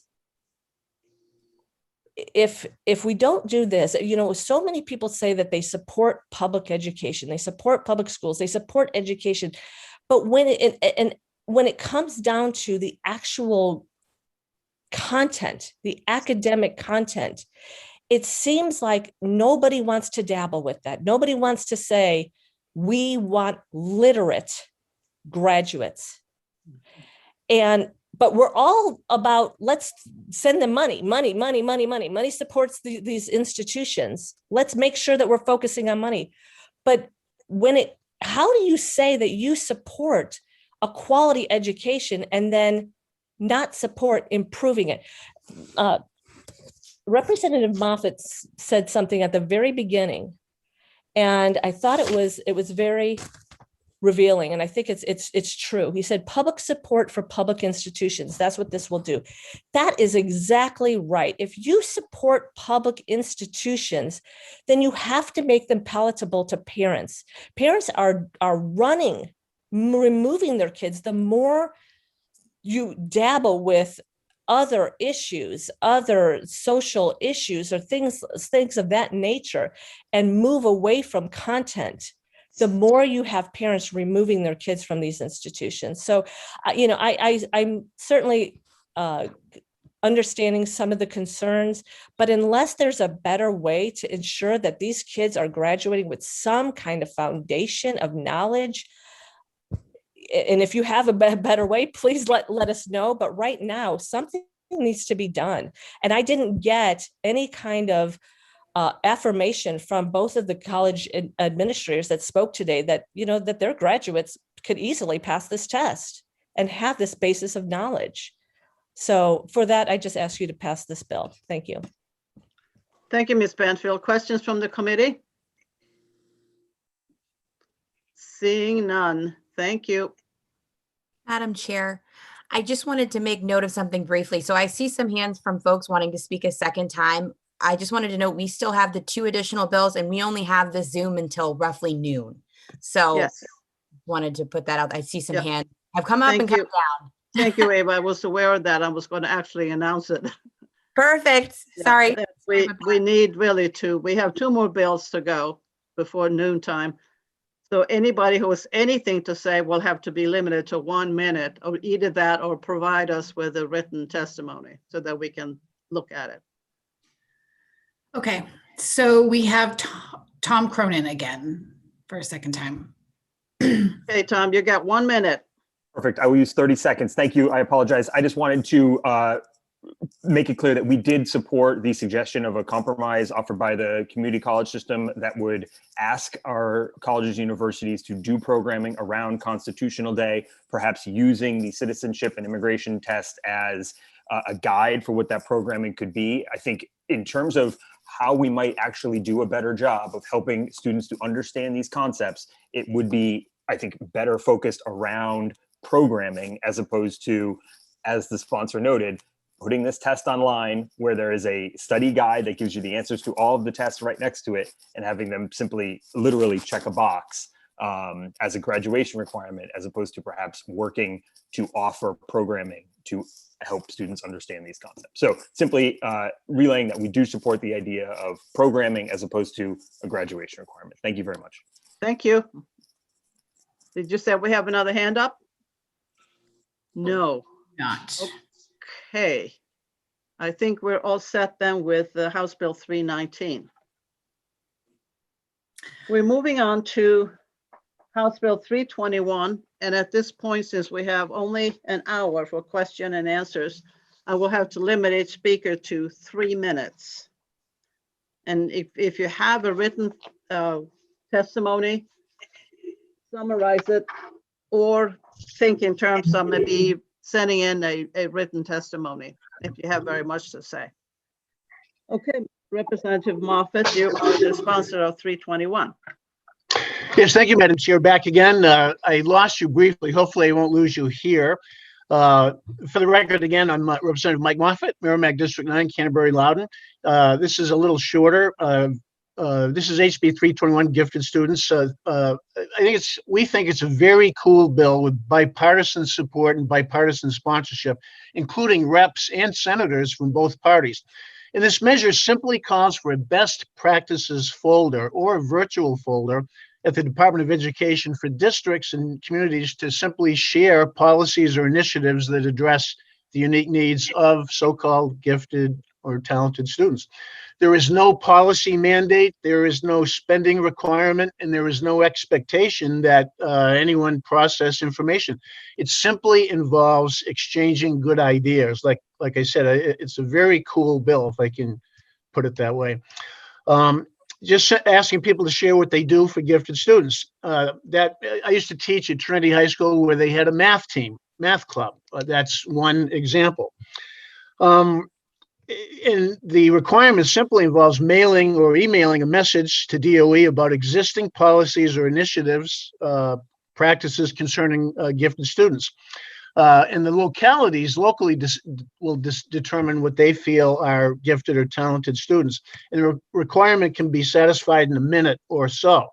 [SPEAKER 22] if we don't do this, so many people say that they support public education, they support public schools, they support education, but when it comes down to the actual content, the academic content, it seems like nobody wants to dabble with that. Nobody wants to say, we want literate graduates. But we're all about, let's send them money. Money supports these institutions. Let's make sure that we're focusing on money. But how do you say that you support a quality education and then not support improving it? Representative Moffitt said something at the very beginning, and I thought it was very revealing, and I think it's true. He said, public support for public institutions. That's what this will do. That is exactly right. If you support public institutions, then you have to make them palatable to parents. Parents are removing their kids. The more you dabble with other issues, other social issues, or things of that nature, and move away from content, the more you have parents removing their kids from these institutions. So, I'm certainly understanding some of the concerns, but unless there's a better way to ensure that these kids are graduating with some kind of foundation of knowledge, and if you have a better way, please let us know. But right now, something needs to be done. And I didn't get any kind of affirmation from both of the college administrators that spoke today that, that their graduates could easily pass this test and have this basis of knowledge. So for that, I just ask you to pass this bill. Thank you.
[SPEAKER 2] Thank you, Ms. Banfield. Questions from the committee? Seeing none. Thank you.
[SPEAKER 1] Madam Chair, I just wanted to make note of something briefly. So I see some hands from folks wanting to speak a second time. I just wanted to note we still have the 2 additional bills and we only have the Zoom until roughly noon. So
[SPEAKER 2] yes,
[SPEAKER 1] wanted to put that out. I see some hands I've come up and
[SPEAKER 2] Thank
[SPEAKER 1] come
[SPEAKER 2] you.
[SPEAKER 1] down.
[SPEAKER 2] Thank you, Ava. I was aware of that. I was going to actually announce it.
[SPEAKER 1] Perfect.
[SPEAKER 2] Yeah,
[SPEAKER 1] Sorry.
[SPEAKER 2] that we need really we have 2 more bills to go before noon time. So anybody who has anything to say will have to be limited to 1 minute, or either that or provide us with a written testimony so that we can look at it.
[SPEAKER 7] Okay, so we have Tom Cronin again for a second time.
[SPEAKER 2] Okay, Tom, you got 1 minute.
[SPEAKER 20] Perfect. I will use 30 seconds. Thank you. I apologize. I just wanted to make it clear that we did support the suggestion of a compromise offered by the community college system that would ask our colleges, universities to do programming around Constitutional Day, perhaps using the citizenship and immigration test as a guide for what that programming could be. I think in terms of how we might actually do a better job of helping students to understand these concepts, it would be, I think, better focused around programming as opposed to, as the sponsor noted, putting this test online where there is a study guide that gives you the answers to all of the tests right next to it and having them simply literally check a box as a graduation requirement, as opposed to perhaps working to offer programming to help students understand these concepts. So simply relaying that we do support the idea of programming as opposed to a graduation requirement. Thank you very much.
[SPEAKER 2] Thank you. Did you say we have another hand up? No.
[SPEAKER 7] Not.
[SPEAKER 2] Okay. I think we're all set then with House Bill 319. We're moving on to House Bill 321. And at this point, since we have only an hour for question and answers, I will have to limit each speaker to 3 minutes. And if you have a written testimony, summarize it, or think in terms of maybe sending in a written testimony if you have very much to say. Okay, Representative Moffett, you are the sponsor of 321.
[SPEAKER 18] Yes, thank you, Madam Chair. Back again. I lost you briefly. Hopefully I won't lose you here. For the record, again, I'm Representative Mike Moffett, Merrimack District 9, Canterbury Loudon. This is a little shorter. This is HB 321, gifted students. We think it's a very cool bill with bipartisan support and bipartisan sponsorship, including reps and senators from both parties. And this measure simply calls for a best practices folder or a virtual folder at the Department of Education for districts and communities to simply share policies or initiatives that address the unique needs of so-called gifted or talented students. There is no policy mandate, there is no spending requirement, and there is no expectation that anyone process information. It simply involves exchanging good ideas. Like I said, it's a very cool bill, if I can put it that way. Just asking people to share what they do for gifted students. That I used to teach at Trinity High School where they had a math team, math club. That's one example. And the requirement simply involves mailing or emailing a message to DOE about existing policies or initiatives, practices concerning gifted students. And the localities locally will determine what they feel are gifted or talented students. And the requirement can be satisfied in a minute or so.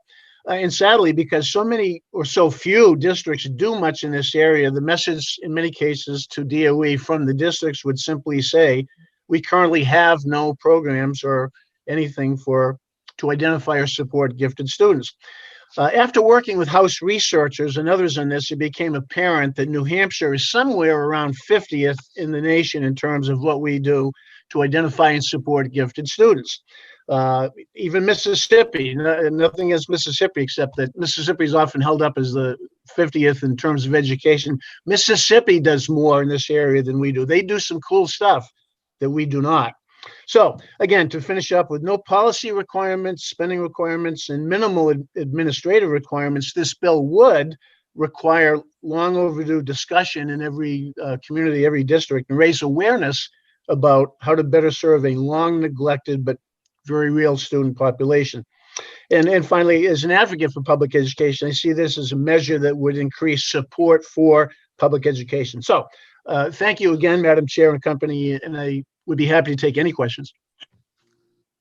[SPEAKER 18] And sadly, because so many or so few districts do much in this area, the message in many cases to DOE from the districts would simply say, we currently have no programs or anything to identify or support gifted students. After working with House researchers and others on this, it became apparent that New Hampshire is somewhere around 50th in the nation in terms of what we do to identify and support gifted students. Even Mississippi, nothing against Mississippi, except that Mississippi is often held up as the 50th in terms of education. Mississippi does more in this area than we do. They do some cool stuff that we do not. So again, to finish up, with no policy requirements, spending requirements, and minimal administrative requirements, this bill would require long overdue discussion in every community, every district, and raise awareness about how to better serve a long neglected but very real student population. And finally, as an advocate for public education, I see this as a measure that would increase support for public education. So thank you again, Madam Chair and company, and I would be happy to take any questions.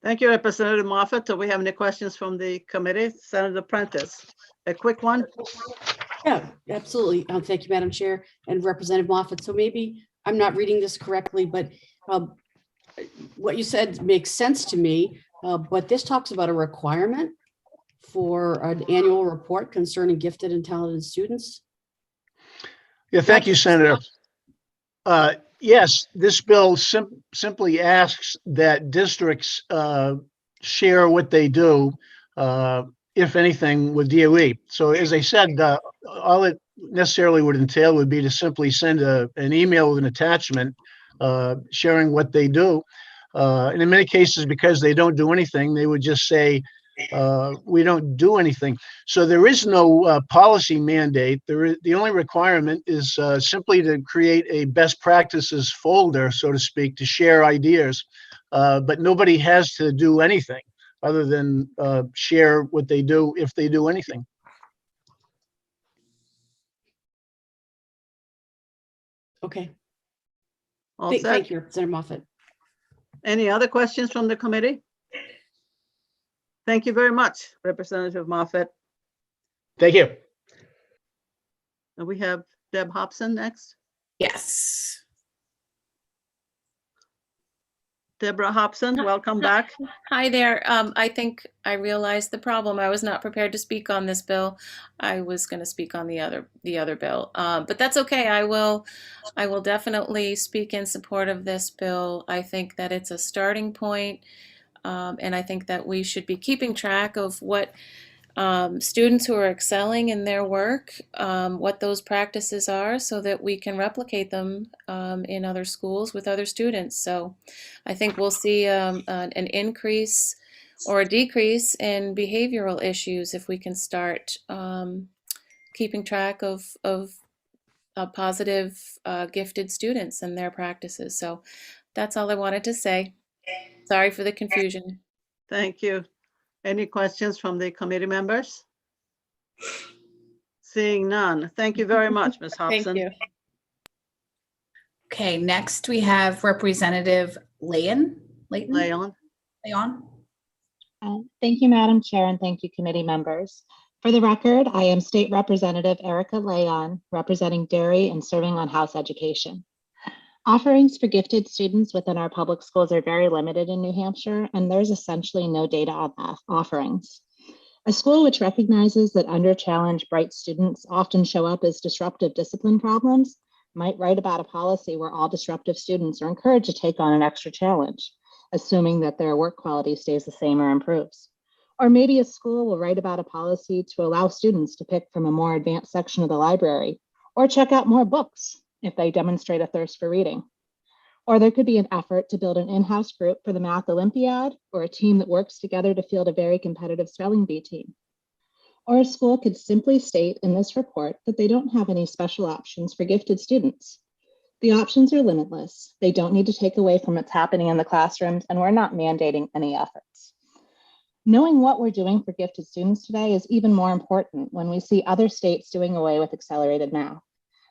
[SPEAKER 2] Thank you, Representative Moffett. Do we have any questions from the committee? Senator Prentice, a quick one.
[SPEAKER 6] Yeah, absolutely. Thank you, Madam Chair and Representative Moffett. So maybe I'm not reading this correctly, but what you said makes sense to me. But this talks about a requirement for an annual report concerning gifted and talented students.
[SPEAKER 18] Yeah, thank you, Senator. Yes, this bill simply asks that districts share what they do, if anything, with DOE. So as I said, all it necessarily would entail would be to simply send an email with an attachment sharing what they do. And in many cases, because they don't do anything, they would just say, we don't do anything. So there is no policy mandate. The only requirement is simply to create a best practices folder, so to speak, to share ideas. But nobody has to do anything other than share what they do if they do anything.
[SPEAKER 6] Okay.
[SPEAKER 2] All set?
[SPEAKER 6] Thank you, Representative Moffett.
[SPEAKER 2] Any other questions from the committee? Thank you very much, Representative Moffett.
[SPEAKER 18] Thank you.
[SPEAKER 2] And we have Deb Hobson next.
[SPEAKER 7] Yes.
[SPEAKER 2] Deborah Hobson, welcome back.
[SPEAKER 21] Hi there. I think I realized the problem. I was not prepared to speak on this bill. I was going to speak on the other bill, but that's okay. I will definitely speak in support of this bill. I think that it's a starting point, and I think that we should be keeping track of what students who are excelling in their work, what those practices are, so that we can replicate them in other schools with other students. So I think we'll see an increase or a decrease in behavioral issues if we can start keeping track of positive gifted students and their practices. So that's all I wanted to say. Sorry for the confusion.
[SPEAKER 2] Thank you. Any questions from the committee members? Seeing none. Thank you very much, Ms. Hobson.
[SPEAKER 21] Thank you.
[SPEAKER 7] Okay, next we have Representative Leon.
[SPEAKER 2] Leon.
[SPEAKER 4] Thank you, Madam Chair, and thank you, committee members. For the record, I am State Representative Erica Leon, representing Derry and serving on House Education. Offerings for gifted students within our public schools are very limited in New Hampshire, and there's essentially no data on offerings. A school which recognizes that under-challenged bright students often show up as disruptive discipline problems might write about a policy where all disruptive students are encouraged to take on an extra challenge, assuming that their work quality stays the same or improves. Or maybe a school will write about a policy to allow students to pick from a more advanced section of the library or check out more books if they demonstrate a thirst for reading. Or there could be an effort to build an in-house group for the Math Olympiad, or a team that works together to field a very competitive spelling bee team. Or a school could simply state in this report that they don't have any special options for gifted students. The options are limitless. They don't need to take away from what's happening in the classrooms, and we're not mandating any efforts. Knowing what we're doing for gifted students today is even more important when we see other states doing away with accelerated math.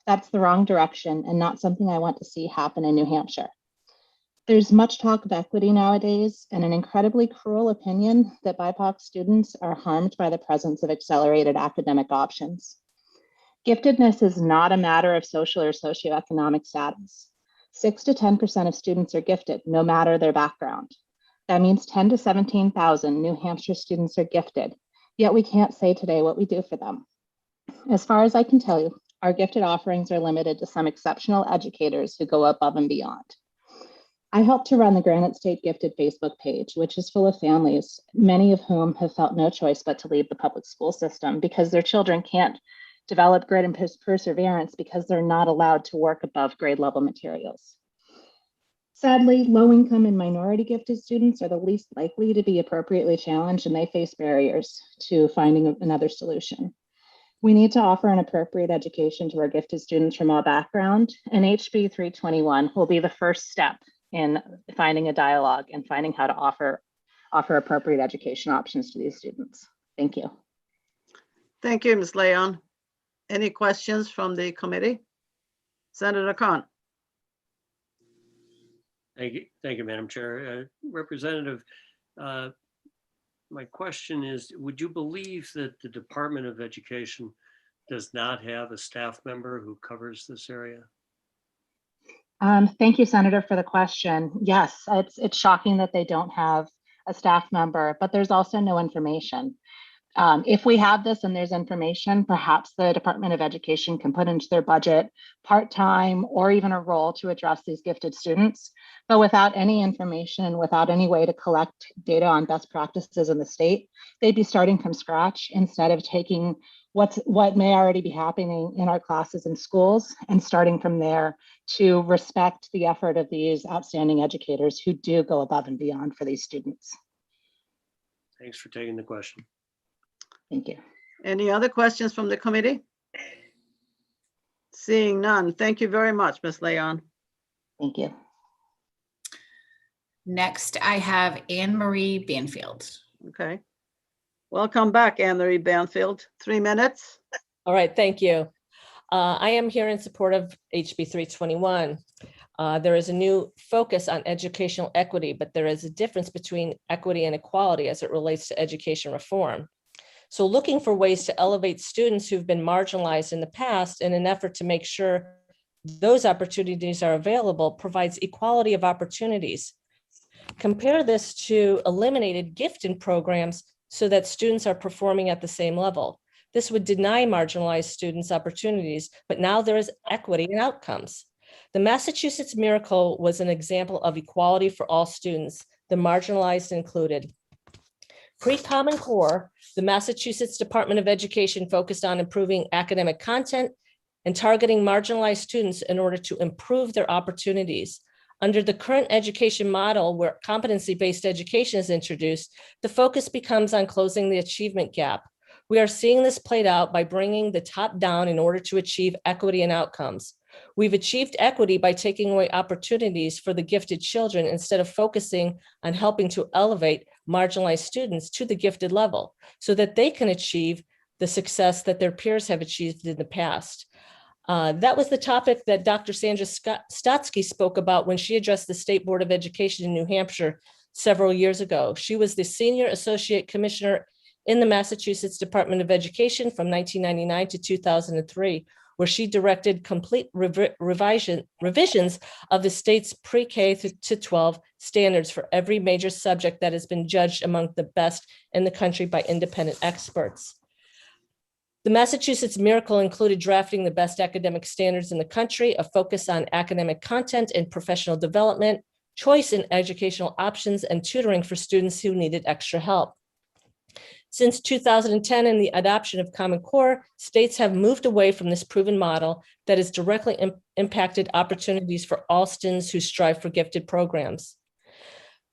[SPEAKER 4] That's the wrong direction and not something I want to see happen in New Hampshire. There's much talk of equity nowadays and an incredibly cruel opinion that BIPOC students are harmed by the presence of accelerated academic options. Giftedness is not a matter of social or socioeconomic status. 6 to 10% of students are gifted, no matter their background. That means 10 to 17,000 New Hampshire students are gifted, yet we can't say today what we do for them. As far as I can tell you, our gifted offerings are limited to some exceptional educators who go above and beyond. I helped to run the Granite State Gifted Facebook page, which is full of families, many of whom have felt no choice but to leave the public school system because their children can't develop grit and perseverance because they're not allowed to work above grade level materials. Sadly, low-income and minority gifted students are the least likely to be appropriately challenged, and they face barriers to finding another solution. We need to offer an appropriate education to our gifted students from all backgrounds, and HB 321 will be the first step in finding a dialogue and finding how to offer appropriate education options to these students. Thank you.
[SPEAKER 2] Thank you, Ms. Leon. Any questions from the committee? Senator Khan.
[SPEAKER 5] Thank you, Madam Chair. Representative, my question is, would you believe that the Department of Education does not have a staff member who covers this area?
[SPEAKER 4] Thank you, Senator, for the question. Yes, it's shocking that they don't have a staff member, but there's also no information. If we have this and there's information, perhaps the Department of Education can put into their budget part-time or even a role to address these gifted students. But without any information, without any way to collect data on best practices in the state, they'd be starting from scratch instead of taking what may already be happening in our classes and schools and starting from there to respect the effort of these outstanding educators who do go above and beyond for these students.
[SPEAKER 5] Thanks for taking the question.
[SPEAKER 4] Thank you.
[SPEAKER 2] Any other questions from the committee? Seeing none. Thank you very much, Ms. Leon.
[SPEAKER 4] Thank you.
[SPEAKER 7] Next, I have Marie Banfield.
[SPEAKER 2] Okay. Welcome back, Marie Banfield. 3 minutes.
[SPEAKER 22] All right, thank you. I am here in support of HB 321. There is a new focus on educational equity, but there is a difference between equity and equality as it relates to education reform. So looking for ways to elevate students who've been marginalized in the past in an effort to make sure those opportunities are available provides equality of opportunities. Compare this to eliminated gifted programs so that students are performing at the same level. This would deny marginalized students opportunities, but now there is equity in outcomes. The Massachusetts Miracle was an example of equality for all students, the marginalized included. Pre-Common Core, the Massachusetts Department of Education focused on improving academic content and targeting marginalized students in order to improve their opportunities. Under the current education model where competency-based education is introduced, the focus becomes on closing the achievement gap. We are seeing this played out by bringing the top down in order to achieve equity and outcomes. We've achieved equity by taking away opportunities for the gifted children instead of focusing on helping to elevate marginalized students to the gifted level so that they can achieve the success that their peers have achieved in the past. That was the topic that Dr. Sandra Stotsky spoke about when she addressed the State Board of Education in New Hampshire several years ago. She was the Senior Associate Commissioner in the Massachusetts Department of Education from 1999 to 2003, where she directed complete revisions of the state's pre-K to 12 standards for every major subject that has been judged among the best in the country by independent experts. The Massachusetts Miracle included drafting the best academic standards in the country, a focus on academic content and professional development, choice in educational options, and tutoring for students who needed extra help. Since 2010 and the adoption of Common Core, states have moved away from this proven model that has directly impacted opportunities for all students who strive for gifted programs.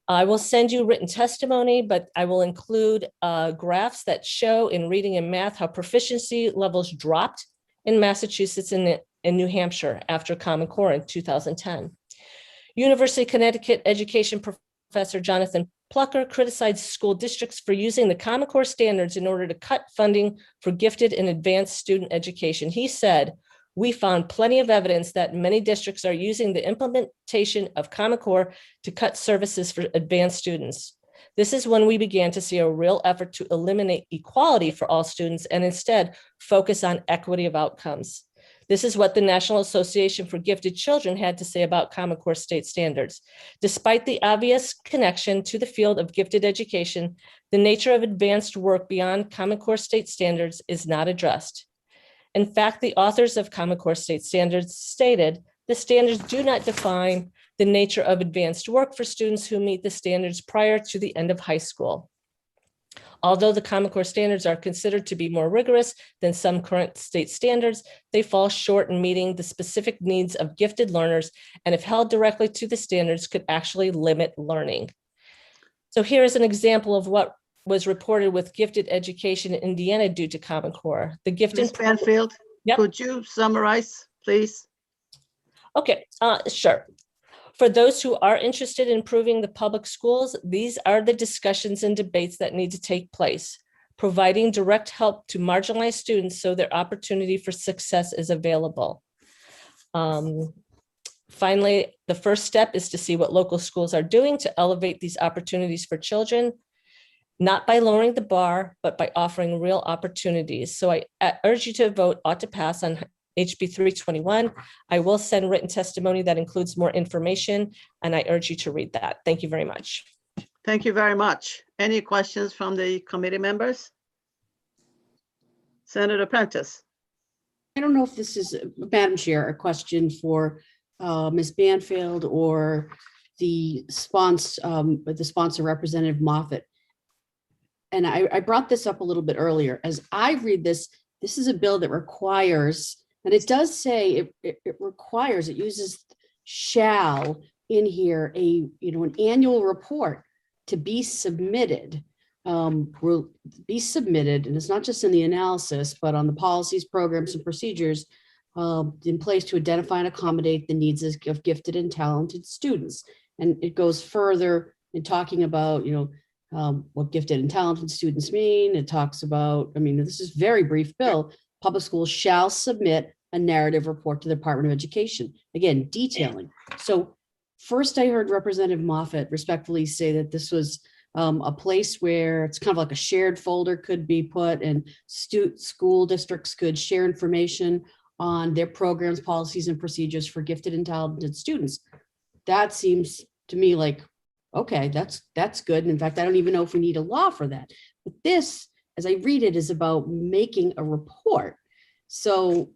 [SPEAKER 22] I will send you written testimony, but I will include graphs that show in reading and math how proficiency levels dropped in Massachusetts and in New Hampshire after Common Core in 2010. University of Connecticut education professor Jonathan Plucker criticized school districts for using the Common Core standards in order to cut funding for gifted and advanced student education. He said, "We found plenty of evidence that many districts are using the implementation of Common Core to cut services for advanced students. This is when we began to see a real effort to eliminate equality for all students and instead focus on equity of outcomes." This is what the National Association for Gifted Children had to say about Common Core state standards. Despite the obvious connection to the field of gifted education, the nature of advanced work beyond Common Core state standards is not addressed. In fact, the authors of Common Core state standards stated, the standards do not define the nature of advanced work for students who meet the standards prior to the end of high school. Although the Common Core standards are considered to be more rigorous than some current state standards, they fall short in meeting the specific needs of gifted learners, and if held directly to the standards, could actually limit learning. So here is an example of what was reported with gifted education in Indiana due to Common Core. The gifted
[SPEAKER 2] Ms. Banfield, could you summarize, please?
[SPEAKER 22] Okay, sure. For those who are interested in improving the public schools, these are the discussions and debates that need to take place, providing direct help to marginalized students so their opportunity for success is available. Finally, the first step is to see what local schools are doing to elevate these opportunities for children. not by lowering the bar, but by offering real opportunities. So I urge you to vote ought to pass on HB 321. I will send written testimony that includes more information, and I urge you to read that. Thank you very much.
[SPEAKER 2] Thank you very much. Any questions from the committee members? Senator Prentice.
[SPEAKER 6] I don't know if this is, Madam Chair, a question for Ms. Banfield or the sponsor Representative Moffett. And I brought this up a little bit earlier. As I read this, this is a bill that requires, and it does say it requires, it uses shall in here, an annual report to be submitted. Will be submitted, and it's not just in the analysis, but on the policies, programs, and procedures in place to identify and accommodate the needs of gifted and talented students. And it goes further in talking about, what gifted and talented students mean. It talks about, this is a very brief bill. Public schools shall submit a narrative report to the Department of Education. Again, detailing. So first I heard Representative Moffett respectfully say that this was a place where it's kind of like a shared folder could be put, and school districts could share information on their programs, policies, and procedures for gifted and talented students. That seems to me like, okay, that's good. And in fact, I don't even know if we need a law for that. But this, as I read it, is about making a report. So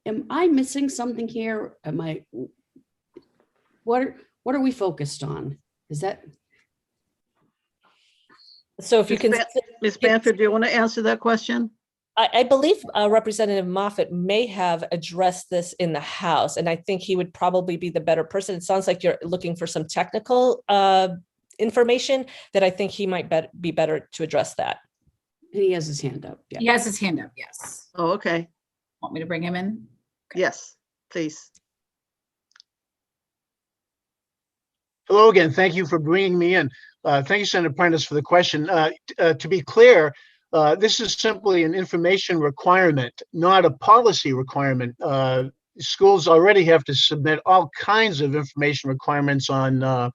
[SPEAKER 6] am I missing something here? What are we focused on? Is that?
[SPEAKER 22] So if you can,
[SPEAKER 2] Ms. Banfield, do you want to answer that question?
[SPEAKER 22] I believe Representative Moffett may have addressed this in the House, and I think he would probably be the better person. It sounds like you're looking for some technical information that I think he might be better to address that.
[SPEAKER 6] And he has his hand up.
[SPEAKER 7] He has his hand up, yes.
[SPEAKER 2] Oh, okay.
[SPEAKER 7] Want me to bring him in?
[SPEAKER 2] Okay. Yes, please.
[SPEAKER 18] Hello again. Thank you for bringing me in. Thank you, Senator Prentice, for the question. To be clear, this is simply an information requirement, not a policy requirement. Schools already have to submit all kinds of information requirements on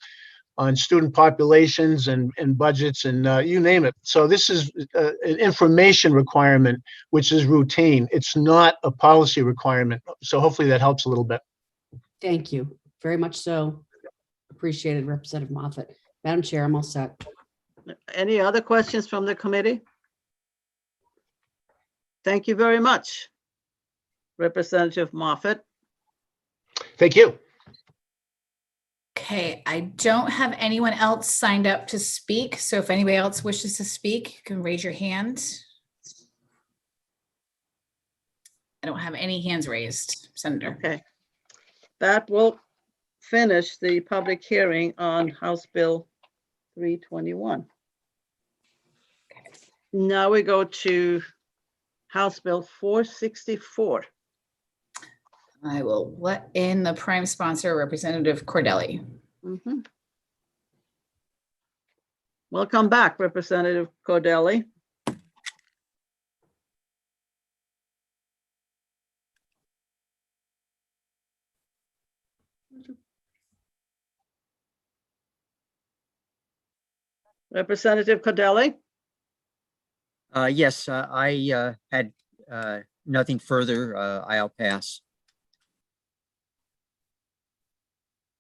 [SPEAKER 18] student populations and budgets and you name it. So this is an information requirement, which is routine. It's not a policy requirement. So hopefully that helps a little bit.
[SPEAKER 6] Thank you very much. So appreciated, Representative Moffett. Madam Chair, I'm all set.
[SPEAKER 2] Any other questions from the committee? Thank you very much, Representative Moffett.
[SPEAKER 18] Thank you.
[SPEAKER 7] Okay, I don't have anyone else signed up to speak. So if anybody else wishes to speak, you can raise your hand. I don't have any hands raised, Senator.
[SPEAKER 2] Okay. That will finish the public hearing on House Bill 321. Now we go to House Bill 464.
[SPEAKER 7] I will let in the prime sponsor, Representative Cordelli.
[SPEAKER 2] Mm-hmm. Welcome back, Representative Cordelli. Representative Cordelli?
[SPEAKER 9] Yes, I had nothing further. I'll pass.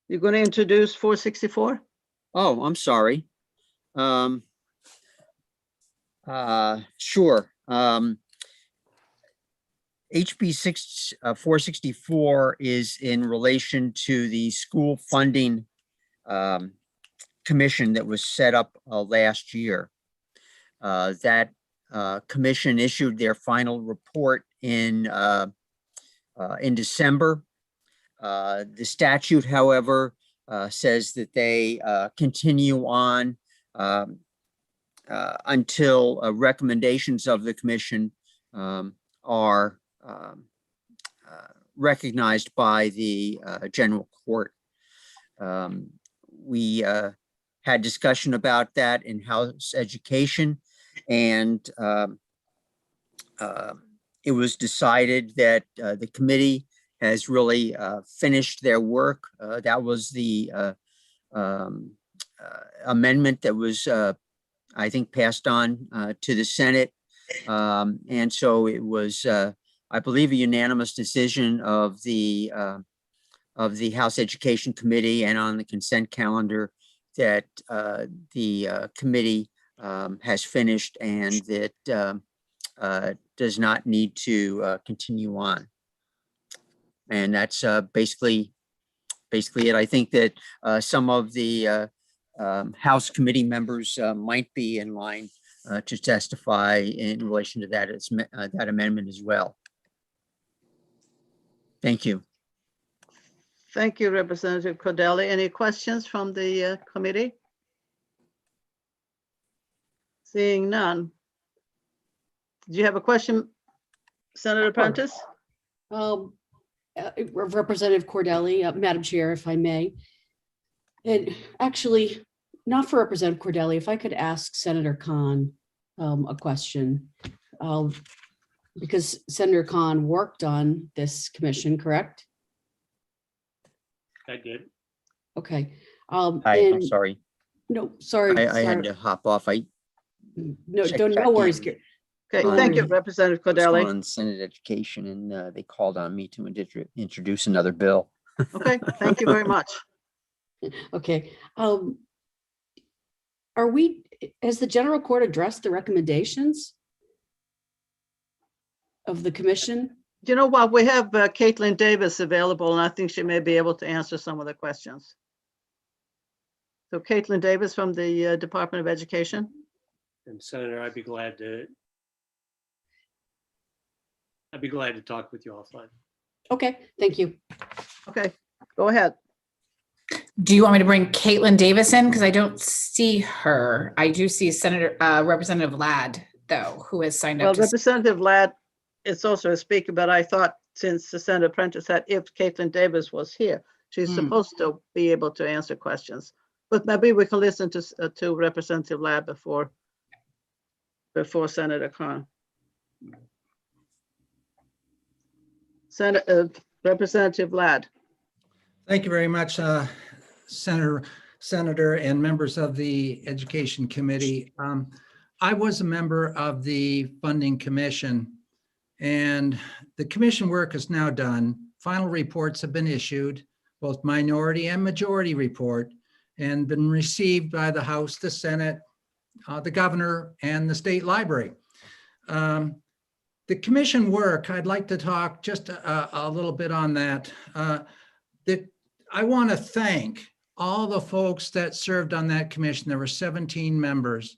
[SPEAKER 2] You're going to introduce 464?
[SPEAKER 9] Oh, I'm sorry. Sure. HB 464 is in relation to the school funding commission that was set up last year. That commission issued their final report in December. The statute, however, says that they continue on until recommendations of the commission are recognized by the general court. We had discussion about that in House Education, and it was decided that the committee has really finished their work. That was the amendment that was I think, passed on to the Senate. And so it was, I believe, a unanimous decision of the House Education Committee and on the consent calendar that the committee has finished and that does not need to continue on. And that's basically it. I think that some of the House committee members might be in line to testify in relation to that, that amendment as well. Thank you.
[SPEAKER 2] Thank you, Representative Cordelli. Any questions from the committee? Seeing none. Do you have a question, Senator Prentice?
[SPEAKER 6] Representative Cordelli, Madam Chair, if I may. And actually, not for Representative Cordelli, if I could ask Senator Khan a question. Because Senator Khan worked on this commission, correct?
[SPEAKER 5] I did.
[SPEAKER 6] Okay.
[SPEAKER 9] Hi, I'm sorry.
[SPEAKER 6] No, sorry.
[SPEAKER 9] I had to hop off.
[SPEAKER 6] No worries.
[SPEAKER 2] Okay, thank you, Representative Cordelli.
[SPEAKER 9] On Senate Education, and they called on me to introduce another bill.
[SPEAKER 2] Okay, thank you very much.
[SPEAKER 6] Okay. Has the General Court addressed the recommendations of the commission?
[SPEAKER 2] You know what? We have Caitlin Davis available, and I think she may be able to answer some of the questions. So Caitlin Davis from the Department of Education.
[SPEAKER 5] And Senator, I'd be glad to talk with you offline.
[SPEAKER 6] Okay, thank you.
[SPEAKER 2] Okay, go ahead.
[SPEAKER 7] Do you want me to bring Caitlin Davis in? Because I don't see her. I do see Senator Representative Ladd, though, who has signed up.
[SPEAKER 2] Well, Representative Ladd is also a speaker, but I thought since Senator Prentice said if Caitlin Davis was here, she's supposed to be able to answer questions. But maybe we can listen to Representative Ladd before Senator Khan. Representative Ladd.
[SPEAKER 8] Thank you very much, Senator and members of the Education Committee. I was a member of the Funding Commission, and the commission work is now done. Final reports have been issued, both minority and majority report, and been received by the House, the Senate, the governor, and the state library. The commission work, I'd like to talk just a little bit on that. I want to thank all the folks that served on that commission. There were 17 members.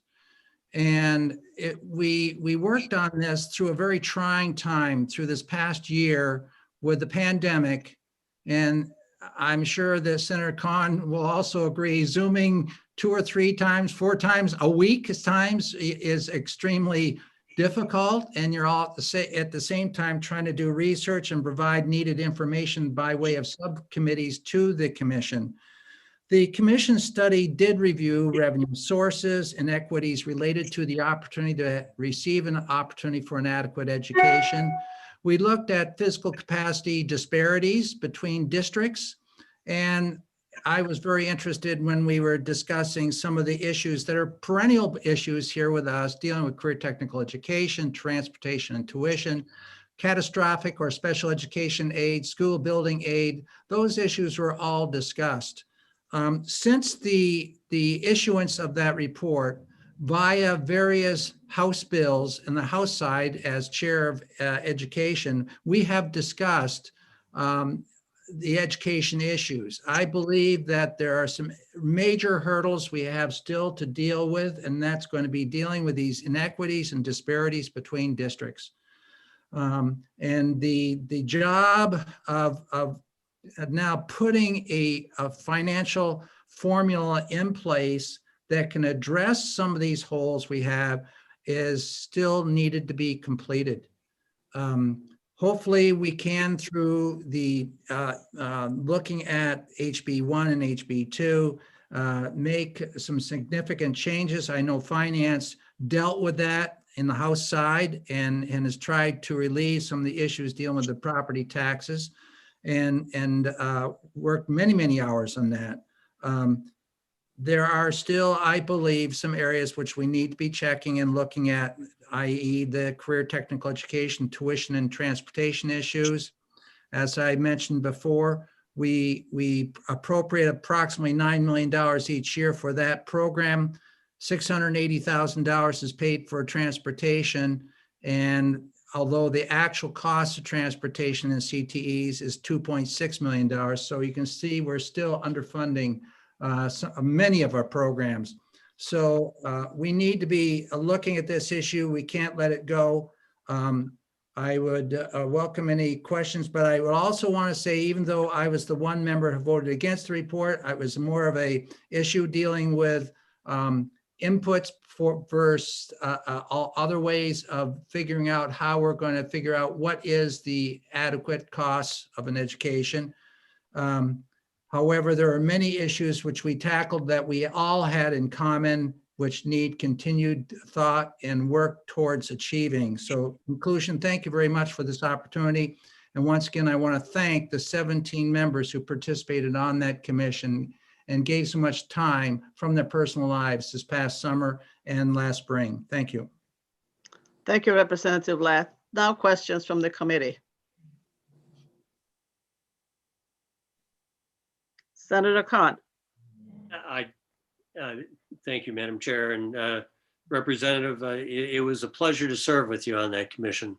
[SPEAKER 8] And we worked on this through a very trying time through this past year with the pandemic. And I'm sure that Senator Khan will also agree, Zooming 2 or 3 times, 4 times a week at times is extremely difficult. And you're all at the same time trying to do research and provide needed information by way of subcommittees to the commission. The commission study did review revenue sources, inequities related to the opportunity to receive an opportunity for an adequate education. We looked at physical capacity disparities between districts. And I was very interested when we were discussing some of the issues that are perennial issues here with us, dealing with career technical education, transportation and tuition, catastrophic or special education aid, school building aid. Those issues were all discussed. Since the issuance of that report via various House bills in the House side as chair of education, we have discussed the education issues. I believe that there are some major hurdles we have still to deal with, and that's going to be dealing with these inequities and disparities between districts. And the job of now putting a financial formula in place that can address some of these holes we have is still needed to be completed. Hopefully we can, through the looking at HB1 and HB2, make some significant changes. I know Finance dealt with that in the House side and has tried to relieve some of the issues dealing with the property taxes and worked many, many hours on that. there are still, I believe, some areas which we need to be checking and looking at, i.e. the career technical education, tuition and transportation issues. As I mentioned before, we appropriate approximately $9 million each year for that program. $680,000 is paid for transportation. And although the actual cost of transportation in CTEs is $2.6 million, so you can see we're still underfunding many of our programs. So we need to be looking at this issue. We can't let it go. I would welcome any questions, but I would also want to say, even though I was the one member who voted against the report, it was more of a issue dealing with inputs for versus all other ways of figuring out how we're going to figure out what is the adequate cost of an education. However, there are many issues which we tackled that we all had in common, which need continued thought and work towards achieving. So conclusion, thank you very much for this opportunity. And once again, I want to thank the 17 members who participated on that commission and gave so much time from their personal lives this past summer and last spring. Thank you.
[SPEAKER 2] Thank you, Representative Ladd. Now questions from the committee. Senator Khan.
[SPEAKER 5] Thank you, Madam Chair, and Representative, it was a pleasure to serve with you on that commission.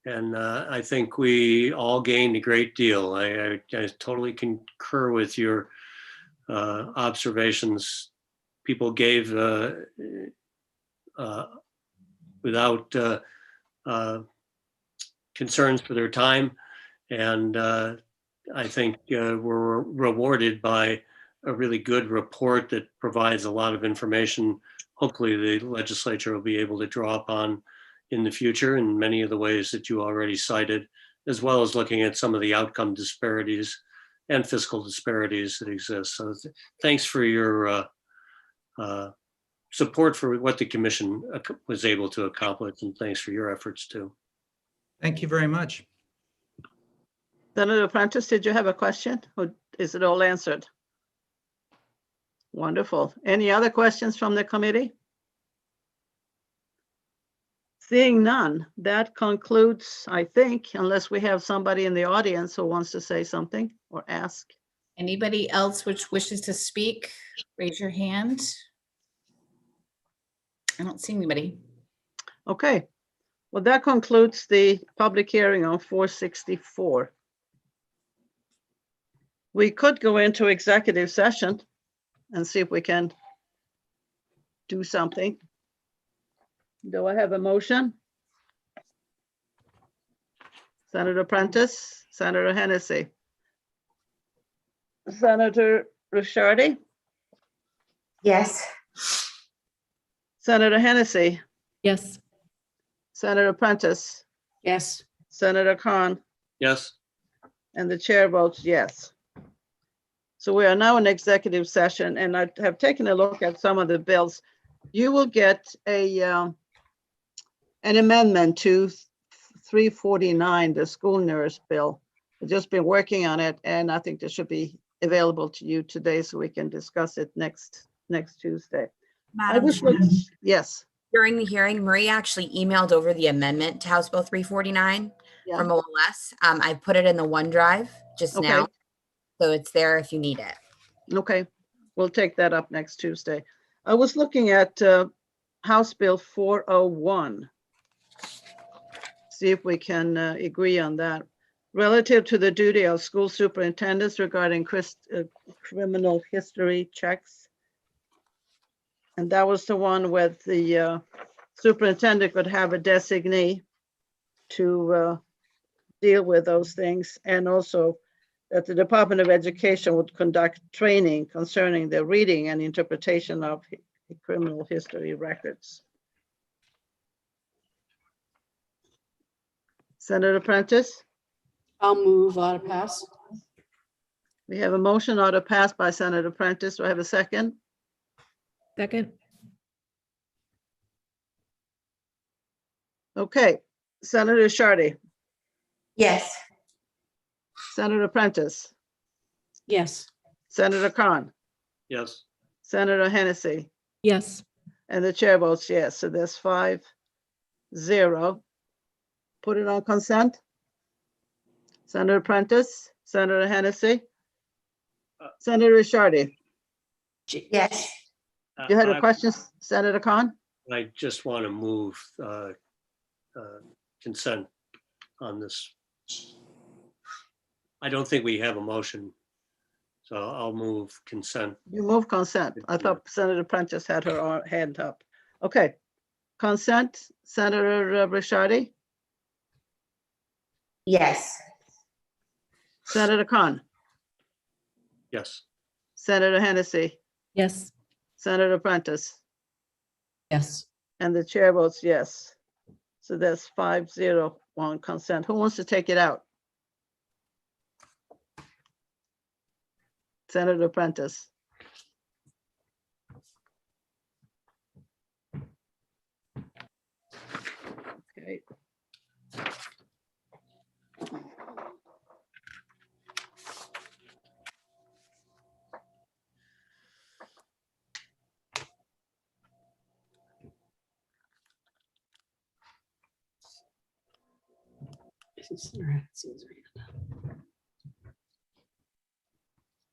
[SPEAKER 5] And I think we all gained a great deal. I totally concur with your observations. People gave without concerns for their time. And I think we're rewarded by a really good report that provides a lot of information. Hopefully the legislature will be able to draw upon in the future in many of the ways that you already cited, as well as looking at some of the outcome disparities and fiscal disparities that exist. So thanks for your support for what the commission was able to accomplish, and thanks for your efforts too.
[SPEAKER 8] Thank you very much.
[SPEAKER 2] Senator Prentice, did you have a question, or is it all answered? Wonderful. Any other questions from the committee? Seeing none, that concludes, I think, unless we have somebody in the audience who wants to say something or ask.
[SPEAKER 7] Anybody else which wishes to speak, raise your hand. I don't see anybody.
[SPEAKER 2] Okay, well, that concludes the public hearing on 464. We could go into executive session and see if we can do something. Do I have a motion? Senator Prentice, Senator Hennessy, Senator Ricciardi?
[SPEAKER 15] Yes.
[SPEAKER 2] Senator Hennessy?
[SPEAKER 3] Yes.
[SPEAKER 2] Senator Prentice?
[SPEAKER 6] Yes.
[SPEAKER 2] Senator Khan?
[SPEAKER 5] Yes.
[SPEAKER 2] And the chair votes yes. So we are now in executive session, and I have taken a look at some of the bills. You will get an amendment to 349, the school nurse bill. I've just been working on it, and I think this should be available to you today so we can discuss it next Tuesday.
[SPEAKER 1] Madam Chair,
[SPEAKER 2] Yes.
[SPEAKER 1] during the hearing, Marie actually emailed over the amendment to House Bill 349 from OLS. I put it in the OneDrive just now, so it's there if you need it.
[SPEAKER 2] Okay, we'll take that up next Tuesday. I was looking at House Bill 401. See if we can agree on that. Relative to the duty of school superintendents regarding criminal history checks. And that was the one with the superintendent could have a designee to deal with those things, and also that the Department of Education would conduct training concerning the reading and interpretation of criminal history records. Senator Prentice?
[SPEAKER 6] I'll move auto pass.
[SPEAKER 2] We have a motion auto pass by Senator Prentice. Do I have a second?
[SPEAKER 3] Second.
[SPEAKER 2] Okay, Senator Shardy?
[SPEAKER 15] Yes.
[SPEAKER 2] Senator Prentice?
[SPEAKER 6] Yes.
[SPEAKER 2] Senator Khan?
[SPEAKER 5] Yes.
[SPEAKER 2] Senator Hennessy,
[SPEAKER 3] Yes.
[SPEAKER 2] and the chair votes yes. So there's 5-0. Put it on consent. Senator Prentice, Senator Hennessy, Senator Rishardi.
[SPEAKER 12] Yes.
[SPEAKER 2] You had a question, Senator Khan?
[SPEAKER 5] I just want to move consent on this. I don't think we have a motion, so I'll move consent.
[SPEAKER 2] You move consent. I thought Senator Prentice had her hand up. Okay. Consent, Senator Rishardi,
[SPEAKER 12] Yes.
[SPEAKER 2] Senator Khan,
[SPEAKER 5] Yes.
[SPEAKER 2] Senator Hennessy,
[SPEAKER 3] Yes.
[SPEAKER 2] Senator Prentice,
[SPEAKER 6] Yes.
[SPEAKER 2] and the chair votes yes. So that's 5-0 on consent. Who wants to take it out? Senator Prentice. Okay.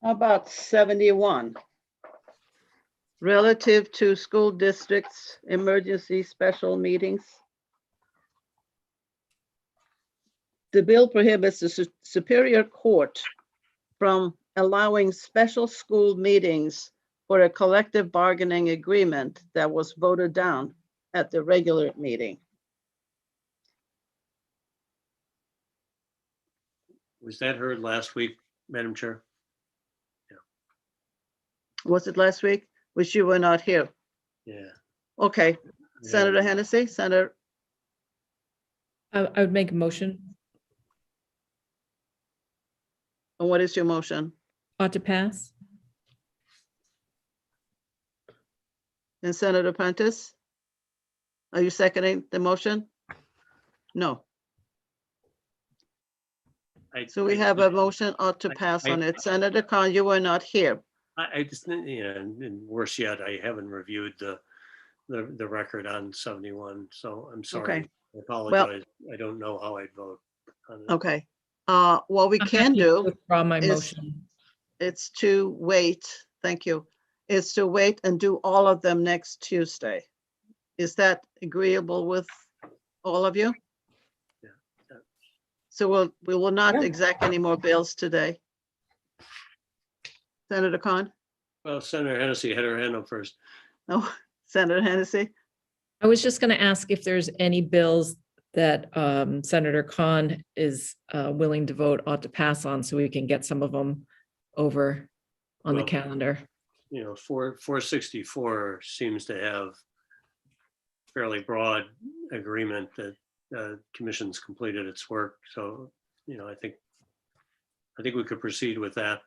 [SPEAKER 2] How about 71? Relative to school districts, emergency special meetings. The bill prohibits the Superior Court from allowing special school meetings for a collective bargaining agreement that was voted down at the regular meeting.
[SPEAKER 5] Was that heard last week, Madam Chair?
[SPEAKER 2] Was it last week? Which you were not here.
[SPEAKER 5] Yeah.
[SPEAKER 2] Okay, Senator Hennessy, Senator,
[SPEAKER 3] I would make a motion.
[SPEAKER 2] and what is your motion?
[SPEAKER 3] Ought to pass.
[SPEAKER 2] And Senator Prentice? Are you seconding the motion? No. So we have a motion ought to pass on it. Senator Khan, you were not here.
[SPEAKER 5] I just, and worse yet, I haven't reviewed the record on 71, so I'm sorry.
[SPEAKER 2] Okay.
[SPEAKER 5] I apologize. I don't know how I'd vote on it.
[SPEAKER 2] Okay. What we
[SPEAKER 3] I'm
[SPEAKER 2] can
[SPEAKER 3] happy to
[SPEAKER 2] do
[SPEAKER 3] withdraw my
[SPEAKER 2] is,
[SPEAKER 3] motion.
[SPEAKER 2] it's to wait, thank you, is to wait and do all of them next Tuesday. Is that agreeable with all of you?
[SPEAKER 5] Yeah.
[SPEAKER 2] So we will not exact any more bills today. Senator Khan?
[SPEAKER 5] Well, Senator Hennessy had her hand up first.
[SPEAKER 2] Oh, Senator Hennessy?
[SPEAKER 3] I was just going to ask if there's any bills that Senator Khan is willing to vote ought to pass on so we can get some of them over on the
[SPEAKER 5] Well,
[SPEAKER 3] calendar.
[SPEAKER 5] 464 seems to have fairly broad agreement that commission's completed its work. So, I think we could proceed with that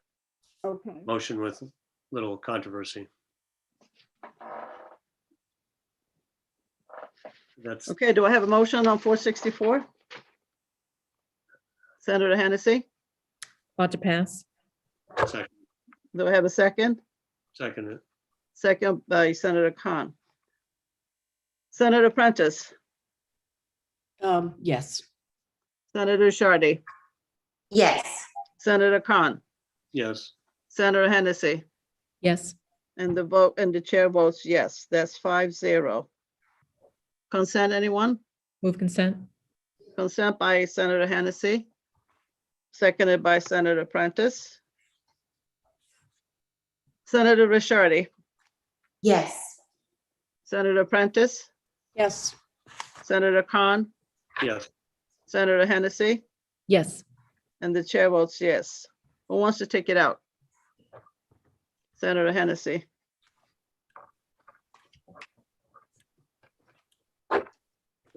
[SPEAKER 2] Okay.
[SPEAKER 5] motion with little controversy. That's
[SPEAKER 2] Okay, do I have a motion on 464? Senator Hennessy?
[SPEAKER 3] Ought to pass.
[SPEAKER 5] second.
[SPEAKER 2] Do I have a second?
[SPEAKER 5] Second.
[SPEAKER 2] Second by Senator Khan. Senator Prentice?
[SPEAKER 6] Yes.
[SPEAKER 2] Senator Shardy?
[SPEAKER 12] Yes.
[SPEAKER 2] Senator Khan?
[SPEAKER 5] Yes.
[SPEAKER 2] Senator Hennessy?
[SPEAKER 3] Yes.
[SPEAKER 2] And the chair votes yes. That's 5-0. Consent, anyone?
[SPEAKER 3] Move consent.
[SPEAKER 2] Consent by Senator Hennessy, seconded by Senator Prentice. Senator Rishardi?
[SPEAKER 12] Yes.
[SPEAKER 2] Senator Prentice?
[SPEAKER 6] Yes.
[SPEAKER 2] Senator Khan?
[SPEAKER 5] Yes.
[SPEAKER 2] Senator Hennessy?
[SPEAKER 3] Yes.
[SPEAKER 2] And the chair votes yes. Who wants to take it out? Senator Hennessy.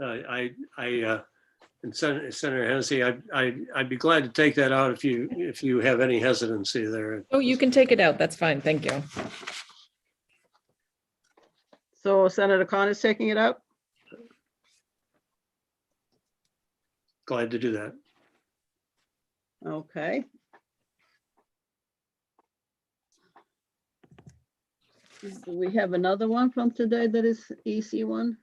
[SPEAKER 5] And Senator Hennessy, I'd be glad to take that out if you have any hesitancy there.
[SPEAKER 3] Oh, you can take it out. That's fine. Thank you.
[SPEAKER 2] So Senator Khan is taking it out?
[SPEAKER 5] Glad to do that.
[SPEAKER 2] Okay. Do we have another one from today that is easy one?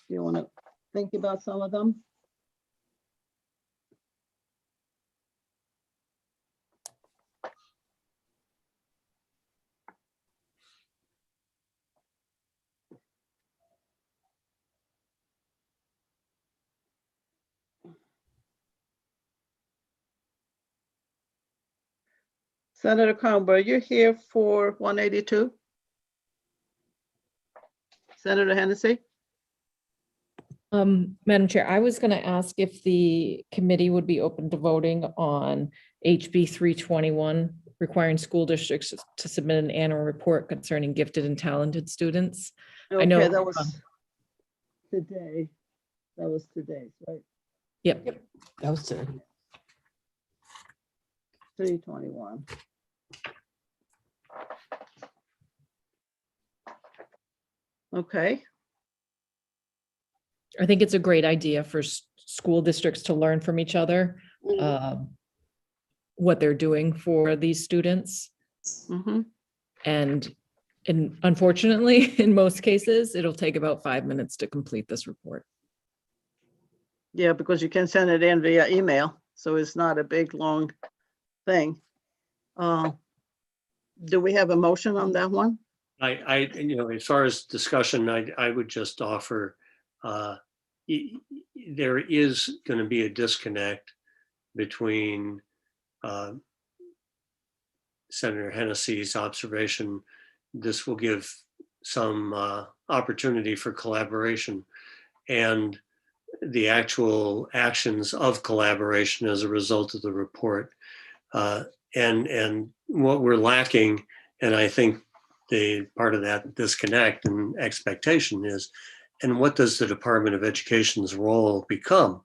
[SPEAKER 2] You want to think about some of them? Senator Kronberg, you're here for 182? Senator Hennessy?
[SPEAKER 3] Madam Chair, I was going to ask if the committee would be open to voting on HB 321, requiring school districts to submit an annual report concerning gifted and talented students. I know
[SPEAKER 2] Okay, that was today. That was today's, right?
[SPEAKER 3] Yep.
[SPEAKER 6] That was today.
[SPEAKER 2] 321. Okay.
[SPEAKER 3] I think it's a great idea for school districts to learn from each other, what they're doing for these students. And unfortunately, in most cases, it'll take about 5 minutes to complete this report.
[SPEAKER 2] Yeah, because you can send it in via email, so it's not a big, long thing. Do we have a motion on that one?
[SPEAKER 5] As far as discussion, I would just offer, there is going to be a disconnect between Senator Hennessy's observation. This will give some opportunity for collaboration, and the actual actions of collaboration as a result of the report. And what we're lacking, and I think the part of that disconnect and expectation is, and what does the Department of Education's role become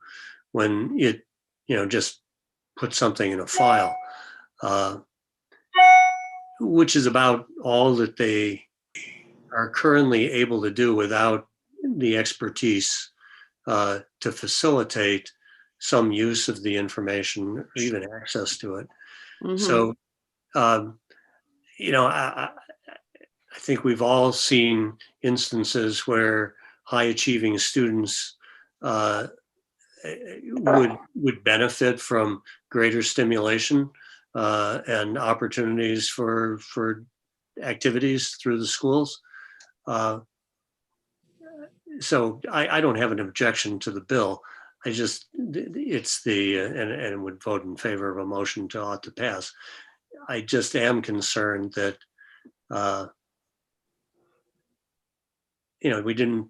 [SPEAKER 5] when it, just puts something in a file, which is about all that they are currently able to do without the expertise to facilitate some use of the information or even access to it. So, I think we've all seen instances where high achieving students would benefit from greater stimulation and opportunities for activities through the schools. So I don't have an objection to the bill. I just, it's and would vote in favor of a motion to ought to pass. I just am concerned that, we didn't,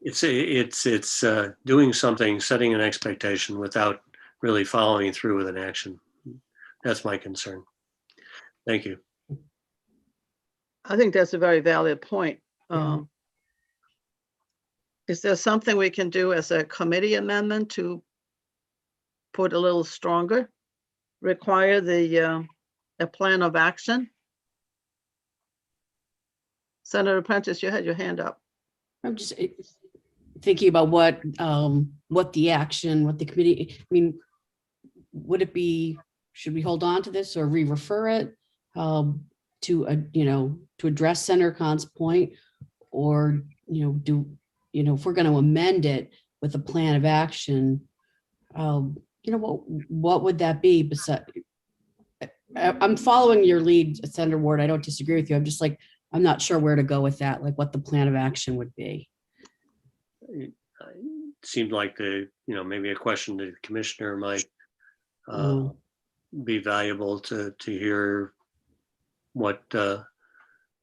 [SPEAKER 5] it's doing something, setting an expectation without really following through with an action. That's my concern. Thank you.
[SPEAKER 2] I think that's a very valid point. Is there something we can do as a committee amendment to put a little stronger, require a plan of action? Senator Prentice, you had your hand up.
[SPEAKER 6] I'm just thinking about what the action, what the committee, I mean, would it be, should we hold on to this or re-refer it to address Senator Khan's point, or, if we're going to amend it with a plan of action, what would that be? Besides, I'm following your lead, Senator Ward. I don't disagree with you. I'm just like, I'm not sure where to go with that, like what the plan of action would be.
[SPEAKER 5] It seemed like maybe a question that the commissioner might be valuable to hear what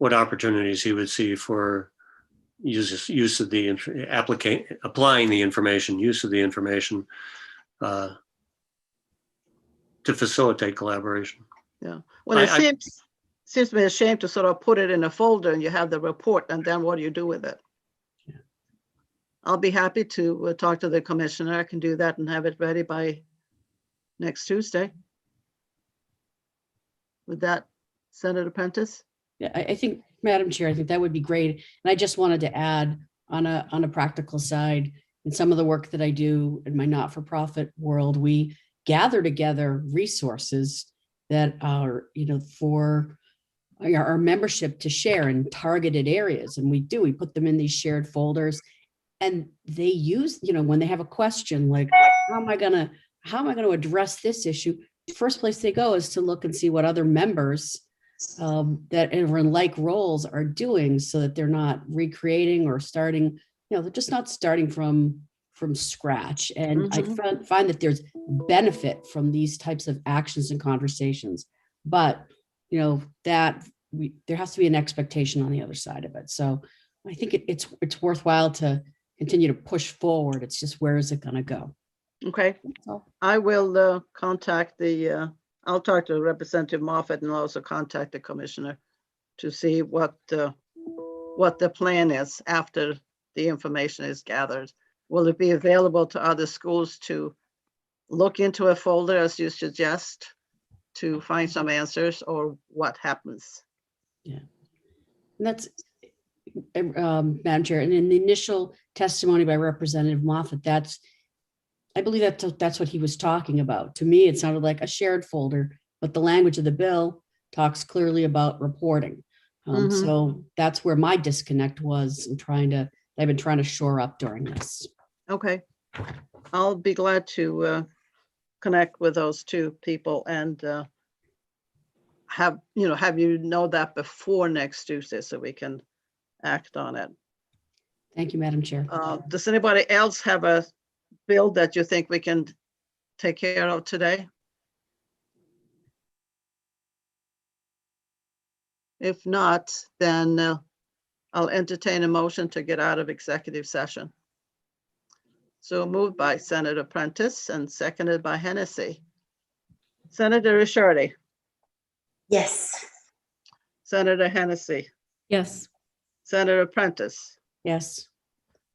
[SPEAKER 5] opportunities he would see for use of the applying the information, use of the information to facilitate collaboration.
[SPEAKER 2] Yeah. Well, it seems to me a shame to sort of put it in a folder and you have the report, and then what do you do with it? Yeah. I'll be happy to talk to the commissioner. I can do that and have it ready by next Tuesday. With that, Senator Prentice?
[SPEAKER 6] Yeah, I think, Madam Chair, I think that would be great. And I just wanted to add on a practical side, in some of the work that I do in my not-for-profit world, we gather together resources that are, for our membership to share in targeted areas. And we put them in these shared folders, and they use, when they have a question like, how am I going to address this issue? The first place they go is to look and see what other members that are in like roles are doing, so that they're not recreating or starting, they're just not starting from scratch. And I find that there's benefit from these types of actions and conversations, but there has to be an expectation on the other side of it. So I think it's worthwhile to continue to push forward. It's just, where is it going to go?
[SPEAKER 2] Okay, I will contact I'll talk to Representative Moffett and also contact the commissioner to see what the plan is after the information is gathered. Will it be available to other schools to look into a folder, as you suggest, to find some answers, or what happens?
[SPEAKER 6] Yeah, and that's, Madam Chair, and in the initial testimony by Representative Moffett, I believe that's what he was talking about. To me, it sounded like a shared folder, but the language of the bill talks clearly about reporting. So that's where my disconnect was, and I've been trying to shore up during this.
[SPEAKER 2] Okay, I'll be glad to connect with those two people and have you know that before next Tuesday, so we can act on it.
[SPEAKER 6] Thank you, Madam Chair.
[SPEAKER 2] Does anybody else have a bill that you think we can take care of today? If not, then I'll entertain a motion to get out of executive session. So moved by Senator Prentice and seconded by Hennessy. Senator Ricciardi.
[SPEAKER 12] Yes.
[SPEAKER 2] Senator Hennessy.
[SPEAKER 3] Yes.
[SPEAKER 2] Senator Prentice.
[SPEAKER 6] Yes.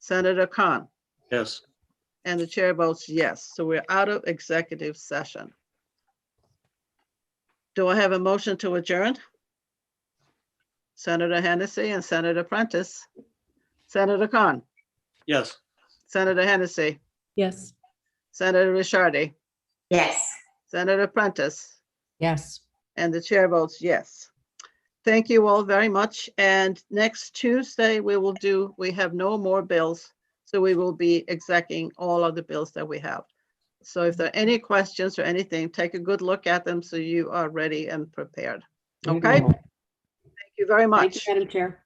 [SPEAKER 2] Senator Khan.
[SPEAKER 5] Yes.
[SPEAKER 2] And the chair votes yes. So we're out of executive session. Do I have a motion to adjourn? Senator Hennessy and Senator Prentice. Senator Khan.
[SPEAKER 5] Yes.
[SPEAKER 2] Senator Hennessy.
[SPEAKER 3] Yes.
[SPEAKER 2] Senator Ricciardi.
[SPEAKER 12] Yes.
[SPEAKER 2] Senator Prentice.
[SPEAKER 6] Yes.
[SPEAKER 2] And the chair votes yes. Thank you all very much. And next Tuesday, we have no more bills. So we will be executing all of the bills that we have. So if there are any questions or anything, take a good look at them so you are ready and prepared. Okay? Thank you very much.
[SPEAKER 6] Thank you, Madam Chair.